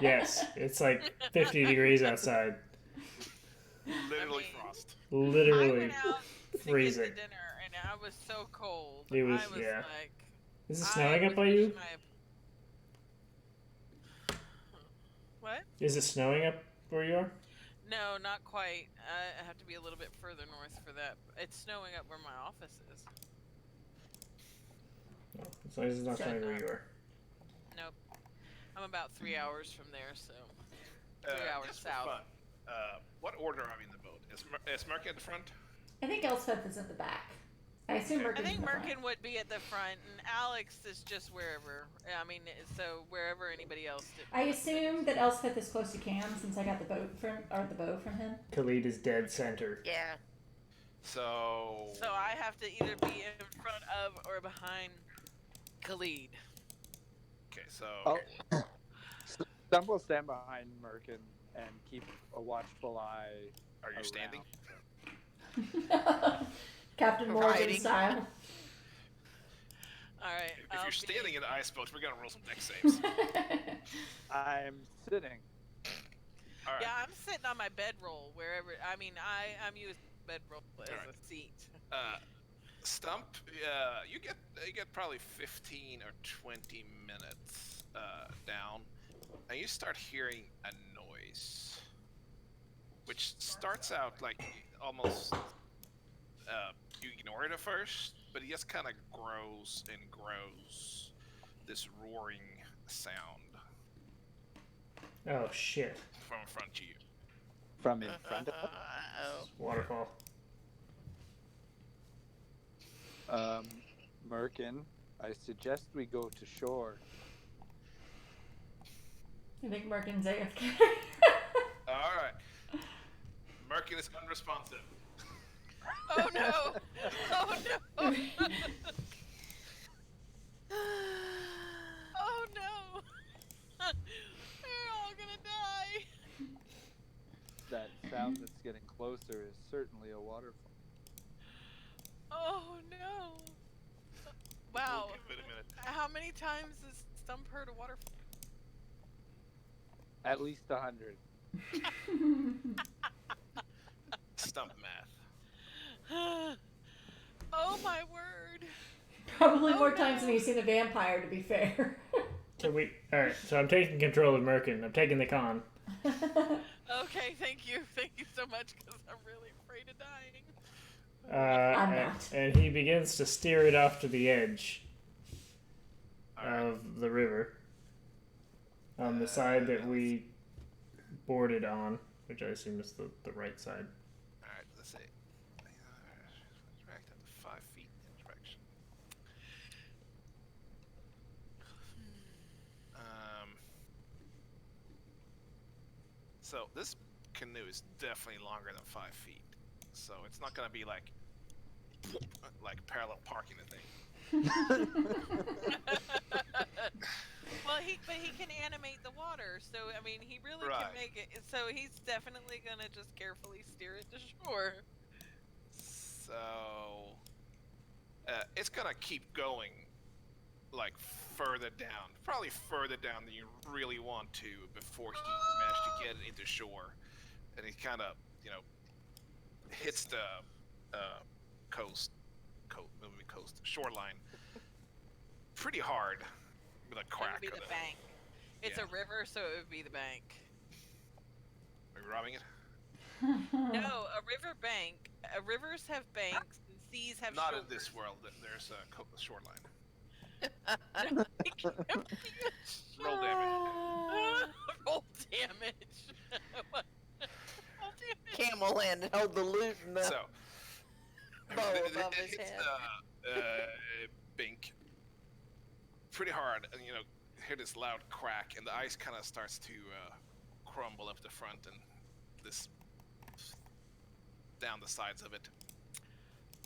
Yes, it's like 50 degrees outside. Literally mean- frost. I Literally went out to freezing. get to dinner and I was so cold. It was- I was yeah. like, Is it I snowing up was by you? wishing What? Is it snowing up where you are? No, not quite. I have to be a little bit further north for that. It's snowing up where my office is. No, as long as it's not snowing where you are. Nope. I'm about 3 hours from there, so 3 hours Just for south. fun, what order are we in the boat? Is Merc at the front? I think Elspeth is at the back. I assume I Merkin's think in the front. Merkin would be at the front, and Alex is just wherever. I mean, so wherever anybody else did. I assume that Elspeth is close to Cam since I got the bow from him. Khalid is dead center. Yeah. So. So I have to either be in front of or behind Khalid. Okay, so. Oh. Stump will stand behind Merkin and keep a watchful eye. Are you standing? Captain Morgan Riding. style. All right. If I'll you're be- standing in the ice boat, we're gonna roll some deck saves. I'm sitting. All right. Yeah, I'm sitting on my bedroll wherever. I mean, I'm using bedroll as Alright. a seat. Stump, you get probably 15 or 20 minutes down, and you start hearing a noise, which starts out like almost you ignore it at first, but it just kind of grows and grows. This roaring sound Oh shit! from in front of you. From in front of us. Oh. Waterfall. Merkin, I suggest we go to shore. I think Merkin's AFK. All right, Merkin is unresponsive. Oh no! Oh no! Oh no! We're all gonna die. That sound that's getting closer is certainly a waterfall. Oh no! Wow. We'll give it a minute. How many times has Stump heard a waterfall? At least 100. Stump math. Oh my word! Probably Oh, more times no. than he's seen a vampire, to be fair. So we alright, so I'm taking control of Merkin. I'm taking the con. Okay, thank you so much, because I'm really afraid of dying. I'm And, not. and he begins to steer it off to the edge Alright. of the river. On the side that we boarded on, which I assume is the right side. Alright, let's see. Direct up to 5 feet in direction. So this canoe is definitely longer than 5 feet. So it's not gonna be like parallel parking the thing. Well, but he can animate the water, so I mean, he really Right. can make it. So he's definitely gonna just carefully steer it to shore. So it's gonna keep going like further down, probably further down than you really want to before he managed to get it into shore, and he kind of, hits the shoreline pretty hard with a It crack. would be on the it. bank. It's Yeah. a river, so it would be the bank. Are you robbing it? No, a river bank. Rivers have banks, and seas have Not in shores. this world. There's a shoreline. Roll damage. Roll damage. Roll damage. Camel landed, hold the loot in the So, bow it above his hits head. Bink pretty hard, and hear this loud crack, and the ice kind of starts to crumble up the front and this down the sides of it.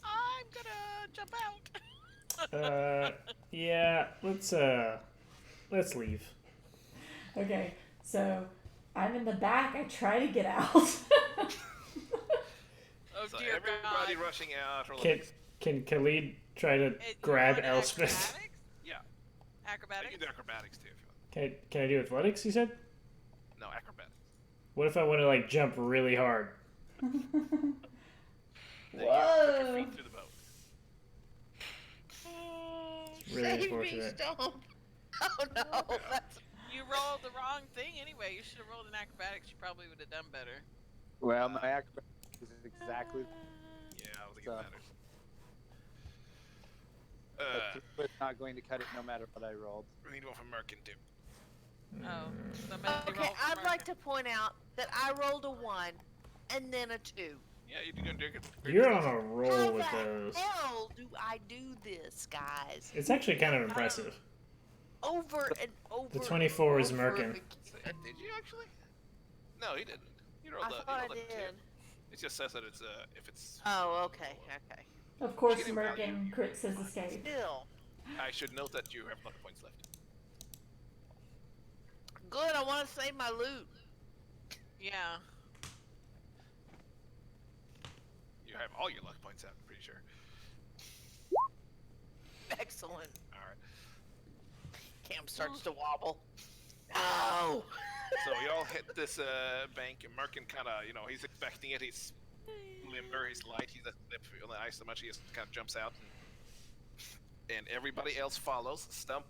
I'm gonna jump out. Yeah, let's leave. Okay, so I'm in the back. I try to get out. Oh So dear everybody God. rushing out. Can Khalid try to You grab want Elspeth? Acrobatics? Yeah. You Acrobatics? can do acrobatics too if you want. Can I do athletics? You said. No, acrobatics. What if I want to like jump really hard? Then you put your Whoa. feet through the boat. Really Save me, unfortunate. Stomp. Oh no, that's You rolled the wrong thing anyway. You should have rolled an acrobatics. You probably would have done better. Well, my acrobatics is exactly. Yeah, I was thinking So- better. But it's not going to cut it no matter what I rolled. We need one from Merkin too. Oh, somebody okay. roll for I'd like Merkin. to point out that I rolled a 1 and then a 2. Yeah, you're gonna do it. You're on a roll How with the those. hell do I do this, guys? It's actually kind of impressive. Over and over. The 24 is and Merkin. over again. Did you actually? No, he didn't. You rolled I a, thought you I rolled a two. did. It just says that it's if it's. Oh, okay, okay. Of course, Getting value. Merkin crits his escape. Still. I should note that you have luck points left. Good, I want to save my loot. Yeah. You have all your luck points out. I'm pretty sure. Excellent. All right. Cam starts to wobble. No! So y'all hit this bank, and Merkin kind of, he's expecting it. He's limber, he's light, he's on the ice so much he just kind of jumps out, and everybody else follows. Stump,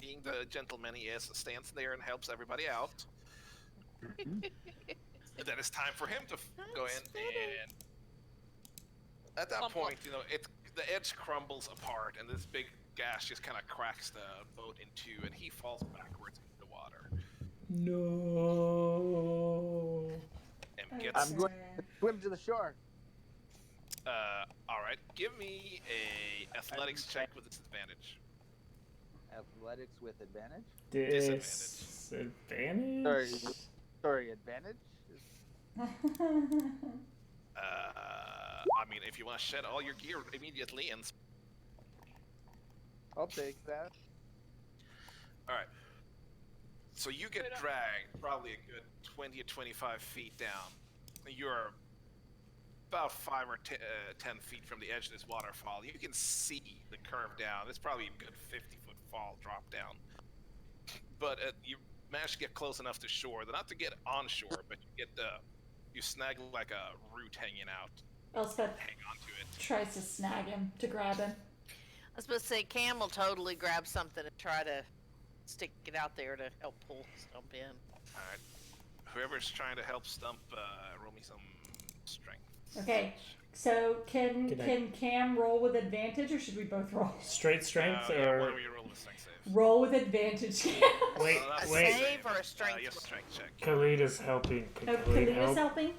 being the gentleman he is, stands there and helps everybody out. And then it's time for him to go in, and at that Plump, point, the edge crumbles apart, and this big gash just kind of cracks the boat in two, and he falls backwards into the water. No. And Okay. gets I'm going to swim to the shore. all right. Give me a athletics check with disadvantage. Athletics with advantage. Disadvantage. Sorry, advantage. I mean, if you want to shed all your gear immediately, and I'll take that. all right. So you get dragged probably a good 20 or 25 feet down. You're about 5 or 10 feet from the edge of this waterfall. You can see the curve down. It's probably a good 50-foot fall drop down. But you manage to get close enough to shore, not to get on shore, but you snag like a root hanging out. Elspeth Hang onto it. tries to snag him, to grab him. I was supposed to say Cam will totally grab something and try to stick it out there to help pull Stump in. All right. Whoever's trying to help Stump, roll me some strength. Okay, so can Cam roll with advantage, or should we both roll? Straight strength Yeah, or why don't we roll the strength save? Roll with advantage, Cam. wait, That's A wait. save or a strength yes, roll? strength check. Khalid is helping. Can Oh, Khalid Khalid is help? helping?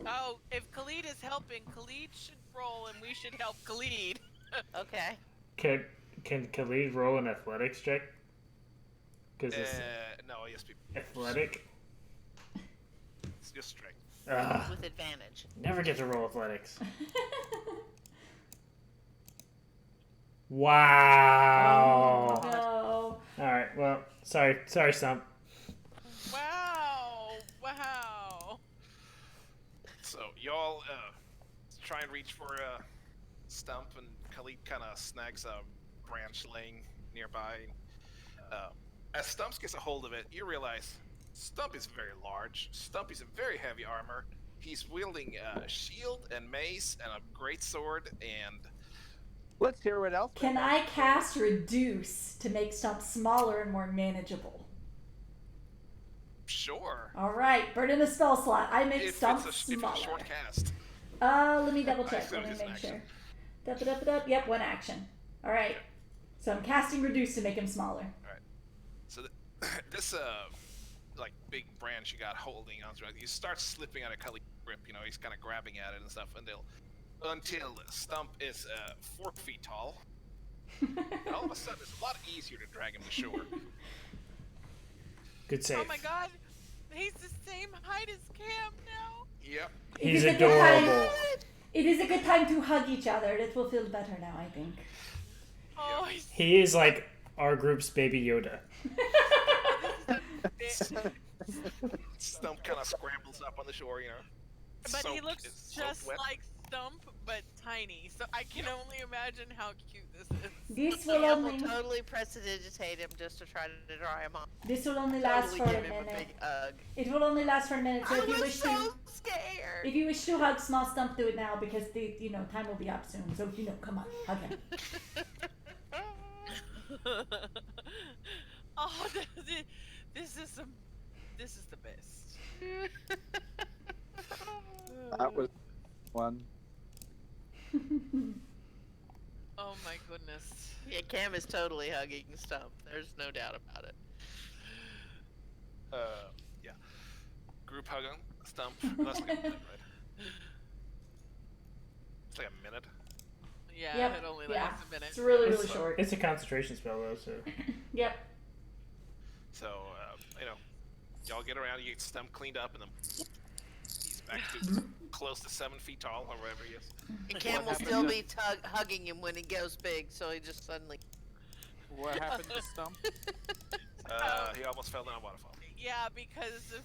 Oh, if Khalid is helping, Khalid should roll, and we should help Khalid. Okay. Can Khalid roll an athletics check? Because it's No, yes, people. athletic. It's just strength. With advantage. Never get to roll athletics. Wow. Oh, no. All right. Well, sorry, Stump. Wow! Wow! So y'all try and reach for Stump, and Khalid kind of snags a branch laying nearby. As Stumps gets a hold of it, you realize Stump is very large. Stump is in very heavy armor. He's wielding a shield and mace and a great sword and. Let's hear what else. Can I cast Reduce to make Stump smaller and more manageable? Sure. All right, burn in a spell slot. I make If Stump it's smaller. a short cast. Let me double check. assume Let me it's an make action. sure. Yep, one action. All right. So I'm casting Reduce to make him smaller. So this like big branch you got holding onto it, you start slipping out of Cully's grip. You know, he's kind of grabbing at it and stuff, until Stump is 4 feet tall. And all of a sudden, it's a lot easier to drag him to shore. Good save. Oh my god, he's the same height as Cam now. Yep. He's It is a good time- adorable. It is a good time to hug each other. It will feel better now, I think. Oh, he's He is like our group's baby Yoda. Stump kind of scrambles up on the shore, you know. But he Soaked- looks it's soaked just wet. like Stump, but tiny. So I can only imagine how cute this is. This will Cam will only totally prestidigitate him just to try to dry him off. last Totally for give a him a minute. big hug. It will only last for a minute. So I if you was wish so to, scared. if you wish to hug Small Stump, do it now because the time will be up soon. So come on, hug him. Oh, this is the best. That was one. Oh my goodness. Yeah, Cam is totally hugging Stump. There's no doubt about it. Yeah. Group hugging, Stump. That's like a minute, right? It's like a minute. Yeah, Yep, it only yeah. lasts a minute. It's really It's- short. It's a concentration spell though, so Yep. So, y'all get around, you get Stump cleaned up, and then he's back to close to 7 feet tall, or wherever he is. And Cam will still be hugging him when he goes big, so he just suddenly. What happened to Stump? He almost fell down a waterfall. Yeah, because of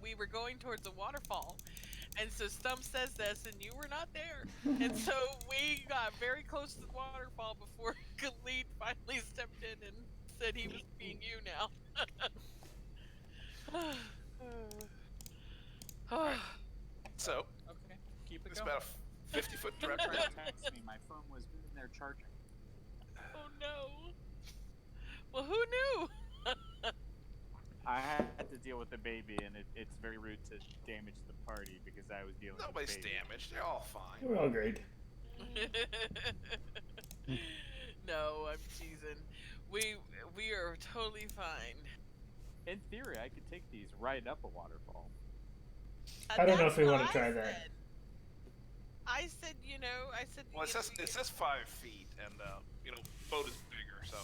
we were going towards a waterfall, and so Stump says this, and you were not there, and so we got very close to the waterfall before Khalid finally stepped in and said he was being you now. So, Okay, keep it it's going. about a 50-foot drop Try down. to text me. My phone was in there charging. Oh no. Well, who knew? I had to deal with the baby, and it's very rude to damage the party because I was dealing Nobody's with the baby. damaged. They're all fine. we're all great. No, I'm teasing. We are totally fine. In theory, I could take these right up a waterfall. I don't know That's if we what wanna I try that. said. I said, Well, it we says 5 feet, and boat is bigger, so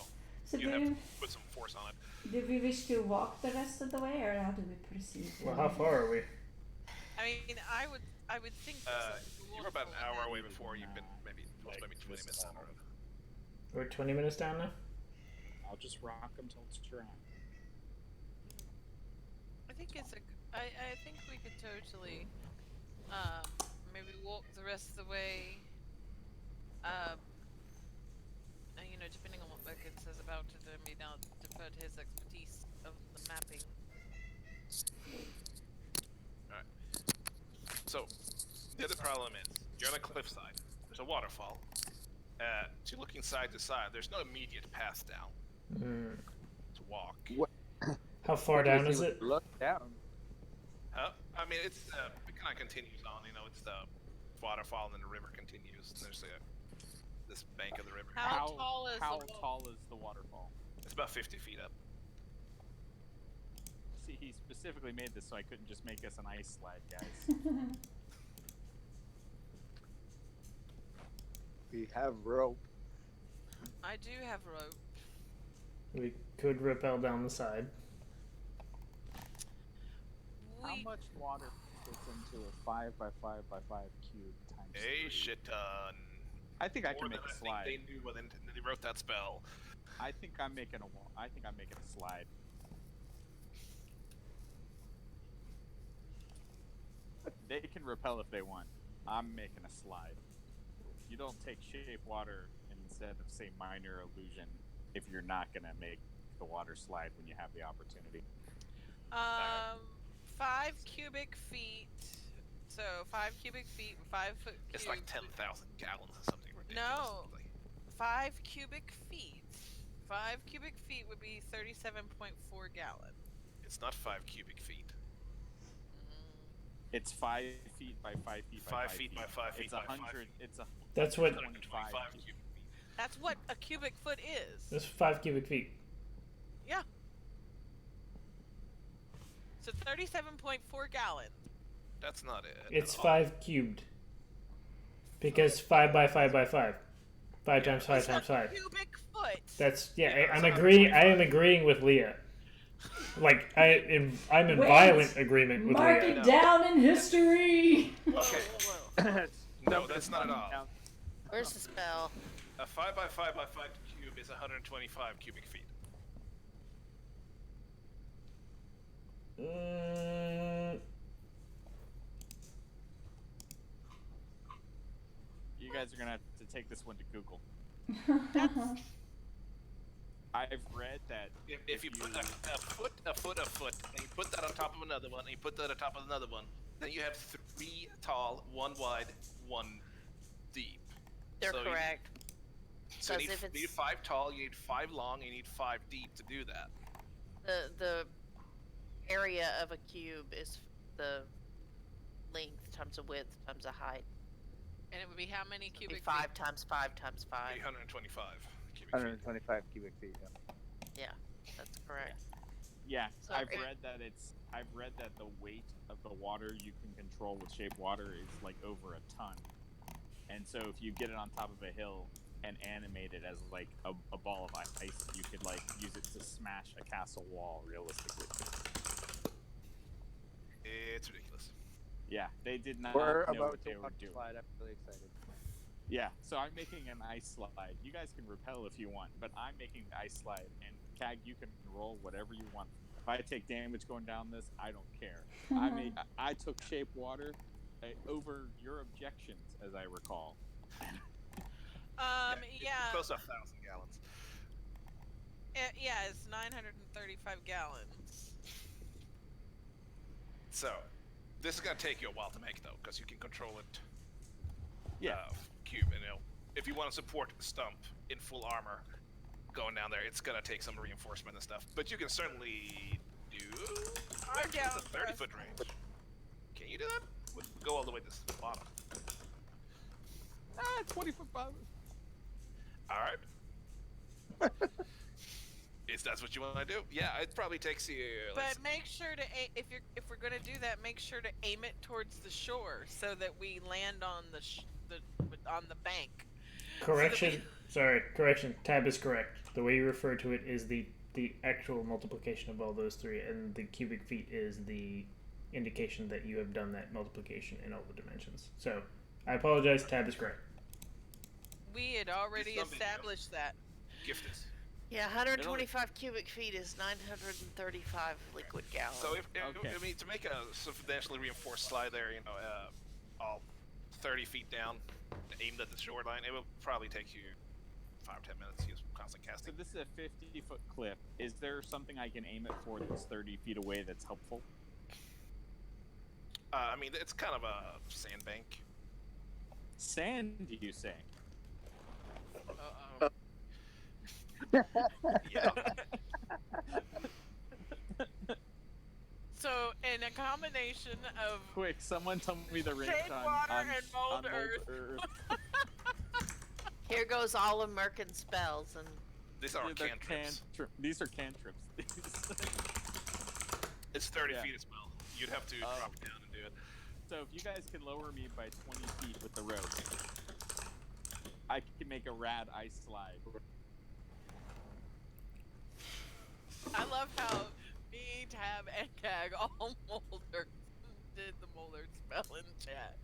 So you have to do put some force on it. we wish to walk the rest of the way, or how do we proceed? Well, how far are we? I mean, I would think. You were about an hour away before. You've been maybe Like 20 minutes down the road. We're 20 minutes down now. I'll just rock them till it's dry. I think I think we could totally, maybe walk the rest of the way. Depending on what Beckett says about it, I mean, I'll defer to his expertise of the mapping. Alright. So, the other problem is, you're on a cliffside. There's a waterfall. So you're looking side to side. There's no immediate path down Mm. to walk. How far down is it? Look down. I mean, it kind of continues on. It's the waterfall, and then the river continues. And there's this bank of the river. How tall is how the wall? tall is the waterfall? It's about 50 feet up. See, he specifically made this so I couldn't just make us an ice slide, guys. We have rope. I do have rope. We could rappel down the side. How much water fits into a 5x5x5 cube times A 3? shit ton. I think I More can make than a I slide. think they knew when they wrote that spell. I think I'm making a slide. They can repel if they want. I'm making a slide. you don't take shape water instead of say minor illusion if you're not gonna make the water slide when you have the opportunity. 5 cubic feet. So 5 cubic feet, 5 foot cubes. It's like 10,000 gallons or something ridiculous. No. Like, 5 cubic feet. 5 cubic feet would be 37.4 gallons. it's not 5 cubic feet. It's 5 feet by 5 feet by 5 5 feet by 5 feet It's by 5 100. feet. It's a. That's what. 125 cubic feet. That's what a cubic foot is. That's 5 cubic feet. Yeah. So 37.4 gallons. That's not it. It's at all. 5 cubed. Because 5 by 5 by 5. 5 times 5 It's a times 5. cubic foot. That's Yeah, I'm it's agreeing. 125. I am agreeing with Leah. Like I'm in Wait. violent agreement with Mark Leah. it down in history. Okay. No, that's not at all. Where's the spell? A 5 by 5 by 5 cube is 125 cubic feet. You guys are gonna have to take this one to Google. I've read that If you put a foot, and you put that on top of another one, and you put that on top of another one, then you have 3 tall, 1 wide, 1 deep. They're So correct. So you Because if need it's 5 tall, you need 5 long, you need 5 deep to do that. the area of a cube is the length times the width times the height. And it would be how many It'd be cubic 5 feet? times 5 times 5. 825 cubic feet. 125 cubic feet. Yeah. That's correct. Yeah, So I've it- read that the weight of the water you can control with shape water is like over a ton. And so if you get it on top of a hill and animate it as like a ball of ice, you could like use it to smash a castle wall realistically. It's ridiculous. Yeah, they did not We're know about what they to were watch the doing. slide. I'm really excited. Yeah, so I'm making an ice slide. You guys can repel if you want, but I'm making the ice slide, and Cag, you can roll whatever you want. If I take damage going down this, I don't care. I took shape water over your objections, as I recall. Yeah. Close to 1,000 gallons. Yeah, it's 935 gallons. So, this is gonna take you a while to make though, because you can control it. Yeah. Cube, and if you want to support Stump in full armor going down there, it's gonna take some reinforcement and stuff. But you can certainly do. I'm down It's a for 30-foot range. Can you do that? We'll go all the way to the bottom. 20-foot bottom. All right. Is that what you want to do? Yeah, it probably takes you. But make sure to if we're gonna do that, make sure to aim it towards the shore so that we land on on the bank. Correction. Sorry. Correction. Tab is correct. The way you refer to it is the actual multiplication of all those 3, and the cubic feet is the indication that you have done that multiplication in all the dimensions. So, I apologize. Tab is correct. We had already Something established that. gift this. Yeah, 125 cubic feet is 935 liquid gallons. So if Okay. I mean to make a substantially reinforced slide there, all 30 feet down, aimed at the shoreline, it will probably take you 5-10 minutes to use constant So casting. this is a 50-foot cliff. Is there something I can aim it for that's 30 feet away that's helpful? I mean, it's kind of a sandbank. Sand, you say? Uh-oh. Yeah. So, in a combination of Quick, someone tell me the range Shade on, water on, and mold on mold earth. Here goes all American spells and These are They're cantrips. These are cantrips. It's 30 Yeah. feet as well. You'd have to Oh. drop it down and do it. So if you guys can lower me by 20 feet with the rope, I can make a rad ice slide. I love how me, Tab, and Cag all Molder did the Molder spell in chat.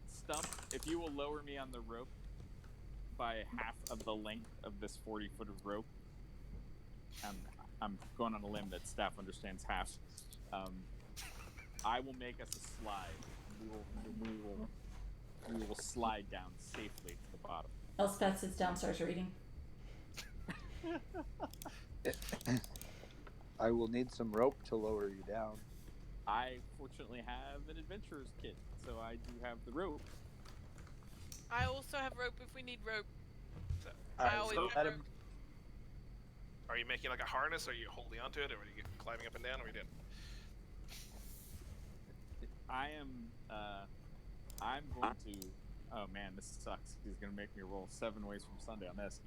Stump, if you will lower me on the rope by half of the length of this 40-foot of rope, I'm going on a limb that staff understands half. I will make us a slide. We will we will slide down safely to the bottom. Elspeth sits down, starts reading. I will need some rope to lower you down. I fortunately have an adventurer's kit, so I do have the rope. I also have rope if we need rope. So, I always so have rope. are you making like a harness? Are you holding onto it, or are you climbing up and down? Or are you doing? I am. I'm going to. Oh man, this sucks. He's gonna make me roll 7 ways from Sunday on this.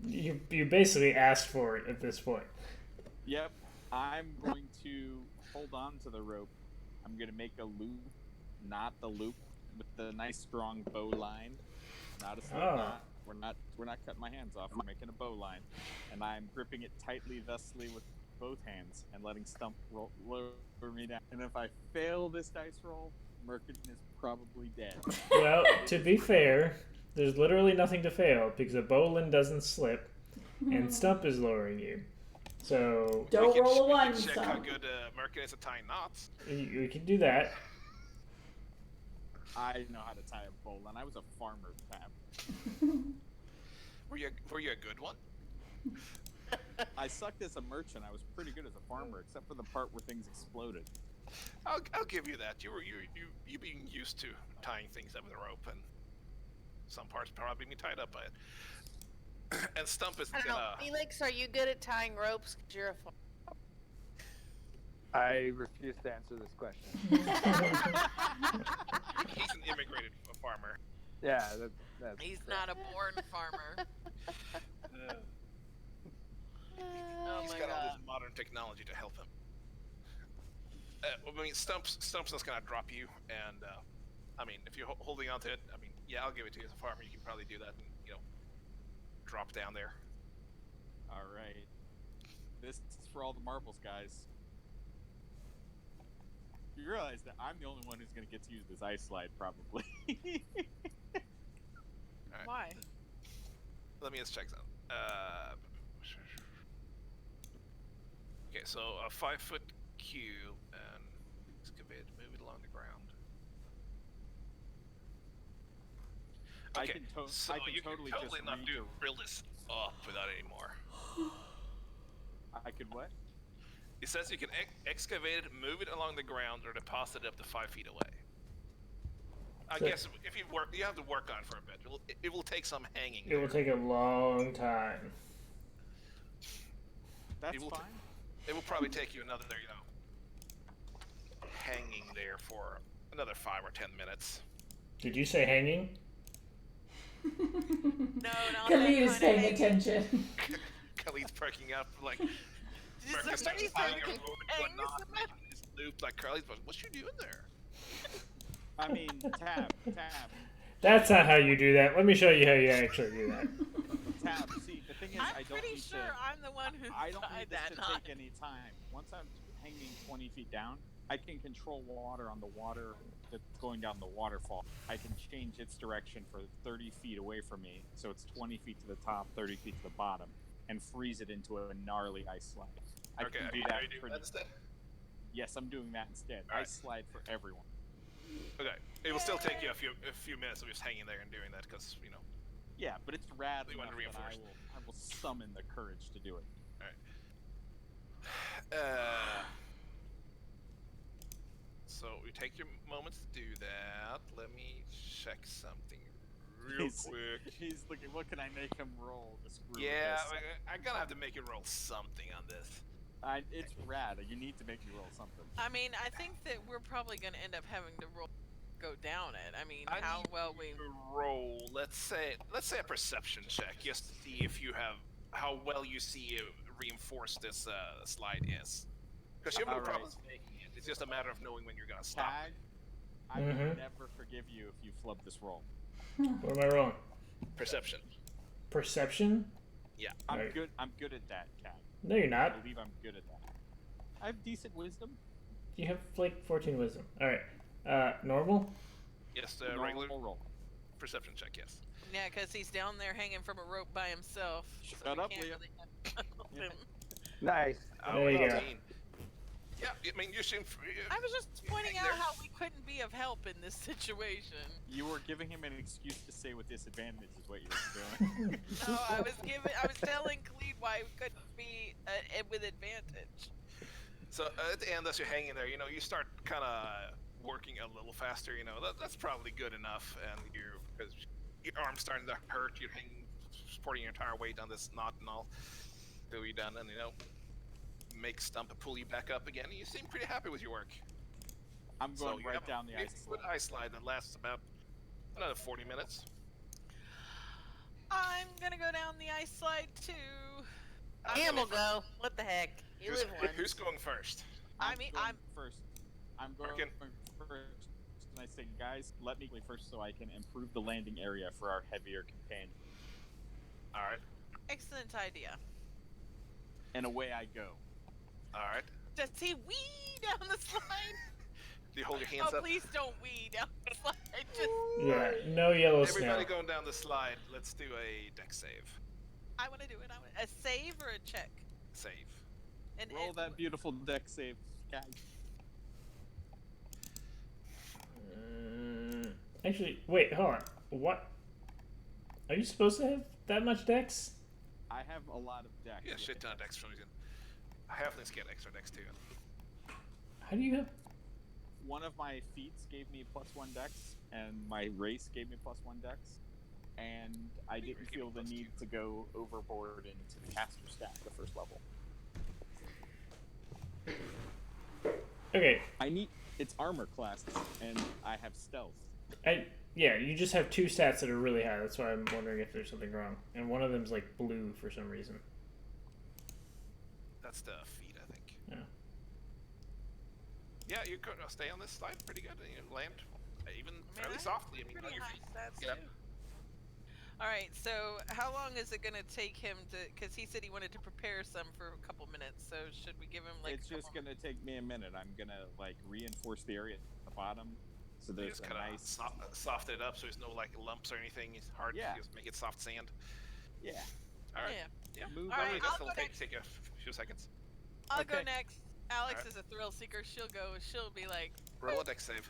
You basically asked for it at this point. Yep. I'm going to hold on to the rope. I'm gonna make a loop, not the loop with the nice strong bow line. Not a slip knot. We're not cutting my hands off. We're making a bow line, and I'm gripping it tightly, thusly with both hands, and letting Stump lower me down. And if I fail this dice roll, Merkin is probably dead. Well, to be fair, there's literally nothing to fail because a bowline doesn't slip, and Stump is lowering you. So Don't roll a we one, can check how Stump. good Merkin is at tying knots. we can do that. I know how to tie a bowline. I was a farmer, Tab. Were you a good one? I sucked as a merchant. I was pretty good as a farmer, except for the part where things exploded. I'll give you that. You being used to tying things up with a rope, and some parts probably being tied up by it. And Stump isn't I don't know. gonna. Felix, are you good at tying ropes? 'Cause you're a I refuse to answer this question. He's an immigrated farmer. Yeah, that's He's correct. not a born farmer. Oh He's my got all god. this modern technology to help him. I mean, Stump's just gonna drop you, and I mean, if you're holding on to it, I mean, yeah, I'll give it to you as a farmer. You can probably do that, and drop down there. All right. This is for all the marbles, guys. You realize that I'm the only one who's going to get to use this ice slide, probably. Alright. Why? Let me just check that. Okay, so a 5-foot cube and excavate, move it along the ground. Okay, so I can you totally can just totally not read do your- reel this up without any more. I could what? It says you can excavate it, move it along the ground, or deposit it up to 5 feet away. I So- guess if you have to work on it for a bit. It will take some hanging. It will take a long time. That's It will fine. It will probably take you another, hanging there for another 5 or 10 minutes. Did you say hanging? No, not Khalid is that kind paying of attention. Khalid's perking up, like, Just Merkin starts somebody tying said a you rope can into a hang knot, somebody. making this loop, like, Khalid's like, what's you doing there? I mean, tab. That's not how you do that. Let me show you how you actually do that. Tab. See, the thing is, I'm I don't pretty need sure to. I'm the one who I don't tied need this that to knot. take any time. Once I'm hanging 20 feet down, I can control water on the water that's going down the waterfall. I can change its direction for 30 feet away from me, so it's 20 feet to the top, 30 feet to the bottom, and freeze it into a gnarly ice slide. I Okay, can are do you that doing pretty. that instead? Yes, I'm doing that instead. Alright. Ice slide for everyone. Okay, it will still take you a few minutes of just hanging there and doing that, because, Yeah, but it's rad You want enough to that reinforce. I will summon the courage to do it. So we take your moments to do that. Let me check something real quick. He's looking. What can I make him roll to screw with Yeah, this? I'm gonna have to make you roll something on this. It's rad. You need to make me roll something. I mean, I think that we're probably going to end up having to go down it. I mean, I how need well we. to roll. Let's say a perception check, just to see if you have how well you see reinforced this slide is. Because you have no Alright. problems making it. It's just a matter of knowing when you're gonna stop. Tag. I Mhm. will never forgive you if you flub this roll. What am I rolling? Perception. Perception? Yeah. I'm Right. good. I'm good at that, Tag. No, you're I not. believe I'm good at that. I have decent wisdom. You have like 14 wisdom. Alright. Normal? Yes, Normal regular roll. perception check. Yes. Yeah, because he's down there hanging from a rope by himself. So Shut we up, can't Leah. really help him. Nice. There you go. 18. Yeah, I mean, you seem. I was just pointing hang out there. how we couldn't be of help in this situation. You were giving him an excuse to say with disadvantage is what you were doing. No, I was telling Khalid why we couldn't be with advantage. So at the end, as you're hanging there, you start kind of working a little faster. That's probably good enough, and because your arm's starting to hurt, you're hanging, supporting your entire weight on this knot and all. So you're done, and make Stump pull you back up again. And you seem pretty happy with your work. I'm So going you right have down the a ice good slide. ice slide that lasts about another 40 minutes. I'm gonna go down the ice slide too. Cam will go. What the heck? You live once. Who's going first? I mean, going I'm first. I'm going Merkin. first. And I say, guys, let me go first so I can improve the landing area for our heavier companion. All right. excellent idea. And away I go. All right. Does he wee down the slide? Do you hold your hands Oh, up? please don't wee down the slide. Just, Yeah, no yellow Everybody snow. going down the slide. Let's do a deck save. I want to do it. A save or a check? Save. And Roll that beautiful deck save, guys. Actually, wait, hold on. What? Are you supposed to have that much dex? I have a lot of decks. Yeah, shit ton of decks from you. Halflings get extra decks too. How do you have? One of my feats gave me +1 dex, and my race gave me +1 dex. And I didn't feel the need to go overboard into the caster stat the first level. Okay, It's armor class, and I have stealth. yeah, you just have two stats that are really high. That's why I'm wondering if there's something wrong. And one of them's like blue for some reason. That's the feet, I think. Yeah. Yeah, you could stay on this slide pretty good, and you land even fairly I softly. have on pretty your high feet. stats Yep. too. All right, so how long is it gonna take him to? Because he said he wanted to prepare some for a couple minutes. So should we give him like? It's a just couple- gonna take me a minute. I'm gonna reinforce the area at the bottom, so You there's just a kind of nice. soften it up so there's no lumps or anything. It's hard Yeah. to just make it soft sand. Yeah. All right. Yeah. Yeah. Move All right, Probably I'll this will go take next. a few seconds. I'll go Okay. next. Alex Alright. is a thrill seeker. She'll go. She'll be like, Roll a deck save.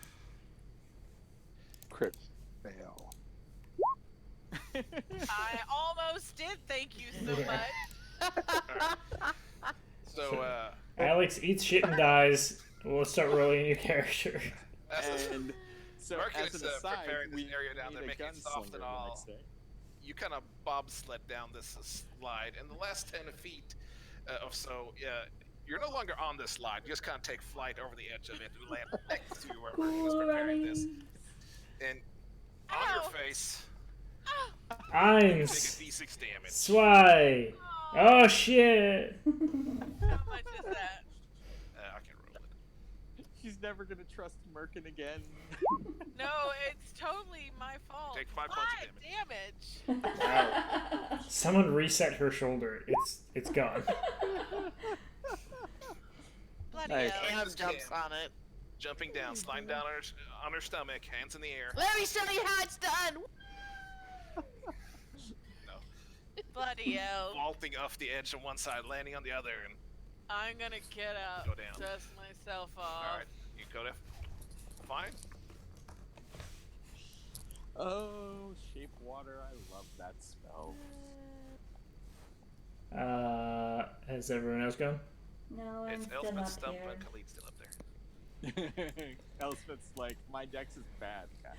Crit fail. I almost did. Thank you so much. So, Alex eats shit and dies. We'll start rolling a new character. And so, Marcus as is, an aside, preparing this we area down there, made a making it soft gunslinger and the all. next day. you kind of bobsled down this slide, and the last 10 feet or so, you're no longer on this slide. You just kind of take flight over the edge of it and land next to where Marcus was preparing this. And on your Ow. face, take a Eins. d6 damage. Zwei. Oh shit. How much is that? I can roll it. She's never gonna trust Merkin again. No, it's totally my fault. Take 5 points of damage. Wow. Someone reset her shoulder. It's gone. Bloody Nice. hell. Cam jumps on it. Jumping down, sliding down on her stomach, hands in the air. Let me show you how it's done. No. Bloody hell. Vaulting off the edge on one side, landing on the other, and I'm gonna get out. Go down. Dust myself off. all right, you go to fine. Oh, shape water! I love that spell. Has everyone else gone? No, I'm It's still Elspeth, up Stump, here. and Khalid's still up there. Elspeth's like, my dex is bad, guys.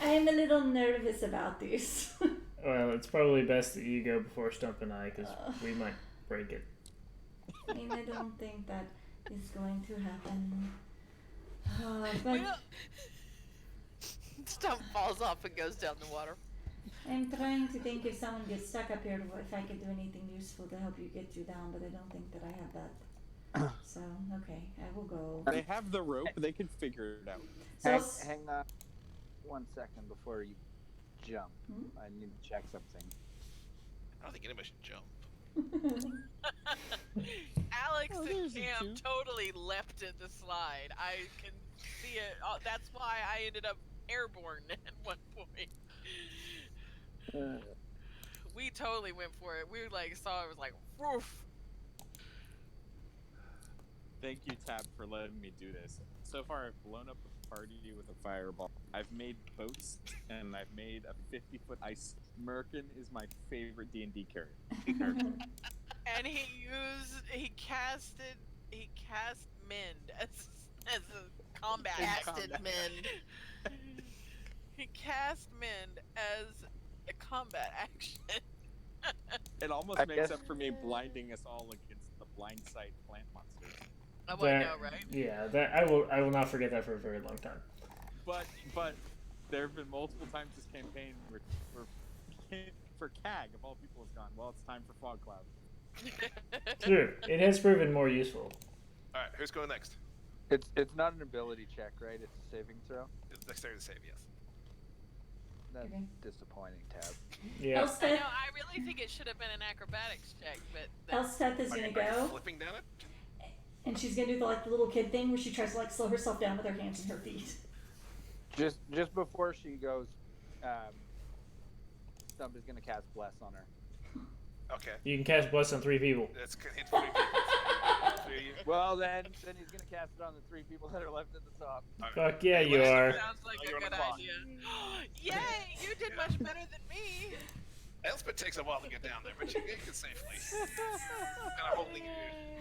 I'm a little nervous about these. Well, it's probably best that you go before Stump and I, because we might break it. I mean, I don't think that is going to happen. We But will- Stump falls off and goes down the water. I'm trying to think if someone gets stuck up here, if I could do anything useful to help you get you down, but I don't think that I have that. So, okay, I will go. They have the rope; they can figure it out. So, Hang on 1 second before you jump. Hmm? I need to check something. I don't think anybody should jump. Alex Oh, and there's a Cam two. totally left at the slide. I can see it. That's why I ended up airborne at one point. We totally went for it. We like saw it was like, woof. Thank you, Tab, for letting me do this. So far, I've blown up a party with a fireball. I've made boats, and I've made a 50-foot ice. Merkin is my favorite D&D character. And he cast mend as a combat Casted action. men. He cast mend as a combat action. It almost I makes guess- up for me blinding us all against the blind sight plant monsters. Oh, I That- know, right? Yeah, that I will not forget that for a very long time. But there have been multiple times this campaign where CAG of all people has gone, well, it's time for fog cloud. True, it has proven more useful. All right, who's going next? It's not an ability check, right? It's a saving throw. It's dexterity save, yes. That's Okay. disappointing, Tab. Yeah. I Elspeth, know. I really think it should have been an acrobatics check, but Elspeth is Are gonna you go, flipping down it? and she's gonna do the little kid thing where she tries to slow herself down with her hands and her feet. Just before she goes, Stump is gonna cast Bless on her. Okay. You can cast Bless on 3 people. That's hit 3 people. Three of you. Well, then he's gonna cast it on the 3 people that are left at the top. All right. Fuck yeah, you are. sounds like You're a on the good clock. idea. Yay! You did much better than me. Elspeth takes a while to get down there, but you get it safely. Kind of holding you,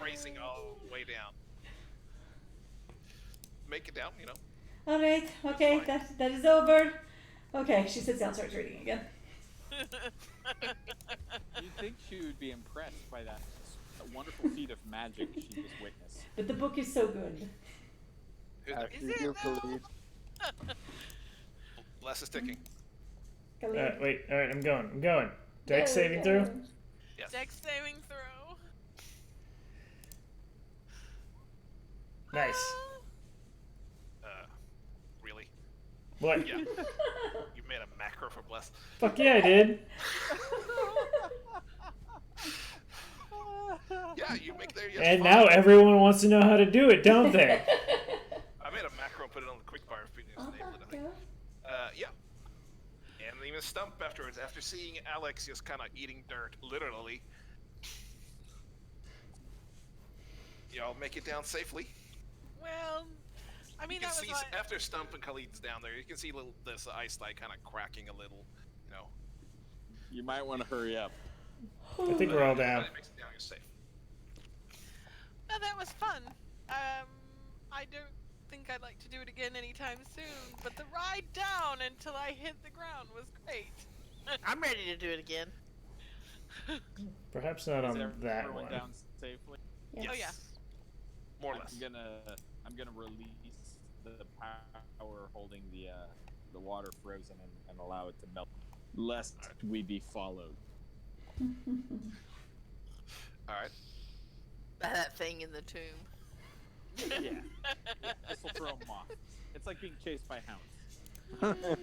racing all the way down. Make it down, you know. Alright, okay, fine. that is over. Okay, she sits down and starts reading again. You'd think she would be impressed by that wonderful feat of magic she just witnessed. But the book is so good. Who's After next? Is it you, though? Khalid. Less is ticking. Khalid. Wait, alright, I'm going. Dex Go, saving go. throw? Yes. Dex saving throw. Nice. Really? What? Yeah. You made a macro for Bless. Fuck yeah, I did. Yeah, you make there. Yes, And fine. now everyone wants to know how to do it, don't they? I made a macro and put it on the quick bar if you just enabled it, I think. Yeah. And even Stump afterwards, after seeing Alex just kind of eating dirt, literally. Y'all make it down safely. Well, I mean You can that was see like, after Stump and Khalid's down there, you can see this ice slide kind of cracking a little, you know. You might want to hurry up. I think we're all But down. it makes it down, you're safe. no, that was fun. I don't think I'd like to do it again anytime soon, but the ride down until I hit the ground was great. I'm ready to do it again. Perhaps not Is on that everyone one. down safely? Yes. Oh, yeah. More or less. I'm gonna release the power holding the water frozen and allow it to melt, lest we be followed. Alright. That thing in the tomb. Yeah. This will throw them off. It's like being chased by hounds.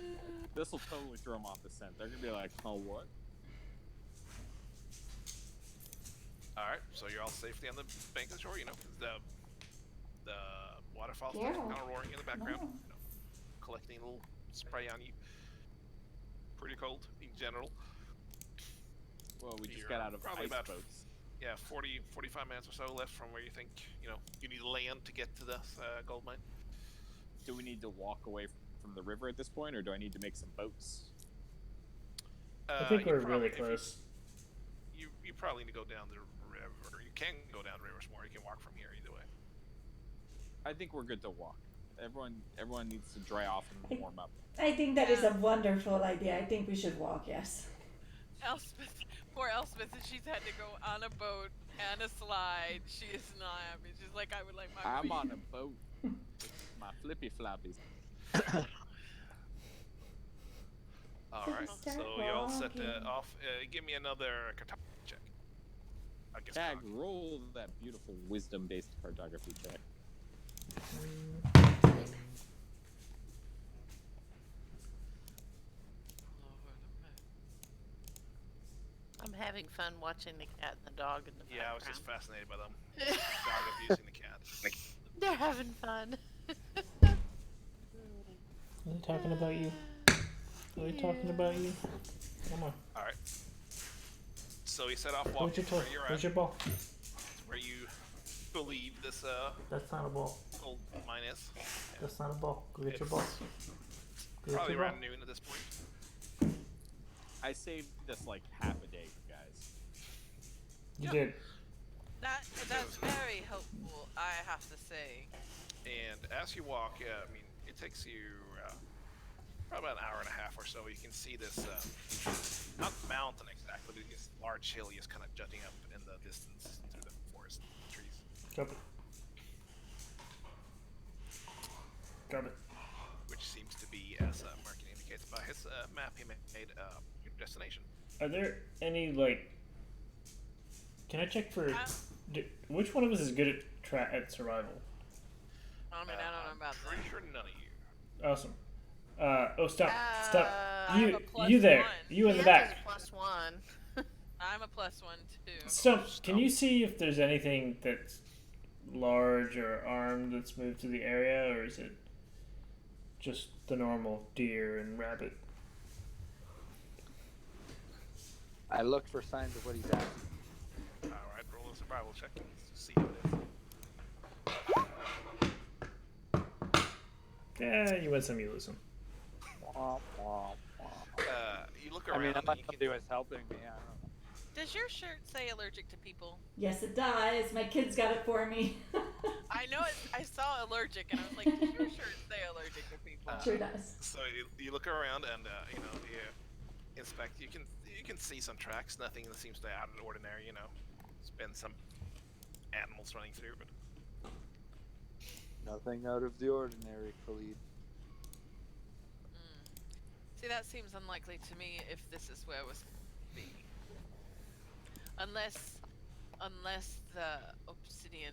This will totally throw them off the scent. They're gonna be like, oh, what? Alright, so you're all safely on the bank of the shore, you know, the waterfall's Yeah. kind of roaring in the background, No. you know, collecting a little spray on you. Pretty cold in general. Well, we just You're got out of probably ice about boats. Yeah, 45 minutes or so left from where you think, you know, you need land to get to the gold mine. Do we need to walk away from the river at this point, or do I need to make some boats? I think you we're probably- really if you- close. You probably need to go down the river. You can go down the river some more. You can walk from here either way. I think we're good to walk. Everyone needs to dry off and warm up. I think that is a wonderful idea. I think we should walk, yes. Elspeth, poor Elspeth, she's had to go on a boat and a slide. She is not happy. She's like, I would like my I'm feet. on a boat with my flippy floppies. Alright, Start so y'all set walking. off. Give me another cartography check. I guess Tag, not. roll that beautiful wisdom-based cartography check. I'm having fun watching the cat and the dog in the Yeah, I was background. just fascinated by them. Dog abusing the cat. They're having fun. Are they talking about you? Are they talking about you? Come on. Alright. So you set off Where's walking your from toy? where you're Where's at, your ball? where you believe this That's not a ball. gold mine is. That's not a ball. Go get your It's ball. Go get Probably your ball. around noon at this point. I saved this like half a day, guys. You did. That's very helpful, I have to say. And as you walk, I mean, it takes you probably about an hour and a half or so. You can see this, not mountain exactly, but this large hill is kind of jutting up in the distance through the forest trees. Copy. Copy. Which seems to be, as Markin indicates by his map he made, your destination. Are there any like? Can I check for? Which one of us is good at survival? I mean, I don't know about Pretty that. sure none of you. Awesome. Oh, stop! Stop! I'm You, a plus you there? one. You in the Cam back? is +1. I'm a +1 too. So, can you see if there's anything that's large or armed that's moved to the area, or is it just the normal deer and rabbit? I looked for signs of what he's asking. Alright, roll a survival check to see what it is. Yeah, you win some, you lose some. Womp, womp, womp. You look I around mean, and unless you somebody was helping me, I don't know. Does your shirt say allergic to people? Yes, it does. My kids got it for me. I know it. I saw allergic, and I was like, does your shirt say allergic to people? Sure does. So you look around and you know you inspect. You can see some tracks. Nothing that seems to be out of the ordinary. You know, there's been some animals running through, but Nothing out of the ordinary, Khalid. See, that seems unlikely to me if this is where it was to be. Unless the obsidian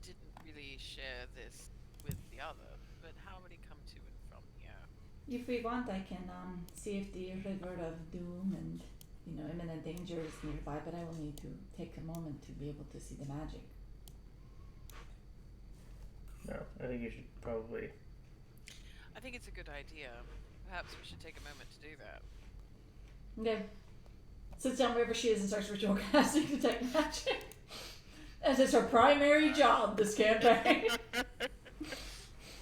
didn't really share this with the other. But how would he come to and from here? If we want, I can see if the river of doom and imminent danger is nearby. But I will need to take a moment to be able to see the magic. No, I think you should probably. I think it's a good idea. Perhaps we should take a moment to do that. Okay. Sits down wherever she is and starts ritual casting detect magic. As it's her primary job this campaign.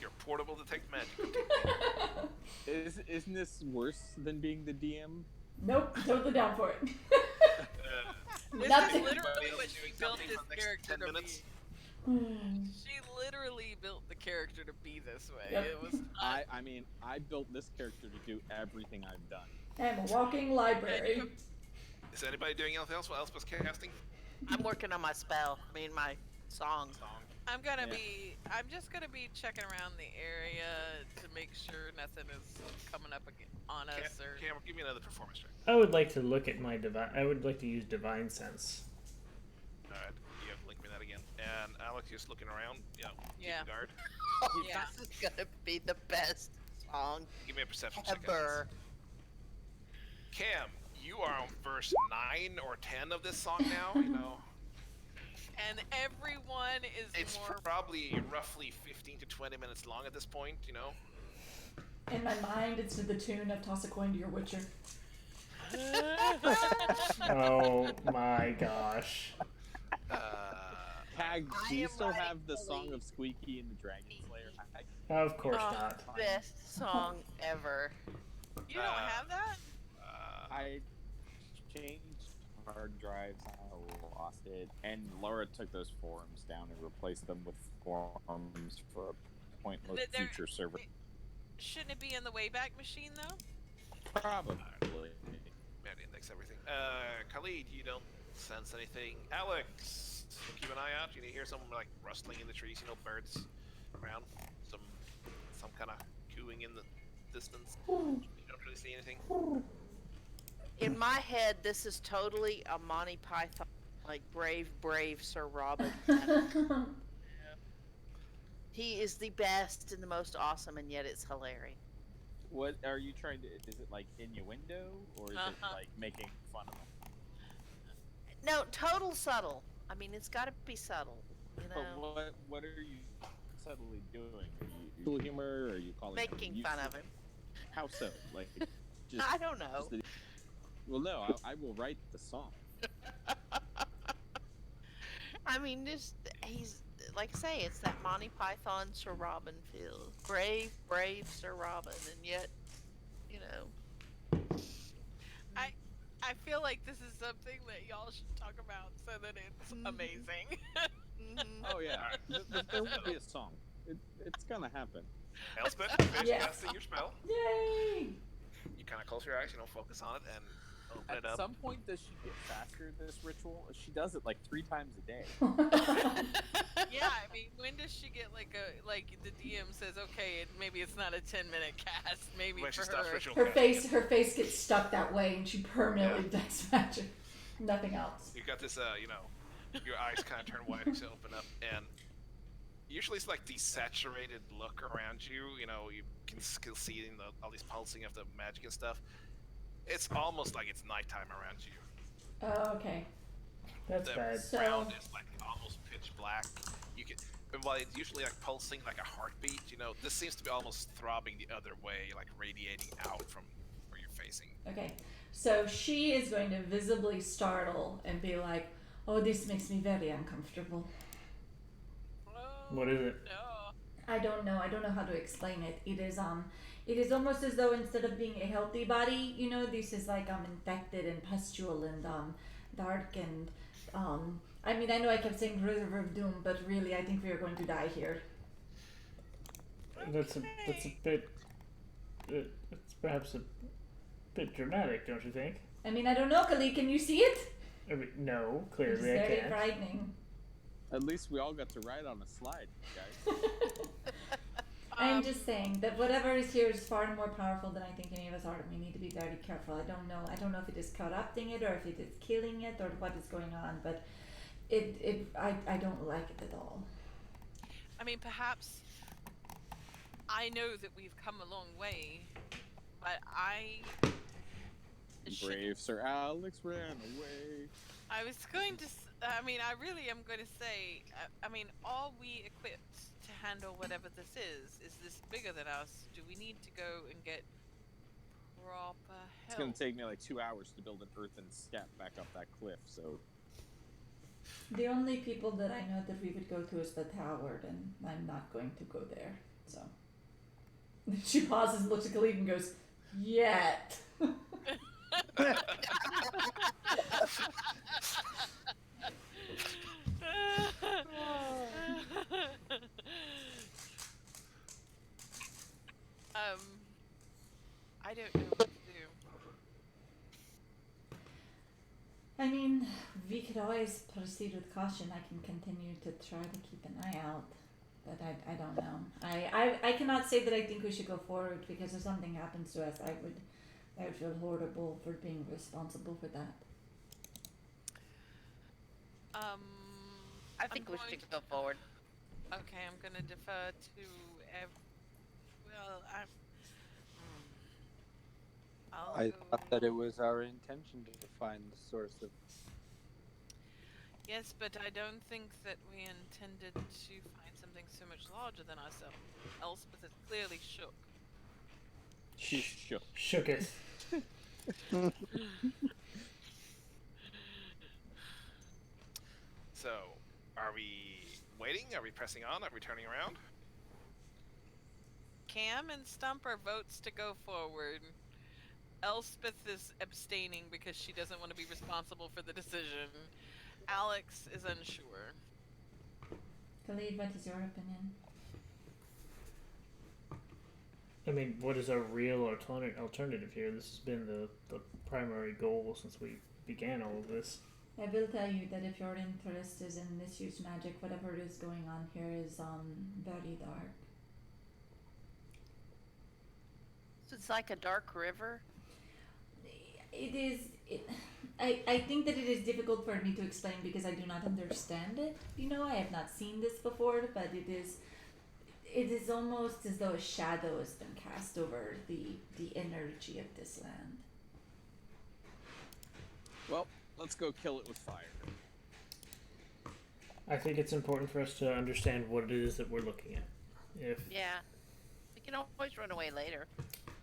your portable detect magic. Isn't this worse than being the DM? Nope, totally down for it. This Nothing. is literally what Doing she built something this for the next character 10 to minutes? be. She literally built the character to be this way. Yep. It was I mean, I built this character to do everything I've done. I'm a walking library. Is anybody doing anything else? What else was casting? I'm working on my spell. I mean, my song. I'm gonna Yeah. be. I'm just gonna be checking around the area to make sure nothing is coming up on us or. Cameron, give me another performance check. I would like to look at my divine. I would like to use divine sense. Alright, you have to link me that again. And Alex, just looking around, you know, Yeah. keeping guard. Oh, Yeah. this is gonna be the best song Give me a perception check. on ever. this. Cam, you are on verse 9 or 10 of this song now, you know. And everyone is It's more. probably roughly 15 to 20 minutes long at this point, you know. In my mind, it's to the tune of Toss a Coin to Your Witcher. Oh my gosh. Tag, I do you am still ready have the to song leave. of Squeaky and the Dragon Slayer? Of course Oh, not. best song ever. You don't have that? I changed hard drives, I lost it, and Laura took those forums down and replaced them with forums for a pointless They're- future server. Shouldn't it be in the Wayback Machine though? Probably. Man, index everything. Khalid, you don't sense anything. Alex, keep an eye out. You hear some like rustling in the trees. You know, birds around. Some kind of cooing in the distance. You don't really see anything. In my head, this is totally a Monty Python, like brave, brave Sir Robin. He is the best and the most awesome, and yet it's hilarious. What are you trying to? Is it like innuendo, or is it like making fun of them? No, total subtle. I mean, it's got to be subtle. You But know, what are you subtly doing? Are you cool humor? Or are you calling him making fun useless? of him. How so? Like, just, I don't know. well, no, I will write the song. I mean, just he's like I say, it's that Monty Python Sir Robin feel. Brave, brave Sir Robin, and yet, you know, I I feel like this is something that y'all should talk about so that it's amazing. mhm. Oh yeah, Alright. there will be a song. It's gonna happen. Elspeth, finish Yes. casting your spell. Yay! You kind of close your eyes, focus on it, and open At it up. some point, does she get faster? This ritual, she does it like 3 times a day. Yeah, I mean, when does she get like the DM says, okay, maybe it's not a 10-minute cast, maybe When she for stops her. ritual her casting. her face gets stuck that way, and she permanently does magic. Nothing else. You got this, your eyes kind of turn wide as you open up, and usually it's like desaturated look around you. You can still see all these pulsing of the magic and stuff. It's almost like it's nighttime around you. Oh, okay. That's The bad. So- ground is like almost pitch black. You can, while it's usually like pulsing like a heartbeat, this seems to be almost throbbing the other way, like radiating out from where you're facing. Okay. So she is going to visibly startle and be like, "Oh, this makes me very uncomfortable." Oh, What is it? no. I don't know. I don't know how to explain it. It is almost as though instead of being a healthy body, this is like infected and pustule and dark and I mean, I know I kept saying River of Doom, but really I think we are going to die here. That's a bit. It's perhaps a bit dramatic, don't you think? I mean, I don't know, Kali, can you see it? I mean, no, It's clearly I very can't. frightening. At least we all got to ride on a slide, guys. I'm just saying that whatever is here is far more powerful than I think any of us are. We need to be very careful. I don't know if it is corrupting it or if it is killing it or what is going on, but I don't like it at all. I mean, perhaps I know that we've come a long way, but Brave Sir Alex ran away. I was going to. I mean, I really am going to say. I mean, all we equipped to handle whatever this is this bigger than us? Do we need to go and get proper help? It's gonna take me like 2 hours to build an earthen step back up that cliff. So The only people that I know that we would go to is the tower, and I'm not going to go there. So she pauses and looks at Khalid and goes, "Yet." I don't know what to do. I mean, we could always proceed with caution. I can continue to try to keep an eye out, but I don't know. I cannot say that I think we should go forward because if something happens to us, I would feel horrible for being responsible for that. I think we going should go forward. Okay, I'm gonna defer to. I'll I go. thought that it was our intention to find the source of. Yes, but I don't think that we intended to find something so much larger than ourselves. Elspeth is clearly shook. she's shook. Shook it. So, are we waiting? Are we pressing on? Are we turning around? Cam and Stumper votes to go forward. Elspeth is abstaining because she doesn't want to be responsible for the decision. Alex is unsure. Khalid, what is your opinion? I mean, what is our real alternative here? This has been the primary goal since we began all of this. I will tell you that if your interest is in misuse magic, whatever is going on here is very dark. So it's like a dark river. It is. I think that it is difficult for me to explain because I do not understand it. I have not seen this before, but it is almost as though a shadow has been cast over the energy of this land. Well, let's go kill it with fire. I think it's important for us to understand what it is that we're looking at. If Yeah. We can always run away later.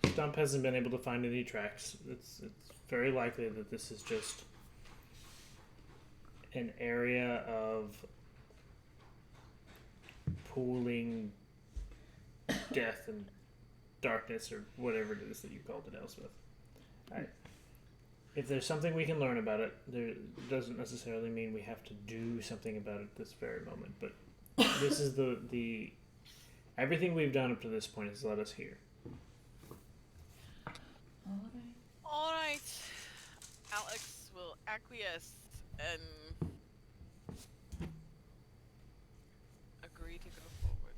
Stump hasn't been able to find any tracks, it's very likely that this is just an area of pooling death and darkness or whatever it is that you called it, Elspeth. If there's something we can learn about it, there doesn't necessarily mean we have to do something about it this very moment. But this is the everything we've done up to this point has led us here. All right. Alex will acquiesce and agree to go forward.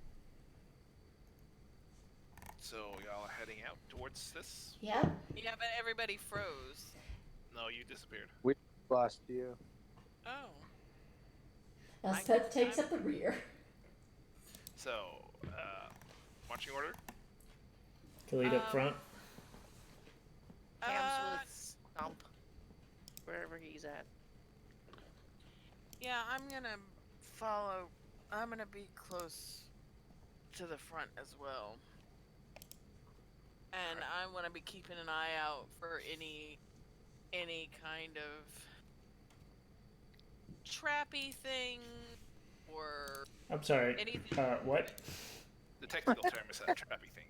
So y'all are heading out towards this? Yep. Yeah, but everybody froze. No, you disappeared. We lost you. Oh. Elspeth takes up the rear. So, marching order? Khalid up front. Cam's with Stump, wherever he's at. Yeah, I'm gonna follow. I'm gonna be close to the front as well. And I want to be keeping an eye out for any kind of trappy thing or I'm sorry. anything. What? The technical term is a trappy thing.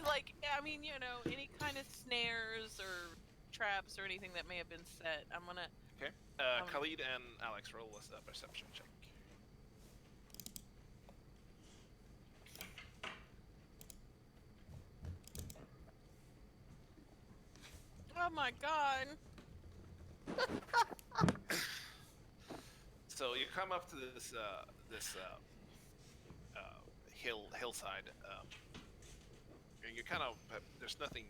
Like, I mean, you know, any kind of snares or traps or anything that may have been set. I'm gonna. Okay. Khalid and Alex roll a perception check. Oh my god. So you come up to this hillside. And you kind of there's nothing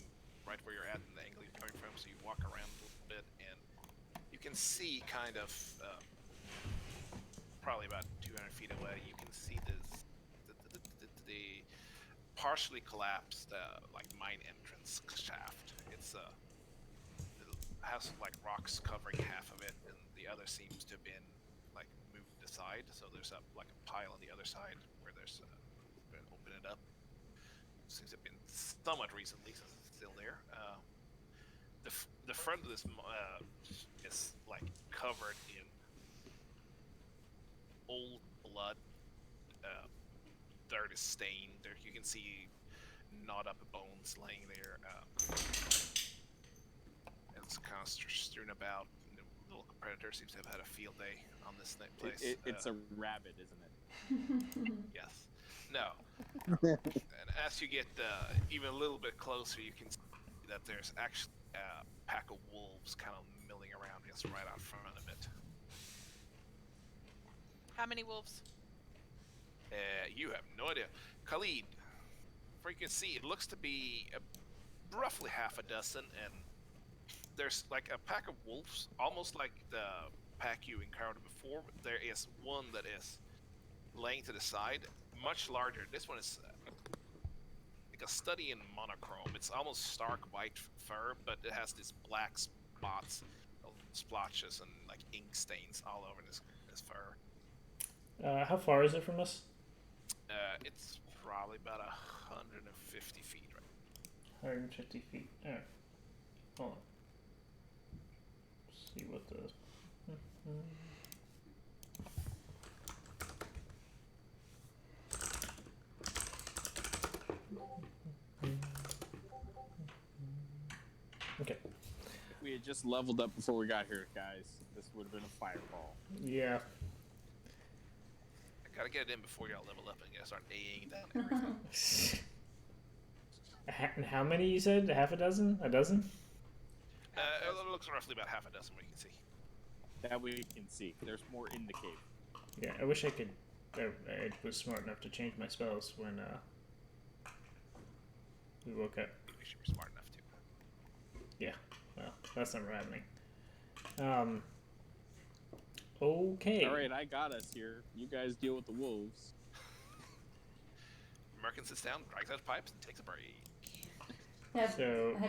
right where you're at in the angle you're coming from, so you walk around a little bit, and you can see kind of probably about 200 feet away. You can see the partially collapsed like mine entrance shaft. It has like rocks covering half of it, and the other seems to have been like moved aside. So there's a pile on the other side where there's open it up. Seems to have been somewhat recently, so it's still there. The front of this is like covered in old blood. Dirt is stained. There you can see gnawed up bones laying there. It's kind of strewn about. The little predator seems to have had a field day on this place. It's a rabbit, isn't it? Yes. No. And as you get even a little bit closer, you can see that there's actually a pack of wolves kind of milling around just right out front of it. How many wolves? You have no idea. Khalid, for you can see, it looks to be roughly half a dozen, and there's like a pack of wolves, almost like the pack you encountered before, but there is one that is laying to the side, much larger. This one is like a study in monochrome. It's almost stark white fur, but it has these black spots, splotches, and like ink stains all over this fur. How far is it from us? It's probably about 150 feet, right? 150 feet. Alright. Hold on. See what the... Okay. If we had just leveled up before we got here, guys, this would have been a fireball. Yeah. I gotta get it in before y'all level up and get start AAing down everything. And how many you said? Half a dozen? A dozen? It looks roughly about half a dozen we can see. That we can see. There's more in the cave. Yeah, I wish I could... I was smart enough to change my spells when we woke up. We should be smart enough to. Yeah, well, that's never happening. Okay. Alright, I got us here. You guys deal with the wolves. Merkin sits down, drags out his pipes, and takes a break. Have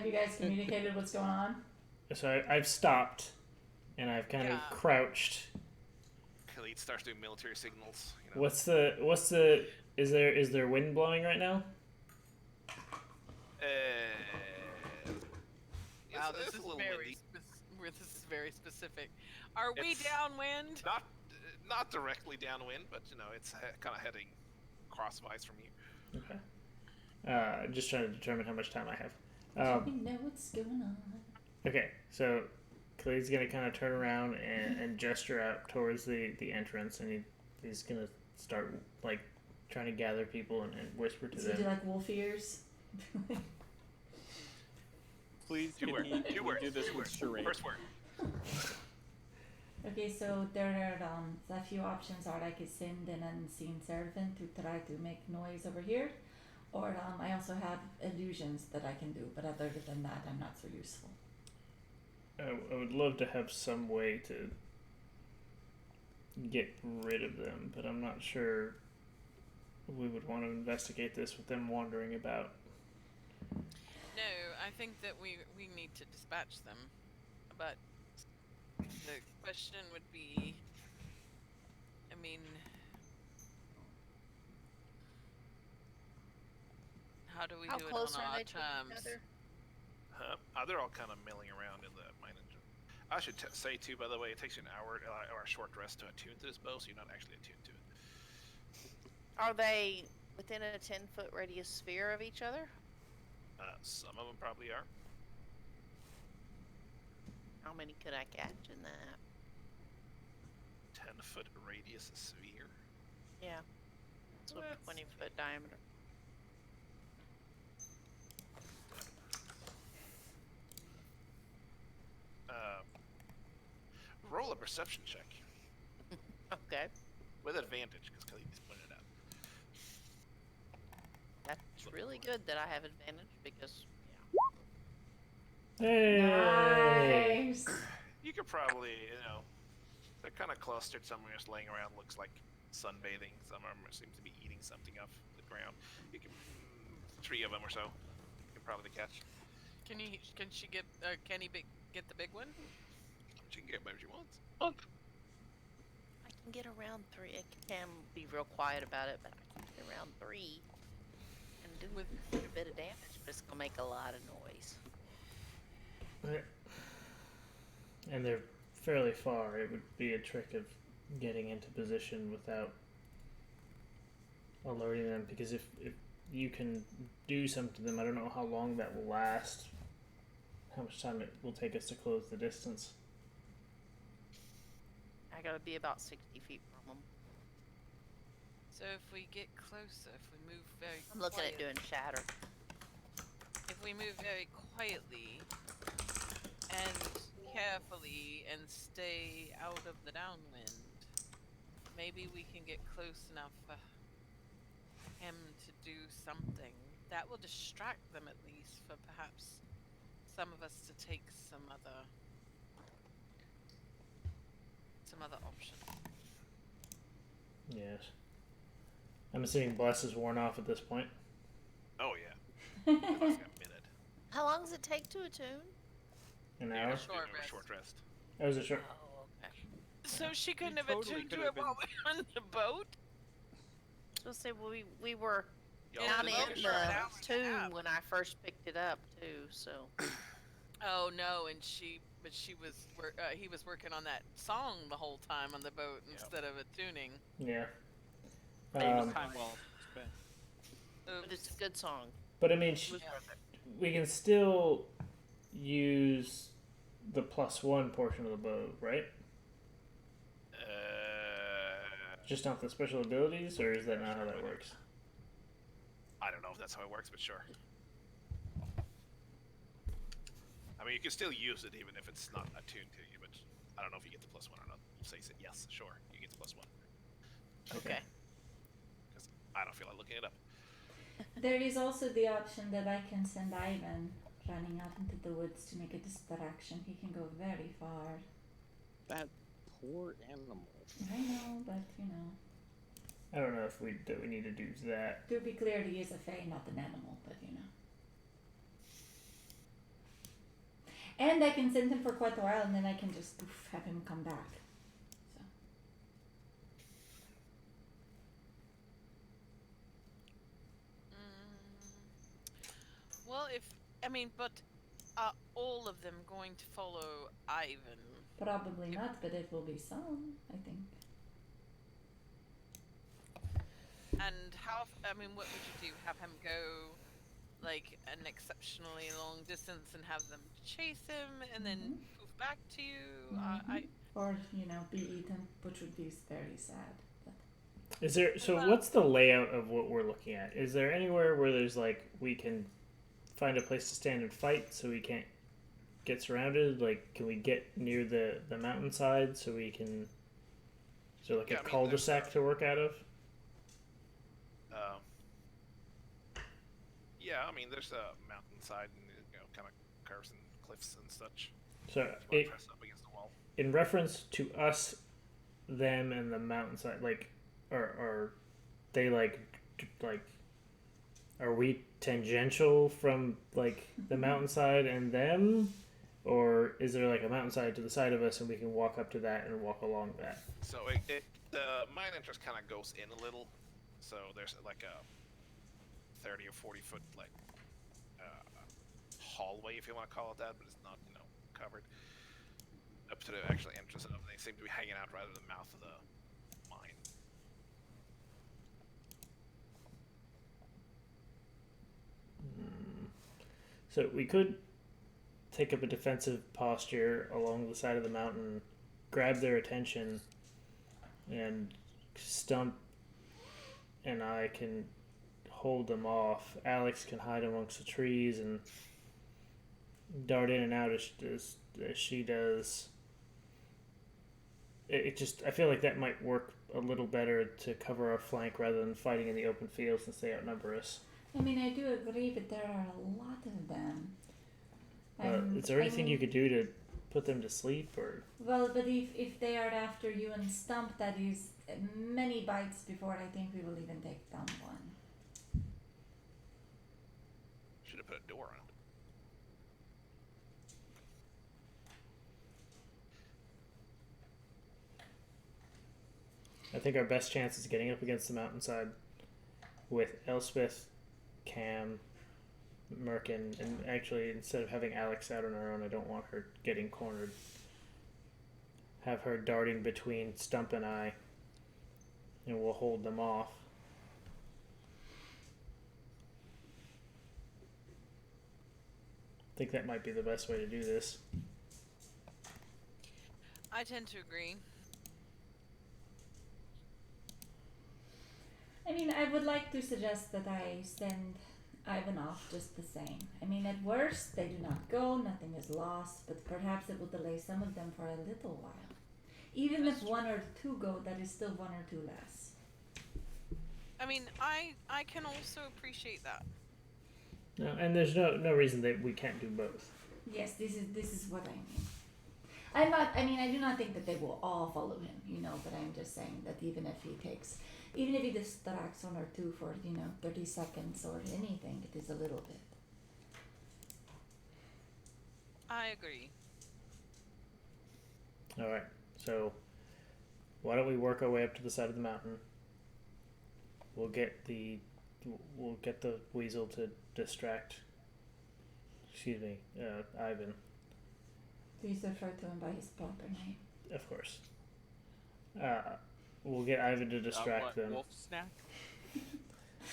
you guys communicated what's going on? So I've stopped, and I've kind of crouched. Khalid starts doing military signals. You know. What's the? Is there wind blowing right now? Wow, it's this a is little very windy. this is very specific. Are we It's downwind? Not directly downwind, but you know it's kind of heading crosswise from you. Okay. Just trying to determine how much time I have. Let me know what's going on. Okay, so Clay's gonna kind of turn around and gesture out towards the entrance, and he's gonna start like trying to gather people and whisper to Does he them. do like wolf ears? Please, Two can words. he Two words. do this Two with words. charade? First word. Okay, so there are a few options are like send an unseen servant to try to make noise over here, or I also have illusions that I can do, but other than that, I'm not so useful. I would love to have some way to get rid of them, but I'm not sure we would want to investigate this with them wandering about. No, I think that we need to dispatch them, but the question would be, I mean, how do we How do it close on are our they to each terms? other? They're all kind of milling around in the mine engine. I should say too, by the way, it takes you an hour or a short rest to attune to this bow, so you're not actually attuned to it. Are they within a 10-foot radius sphere of each other? Some of them probably are. How many could I catch in that? 10-foot radius sphere. Yeah. So Let's 20-foot diameter. Roll a perception check Okay. with advantage, because Khaleesi's pointed it out. That's really good that I have advantage because, Hey! Nice. You could probably, they're kind of clustered. Some are just laying around, looks like sunbathing. Some of them seem to be eating something off the ground. You can, 3 of them or so, you can probably catch. Can she get get the big one? She can get whatever she wants. I can get around 3. I can be real quiet about it, but I can get around 3 and do with a bit of damage, but it's gonna make a lot of noise. And they're fairly far. It would be a trick of getting into position without alerting them, because if you can do something to them, I don't know how long that will last, how much time it will take us to close the distance. I gotta be about 60 feet from them. So if we get closer, if we move very I'm looking at quiet- doing shatter. if we move very quietly and carefully and stay out of the downwind, maybe we can get close enough for him to do something that will distract them, at least for perhaps some of us to take some other option. Yes. I'm assuming Bless is worn off at this point. Oh yeah. That's got a minute. How long does it take to attune? An You hour? have to do Short a rest. short rest. That was a short. Oh, okay. So she couldn't have totally attuned to could it have while we were on the boat? So say we were Y'all down did in take a the short rest. tomb when I first picked it up too. So Oh no, and he was working on that song the whole time on the boat instead of attuning. Yeah. It was time well spent. but it's a good song. But I mean, It was worth it. we can still use the +1 portion of the bow, right? Just not the special abilities, or is that not how that works? I don't know if that's how it works, but sure. I mean, you can still use it even if it's not attuned to you, but I don't know if you get the +1 or not. Say yes, sure, you get the +1. Okay. Because I don't feel like looking it up. There is also the option that I can send Ivan running out into the woods to make a distraction. He can go very far. That poor animal. I know, but I don't know if we need to do that. to be clear, he is a fae, not an animal, but And I can send him for quite a while, and then I can just have him come back. So. Well, but are all of them going to follow Ivan? Probably not, but it will be some, I think. And I mean, what would you do? Have him go like an exceptionally long distance and have them chase him and then poof back to you? Or, be eaten, which would be very sad. But Is there? So Well, what's the layout of what we're looking at? Is there anywhere where there's like we can find a place to stand and fight so we can't get surrounded? Like, can we get near the mountainside so we can? Is there like Yeah, a I mean, cul-de-sac to work out of? Um, yeah, I mean, there's a mountainside and kind of curves and cliffs and such. So If you want it, to press up against the wall. in reference to us, them, and the mountainside, like, are they like are we tangential from like the mountainside and them, or is there like a mountainside to the side of us and we can walk up to that and walk along that? So the mine entrance kind of goes in a little. So there's like a 30 or 40 foot like hallway, if you want to call it that, but it's not covered up to the actual entrance of it. They seem to be hanging out right at the mouth of the mine. So we could take up a defensive posture along the side of the mountain, grab their attention, and Stump and I can hold them off. Alex can hide amongst the trees and dart in and out as she does. It just, I feel like that might work a little better to cover our flank rather than fighting in the open field since they outnumber us. I mean, I do agree, but there are a lot of them. Is there anything you could do to put them to sleep, or? Well, but if they are after you and Stump, that is many bites before I think we will even take down one. Should have put a door on it. I think our best chance is getting up against the mountainside with Elspeth, Cam, Merkin, and actually instead of having Alex out on her own, I don't want her getting cornered. Have her darting between Stump and I, and we'll hold them off. I think that might be the best way to do this. I tend to agree. I mean, I would like to suggest that I send Ivan off just the same. I mean, at worst, they do not go, nothing is lost, but perhaps it will delay some of them for a little while. Even if one or two go, that is still one or two less. I mean, I can also appreciate that. No, and there's no reason that we can't do both. Yes, this is what I mean. I do not think that they will all follow him, but I'm just saying that even if he distracts one or two for, 30 seconds or anything, it is a little bit. I agree. Alright, so why don't we work our way up to the side of the mountain? We'll get the weasel to distract, Ivan. Please refer to him by his proper name. Of course. We'll get Ivan to distract them. Wolf snack?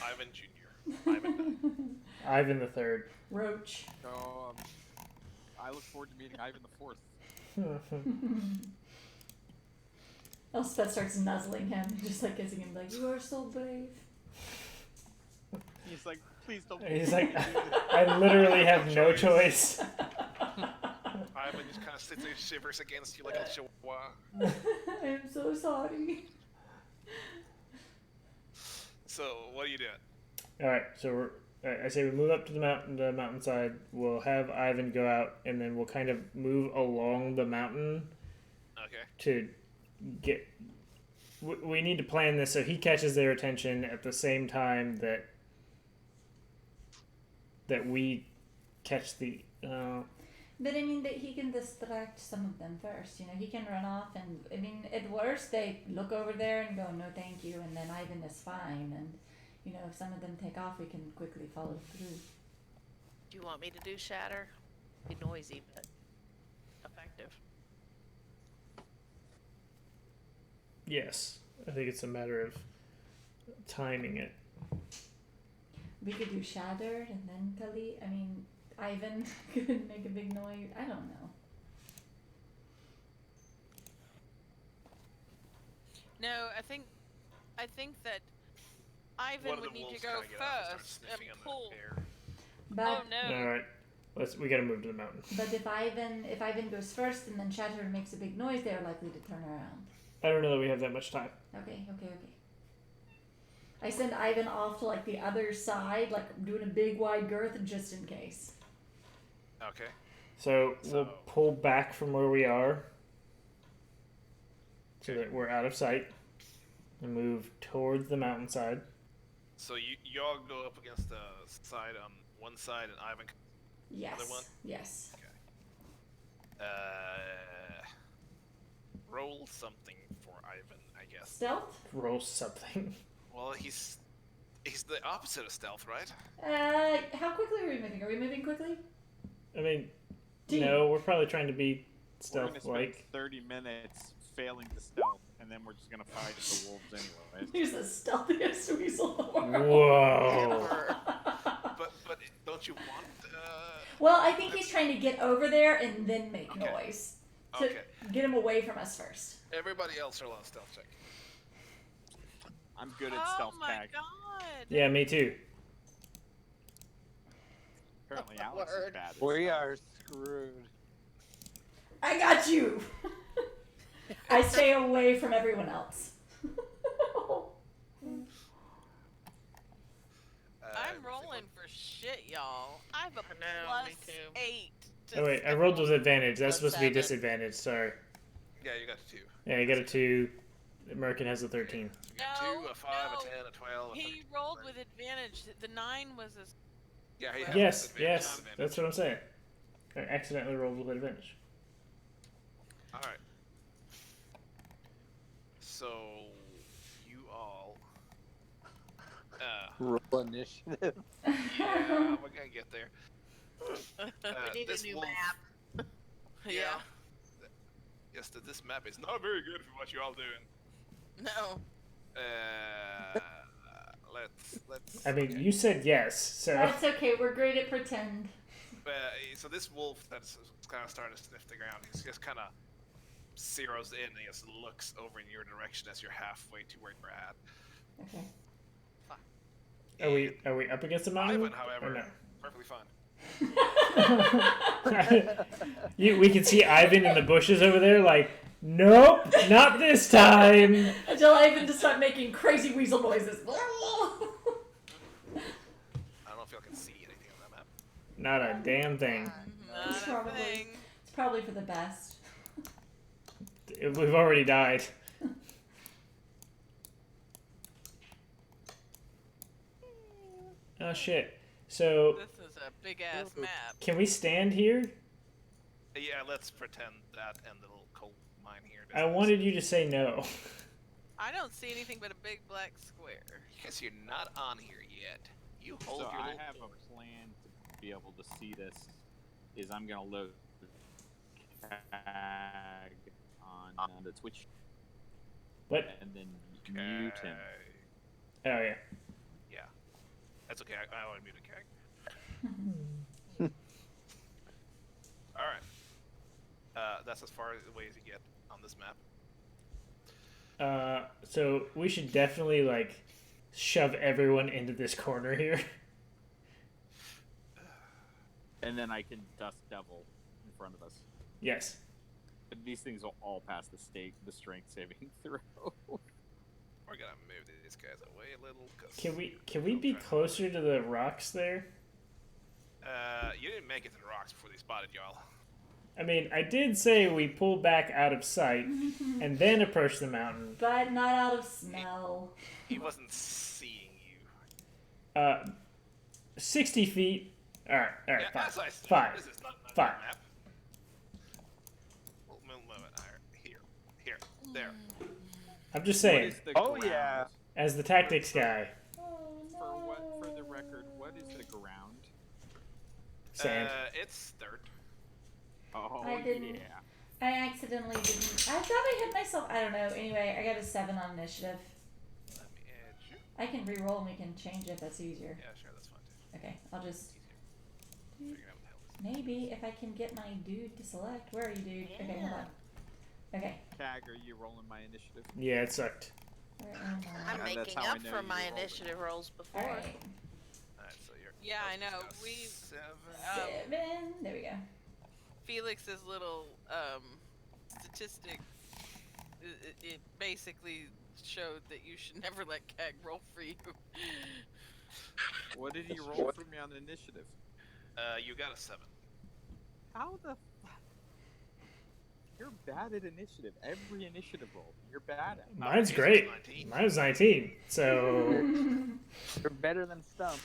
Ivan Jr. Ivan. Ivan the Third. Roach. So, I look forward to meeting Ivan the Fourth. Elspeth starts nuzzling him, just like kissing him, like, you are so brave. He's like, please don't. He's like, I literally have no choice. Ivan just kind of sits there, shivers against you like a chihuahua. I'm so sorry. So, what are you doing? Alright, so I say we move up to the mountainside. We'll have Ivan go out, and then we'll kind of move along the mountain Okay. to get. We need to plan this so he catches their attention at the same time that we catch the. But I mean, that he can distract some of them first. He can run off, and I mean, at worst, they look over there and go, "No, thank you," and then Ivan is fine. And if some of them take off, we can quickly follow through. Do you want me to do shatter? Be noisy, but effective. Yes, I think it's a matter of timing it. We could do Shattered and then Kali. I mean, Ivan could make a big noise. I don't know. No, I think that One Ivan of would the need to wolves go kinda get up and start first sniffing and in pull. the air. But Oh no! All right, we gotta move to the mountain. but if Ivan goes first and then Shattered makes a big noise, they're likely to turn around. I don't know that we have that much time. Okay. I send Ivan off to like the other side, like doing a big wide girth just in case. Okay. So we'll So- pull back from where we are, so that we're out of sight, and move towards the mountainside. So y'all go up against the side on one side, and Ivan. Yes. Other one? Yes. Roll something for Ivan, I guess. Stealth? Roll something. Well, he's the opposite of stealth, right? How quickly are we moving? Are we moving quickly? I mean, Team. no, we're probably trying to be We're gonna spend stealth-like. 30 minutes failing to stealth, and then we're just gonna fight the wolves anyway. He's the stealthiest weasel in the world. Whoa! But don't you want? Well, I think he's trying to get over there and then make Okay. noise to Okay. get him away from us first. Everybody else roll a stealth check. I'm good at Oh stealth, my tag. god! Yeah, me too. Apparently, Alex is Word. bad. At We stealth. are screwed. I got you. I stay away from everyone else. I'm rolling for shit, y'all. I have a know, me plus too. 8. to Oh wait, I rolled with advantage. That's Plus supposed to be 7. disadvantage. Sorry. Yeah, you got a 2. Yeah, you got a 2. Merkin has a 13. You got No, 2, a 5, no. a 10, a 12. He rolled with advantage. The 9 was a. Yeah, he has Yes, advantage, yes, not advantage. that's what I'm saying. I accidentally rolled with advantage. All right. So you all. Roll initiative. Yeah, we're gonna get there. We need this a new wolf- map. Yeah. Yes, this map is not very good for what you all doing. No. Let's. I mean, okay. you said yes, so That's okay. We're great at pretend. So this wolf that's kind of starting to sniff the ground. He's just kind of zeroes in and he just looks over in your direction as you're halfway to where you're at. Okay. are we up against the mountain? Ivan, however, Or perfectly fine. no? We can see Ivan in the bushes over there, like, nope, not this time. Until I even just start making crazy weasel noises. I don't know if y'all can see anything on that map. Not a damn thing. Not a Probably. thing. It's probably for the best. We've already died. Oh shit. So, This is a big ass map. can we stand here? Yeah, let's pretend that and the little coal mine here. I wanted you to say no. I don't see anything but a big black square. Because you're not on here yet. You hold So your I little have a plan to be able to see this. Is I'm gonna load tag on the Twitch What? and then mute him. Oh yeah. Yeah. That's okay. I already muted Kag. Alright. That's as far away as you get on this map. So we should definitely like shove everyone into this corner here. And then I can dust devil in front of us. Yes. And these things will all pass the strength saving throw. We're gonna move these guys away a little. Cause Can we be closer to the rocks there? You didn't make it to the rocks before they spotted y'all. I mean, I did say we pull back out of sight and then approach the mountain. But not out of smell. He wasn't seeing you. 60 feet. Alright, Yeah, fine. as I said, Fine. this is not Fine. a map. We'll move it higher. Here. There. I'm just What saying, is the Oh, ground? yeah. as the tactics guy, For the record, what is the ground? sand. It's dirt. Oh I didn't- yeah. I accidentally didn't. I thought I hit myself. I don't know. Anyway, I got a 7 on initiative. Let me edge you. I can re-roll and we can change if that's easier. Yeah, sure, that's fine too. Okay, I'll just Easier. Figuring out what the hell this is. maybe if I can get my dude to select. Where are you, dude? Okay, hold on. Okay. Tag, are you rolling my initiative? Yeah, it sucked. Where am I? I'm Yeah, that's making how I up know for you my rolled it. initiative rolls before. Alright. Alright, so you're. Yeah, I know. Got We 7. 7. There we go. Felix's little statistic. It basically showed that you should never let Cag roll for you. What did he roll for me on initiative? You got a 7. How the? You're bad at initiative. Every initiative roll, you're bad at. Mine's His was great. 19. Mine was 19. So You're better than Stump.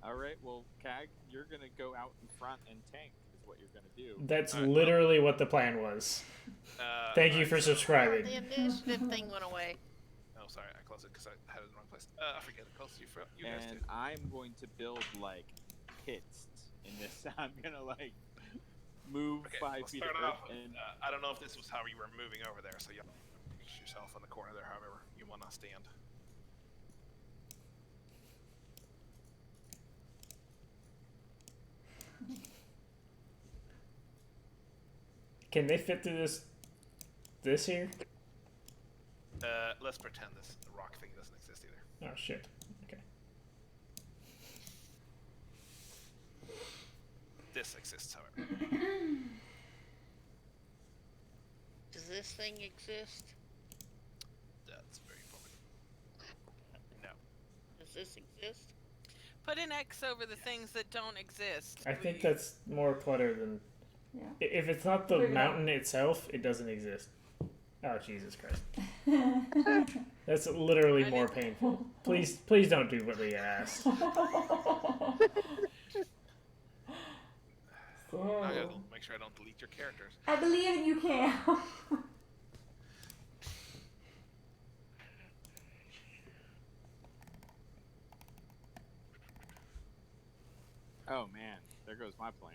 All right, well, Cag, you're gonna go out in front and tank. Is what you're gonna do. that's Alright, literally what the plan was. Thank you for alright, so- subscribing. The initiative thing went away. Oh, sorry, I closed it because I had it in the wrong place. I forget it. Close to you, you guys And do. I'm going to build like pits in this. I'm gonna like move Okay, 5 we'll feet start of off. earth and I don't know if this was how you were moving over there, so you push yourself on the corner there, however you want to stand. Can they fit through this here? Let's pretend this rock thing doesn't exist either. Oh shit. Okay. This exists, however. Does this thing exist? That's very important. No. Does this exist? Put an X over the things that don't exist. I think please. that's more clutter than. Yeah. If it's not the Figure it out. mountain itself, it doesn't exist. Oh Jesus Christ! That's literally I more didn't- painful. Please don't do what we asked. I gotta So, make sure I don't delete your characters. I believe in you, Cam. oh man, there goes my plan.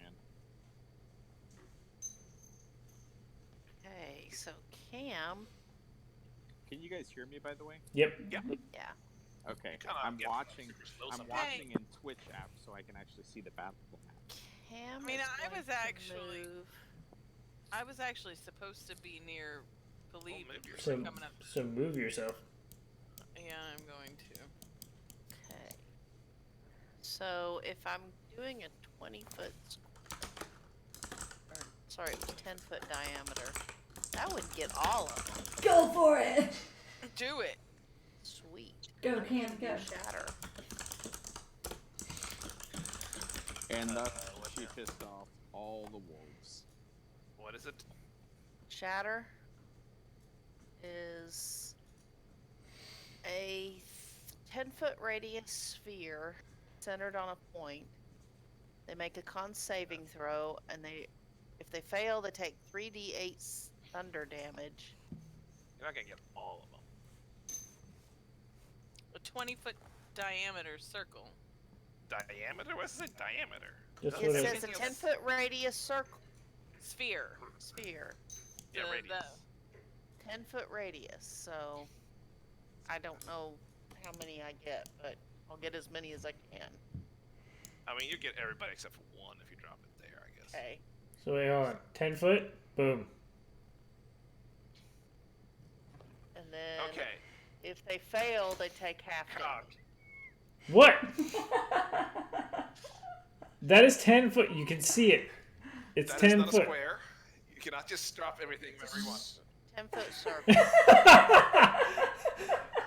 Okay, so Cam. Can you guys hear me, by the way? Yep. Yeah. Okay, Kinda I'm get watching. slow I'm sometimes. watching in Twitch app so I can actually see the battle map. Cam. I mean, is I going was to actually- move- I was actually supposed to be near Philippe. maybe you're So coming up. so move yourself. Yeah, I'm going to. Okay. So if I'm doing a 20-foot, or sorry, it was 10-foot diameter, that would get all of them. Go for it. Do it. Sweet. Go, Cam, go. Shatter. And thus, what she now? pissed off all the wolves. What is it? Shatter is a 10-foot radius sphere centered on a point. They make a con saving throw, and if they fail, they take 3d8 thunder damage. You're not gonna get all of them. A 20-foot diameter circle. Diameter? What does it say? Diameter. Just It what says a 10-foot radius circle Sphere. sphere. Yeah, The- radius. 10-foot radius, so I don't know how many I get, but I'll get as many as I can. I mean, you get everybody except for one if you drop it there, I guess. Okay. So wait, hold on. 10 foot. Boom. And then Okay. if they fail, they take half God. damage. What? That is 10 foot. You can see it. It's That is 10 not a foot. square. You cannot just drop everything wherever you want. 10-foot circle.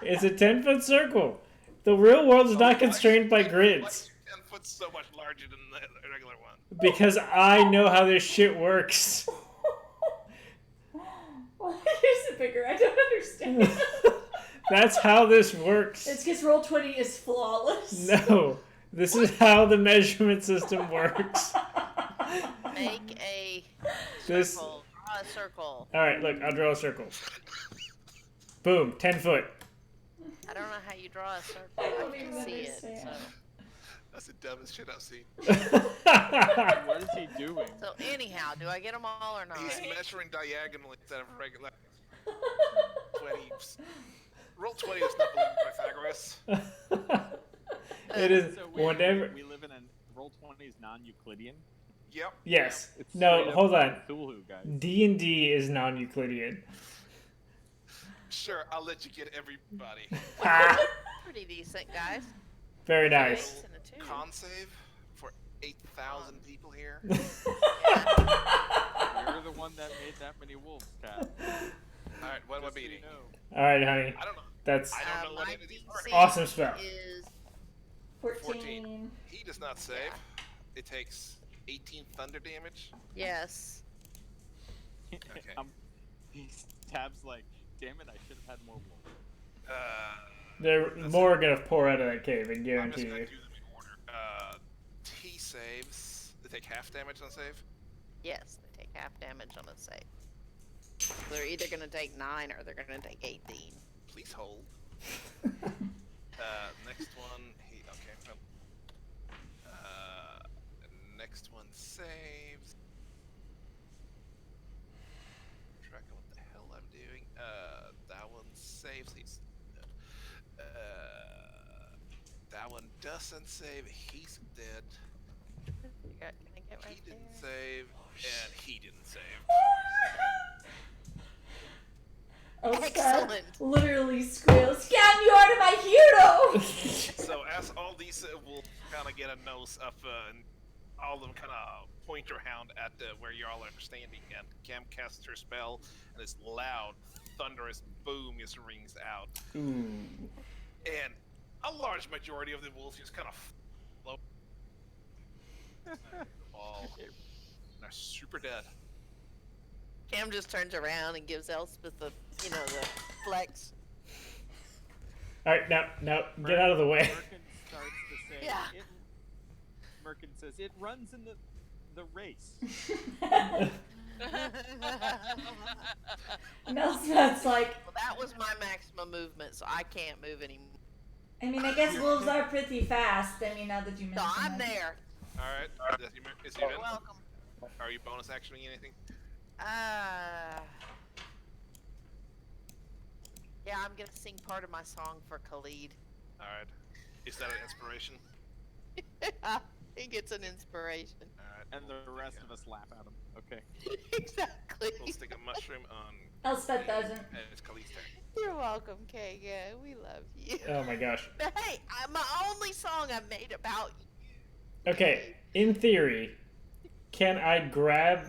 It's a 10 foot circle. The real world is not constrained by Why grids. is 10 foot so much larger than the regular one? Because I know how this shit works. Why is it bigger? I don't understand. That's how this works. It's because roll 20 is flawless. No. This is how the measurement system works. Make a This. circle. Draw a circle. Alright, look, I'll draw a circle. Boom, 10 foot. I don't know how you draw a circle. I don't can even see it. understand. That's the dumbest shit I've seen. What is he doing? So anyhow, do I get them all or not? He's measuring diagonally instead of regular. 20. Roll 20 does not believe It is So whatever. we live in a Roll20 is non-Euclidean. Yep. Yes. It's No, straight up hold on. Cthulhu, guys. D&D is non-Euclidean. Sure, I'll let you get everybody. Pretty decent, guys. Very Roll nice. eights and a two. Con save for 8,000 people here. You're the one that made that many wolves, Cat. All right, what am I Just so you beating? know. All right, honey. I don't know. That's I don't know what My any of these are. DC awesome spell. is 14. He does not save. It takes 18 thunder damage. yes. Okay. Tab's like, damn it, I should have had more wolves. There more are gonna pour out of that cave. I I'm guarantee just gonna you. do them in order. T saves. They take half damage on save. Yes, they take half damage on a save. They're either gonna take 9 or they're gonna take 18. Please hold. Next one. Okay. Next one saves. Track of what the hell I'm doing. That one saves. That one doesn't save. He's dead. Can I get right He didn't there? save, and he didn't save. Elspeth Excellent. literally squeals, "Scam, you are my hero!" So as all these will kind of get a nose up, and all of them kind of point their hound at where you all are standing, and Cam casts her spell, and this loud, thunderous boom just rings out, Ooh. and a large majority of the wolves just kind of float. All they're super dead. Cam just turns around and gives Elspeth the flex. All right, now, get out of the way. Merkin starts to say, Yeah. Merkin says, it runs in the race. And Elspeth's like, Well, that was my maximum movement, so I can't move anymore. I mean, I guess wolves are pretty fast. I mean, now that you mention So I'm it. there. All right, is he You're in? welcome. Are you bonus actioning anything? Yeah, I'm gonna sing part of my song for Khalid. All right, is that an inspiration? He gets an inspiration. All right, And the rest of us laugh at him. Okay. Exactly. We'll stick a mushroom on. Elspeth doesn't. And it's Khalid's turn. You're welcome, Kaga. We love you. Oh my gosh. But hey, my only song I made about you. Okay, in theory, can I grab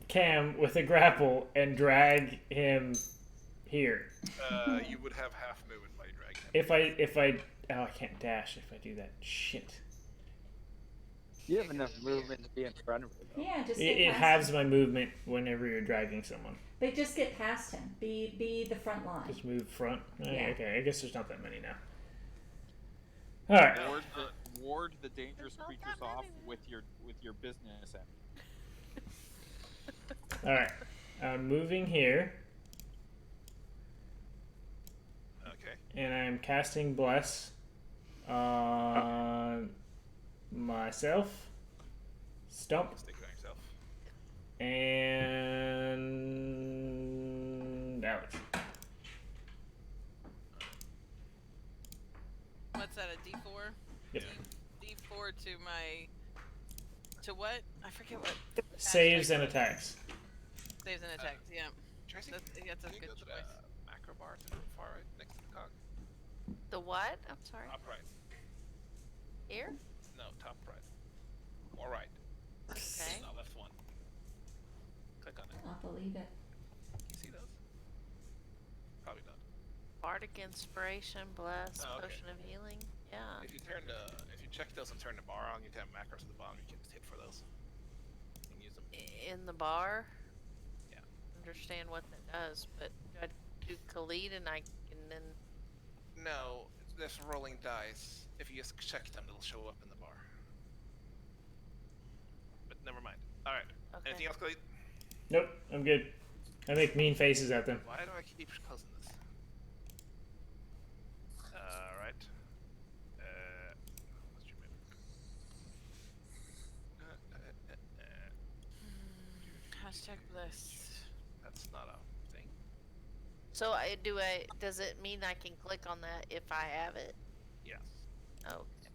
Cam with a grapple and drag him here? You would have half movement by dragging him. If I I can't dash if I do that. Shit. You have enough movement to be in front of her, though. Yeah, just It get past halves him. my movement whenever you're dragging someone. But just get past him. Be the front line. Just move front. Yeah. Okay, I guess there's not that many now. All right. Ward the dangerous There's not creatures that off many. with your business end. All right. I'm moving here, Okay. and I'm casting Bless on myself, Stump, Stick it on yourself. and Alex. What's that, a D4? Yep. D4 to my... To what? I forget what. Saves and attacks. Saves and attacks, yeah. Tracy, That's a can you good go to the choice. macro bar to the far right next to the cog? The what? I'm sorry. Top right. Here? No, top right. Or right. Okay. No, left one. Click on it. I'll believe it. Can you see those? Probably not. Bardic Inspiration, Bless, Oh, okay. Potion of Healing. Yeah. If you check those and turn the bar on, you have macros at the bottom. You can just hit for those. You can use them. In the bar? Yeah. Understand what that does, but do I do Khalid and I can then... No, there's rolling dice. If you just check them, it'll show up in the bar. But never mind. All right. Okay. Anything else, Khalid? Nope, I'm good. I make mean faces at them. Why do I keep closing this? Right. What's your move? Hashtag blessed. That's not a thing. So does it mean I can click on that if I have it? Yes. Okay.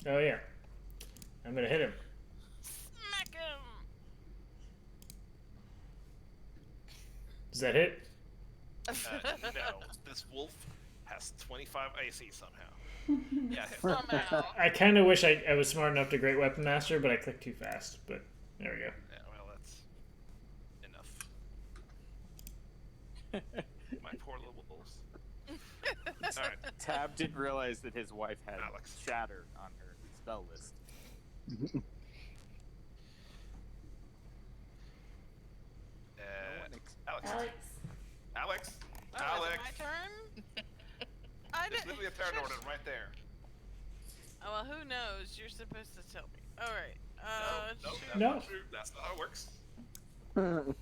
Oh yeah. I'm gonna hit him. Smack him! Does that hit? No, this wolf has 25 AC somehow. Yeah, hit. Somehow. I kind of wish I was smart enough to Great Weapon Master, but I clicked too fast. But there we go. Yeah, well, that's enough. My poor little wolves. All right, Tab didn't realize that his wife had Alex. shatter on her spell list. Alex. Alex. Alex. Oh, is Alex. it my turn? I There's didn't. literally a turn order right there. Oh, well, who knows? You're supposed to tell me. All right. No, that's No. not true. That's not how it works. Who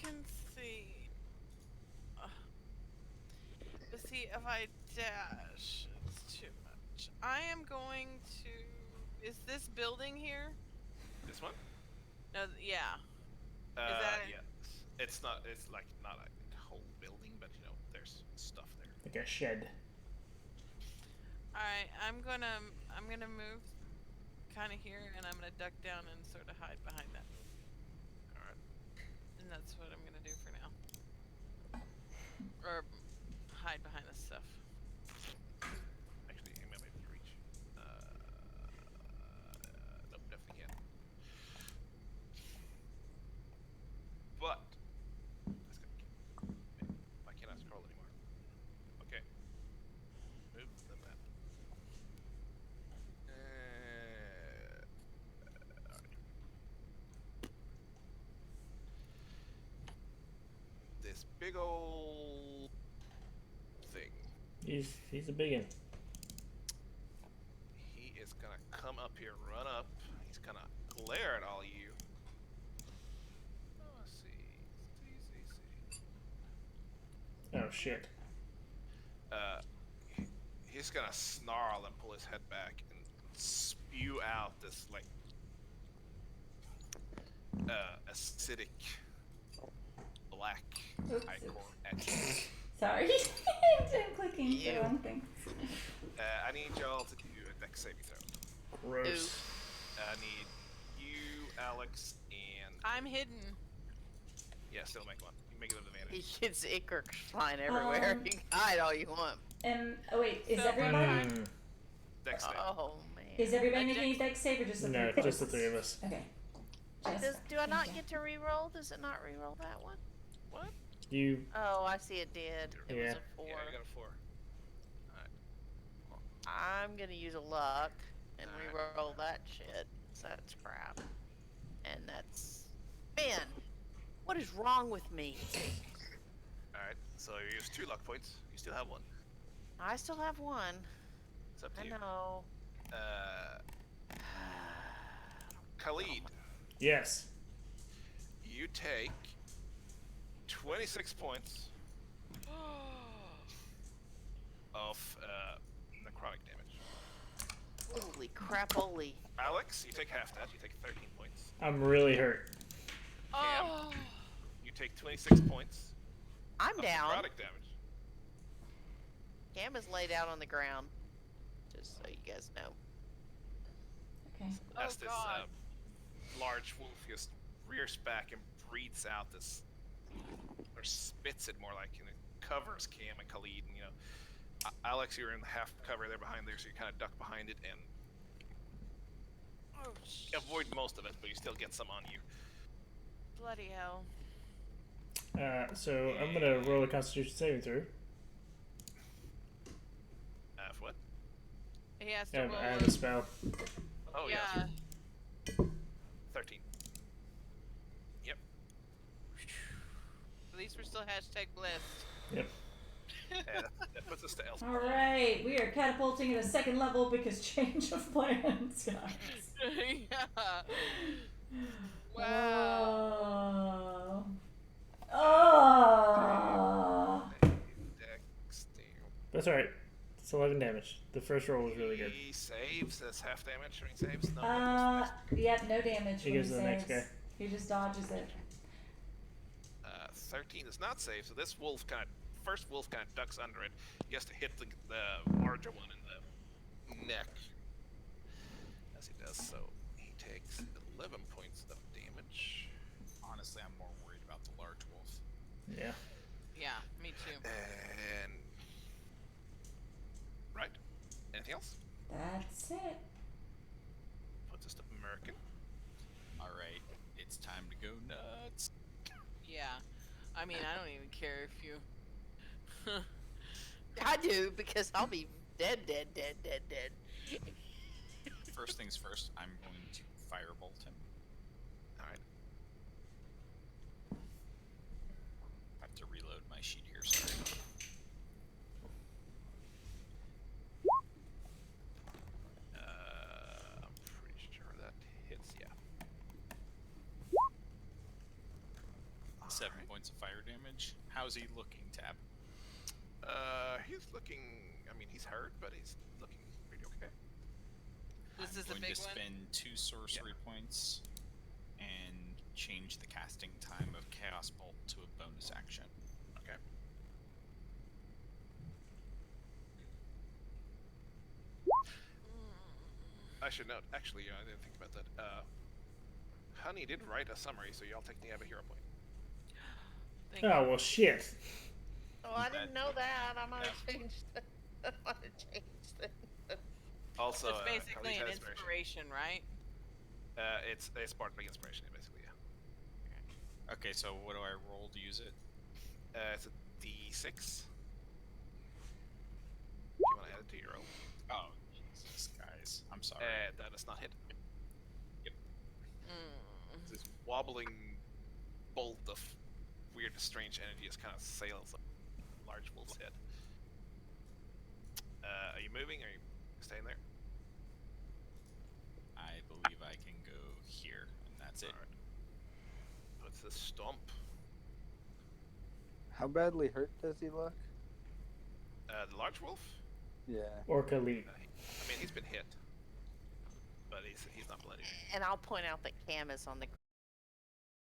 can see? But see, if I dash, it's too much. I am going to. Is this building here? This one? No. Yeah. that- Yes. It's not. It's like not a whole building, but you know, there's stuff there. Like a shed. All right. I'm gonna move, kind of here, and I'm gonna duck down and sort of hide behind that. All right. And that's what I'm gonna do for now. Or hide behind this stuff. Actually, I might be able to reach. Nope, definitely can't. But that's gonna keep. Why can't I scroll anymore? Okay. Move the map. Alright. This big old thing. He's a big one. He is gonna come up here, run up. He's gonna glare at all you. Oh, let's see. Oh shit. He's gonna snarl and pull his head back and spew out this like acidic black Oops. ichor at you. Sorry. I'm clicking the wrong thing. I need y'all to do a dex saving throw. Gross. I need you, Alex, and I'm hidden. yeah, still make one. You make it with He advantage. gets ichor flying everywhere. You can hide all you want. Oh wait, is So everybody Mm, Dex save. Oh man. is everybody A making a dex- dex save or just the no, three of just the us? three of us. Okay. Do I not Okay. get to re-roll? Does it not re-roll that one? What? You. Oh, I see it did. It Yeah. was a 4. Yeah, you got a 4. I'm gonna use a luck and Alright. re-roll that shit. So that's crap. And that's... Man! What is wrong with me? Alright, so you use 2 luck points. You still have 1. I still have 1. It's up to I you. know. Khalid, Yes. you take 26 points of necrotic damage. Holy crapoly. Alex, you take half that. You take 13 points. I'm really hurt. Oh. You take 26 points I'm of down. necrotic damage. Cam is laid out on the ground. Just so you guys know. Okay. As Oh, this God. large wolf just rears back and breathes out this, or spits it more like, you know, covers Cam and Khalid. And, you know, Alex, you're in the half cover there behind there, so you kind of duck behind it and Oh, avoid most of it, but you still get some on you. bloody hell. So I'm gonna roll a Constitution saving throw. For what? He has I to have, roll I have a spell. Oh, yeah. yeah. 13. Yep. At least we're still hashtag blessed. Yep. That puts us to elf. All right, we are catapulting at a second level because change of plans, guys. Yeah. Wow. Oh. Dex deal. That's alright. It's 11 damage. The first roll was really good. He saves. That's half damage when he saves. No, Yep, no damage. He when goes to the next saves. guy. He just dodges it. 13 does not save, so this wolf first wolf kind of ducks under it. He has to hit the larger one in the neck as he does so. He takes 11 points of damage. Honestly, I'm more worried about the large wolf. Yeah. Yeah, me too. And right. Anything else? That's it. Puts us to American. All right, it's time to go nuts. Yeah. I mean, I don't even care if you. I do because I'll be dead. First things first, I'm going to firebolt him. All right. I have to reload my sheet here. Sorry. I'm pretty sure that hits. Yeah. 7 Alright. points of fire damage. How's he looking, Tab? He's looking. I mean, he's hurt, but he's looking pretty okay. This I'm is the going big to one? spend 2 sorcery points and change the casting time of Chaos Bolt to a bonus action. Okay. I should note. Actually, I didn't think about that. Honey did write a summary, so y'all technically have a hero point. Thank Oh well, shit. Oh, I didn't know that. I might have changed. I might have changed it. Also, So it's basically Khalid an had inspiration, right? It's a spark by inspiration, basically. Yeah. Okay, so what do I roll to use it? It's a D6. If you want to add it to your roll. Oh, Jesus, guys. I'm sorry. That does not hit. Mm. This wobbling bolt of weird, strange energy just kind of sails up large wolf's head. Are you moving? Or are you staying there? I believe I can go here, and that's it. Alright. Puts the stomp. How badly hurt does he look? The large wolf? Yeah. Or Khalid. I mean, he's been hit. But he's not bloody. And I'll point out that Cam is on the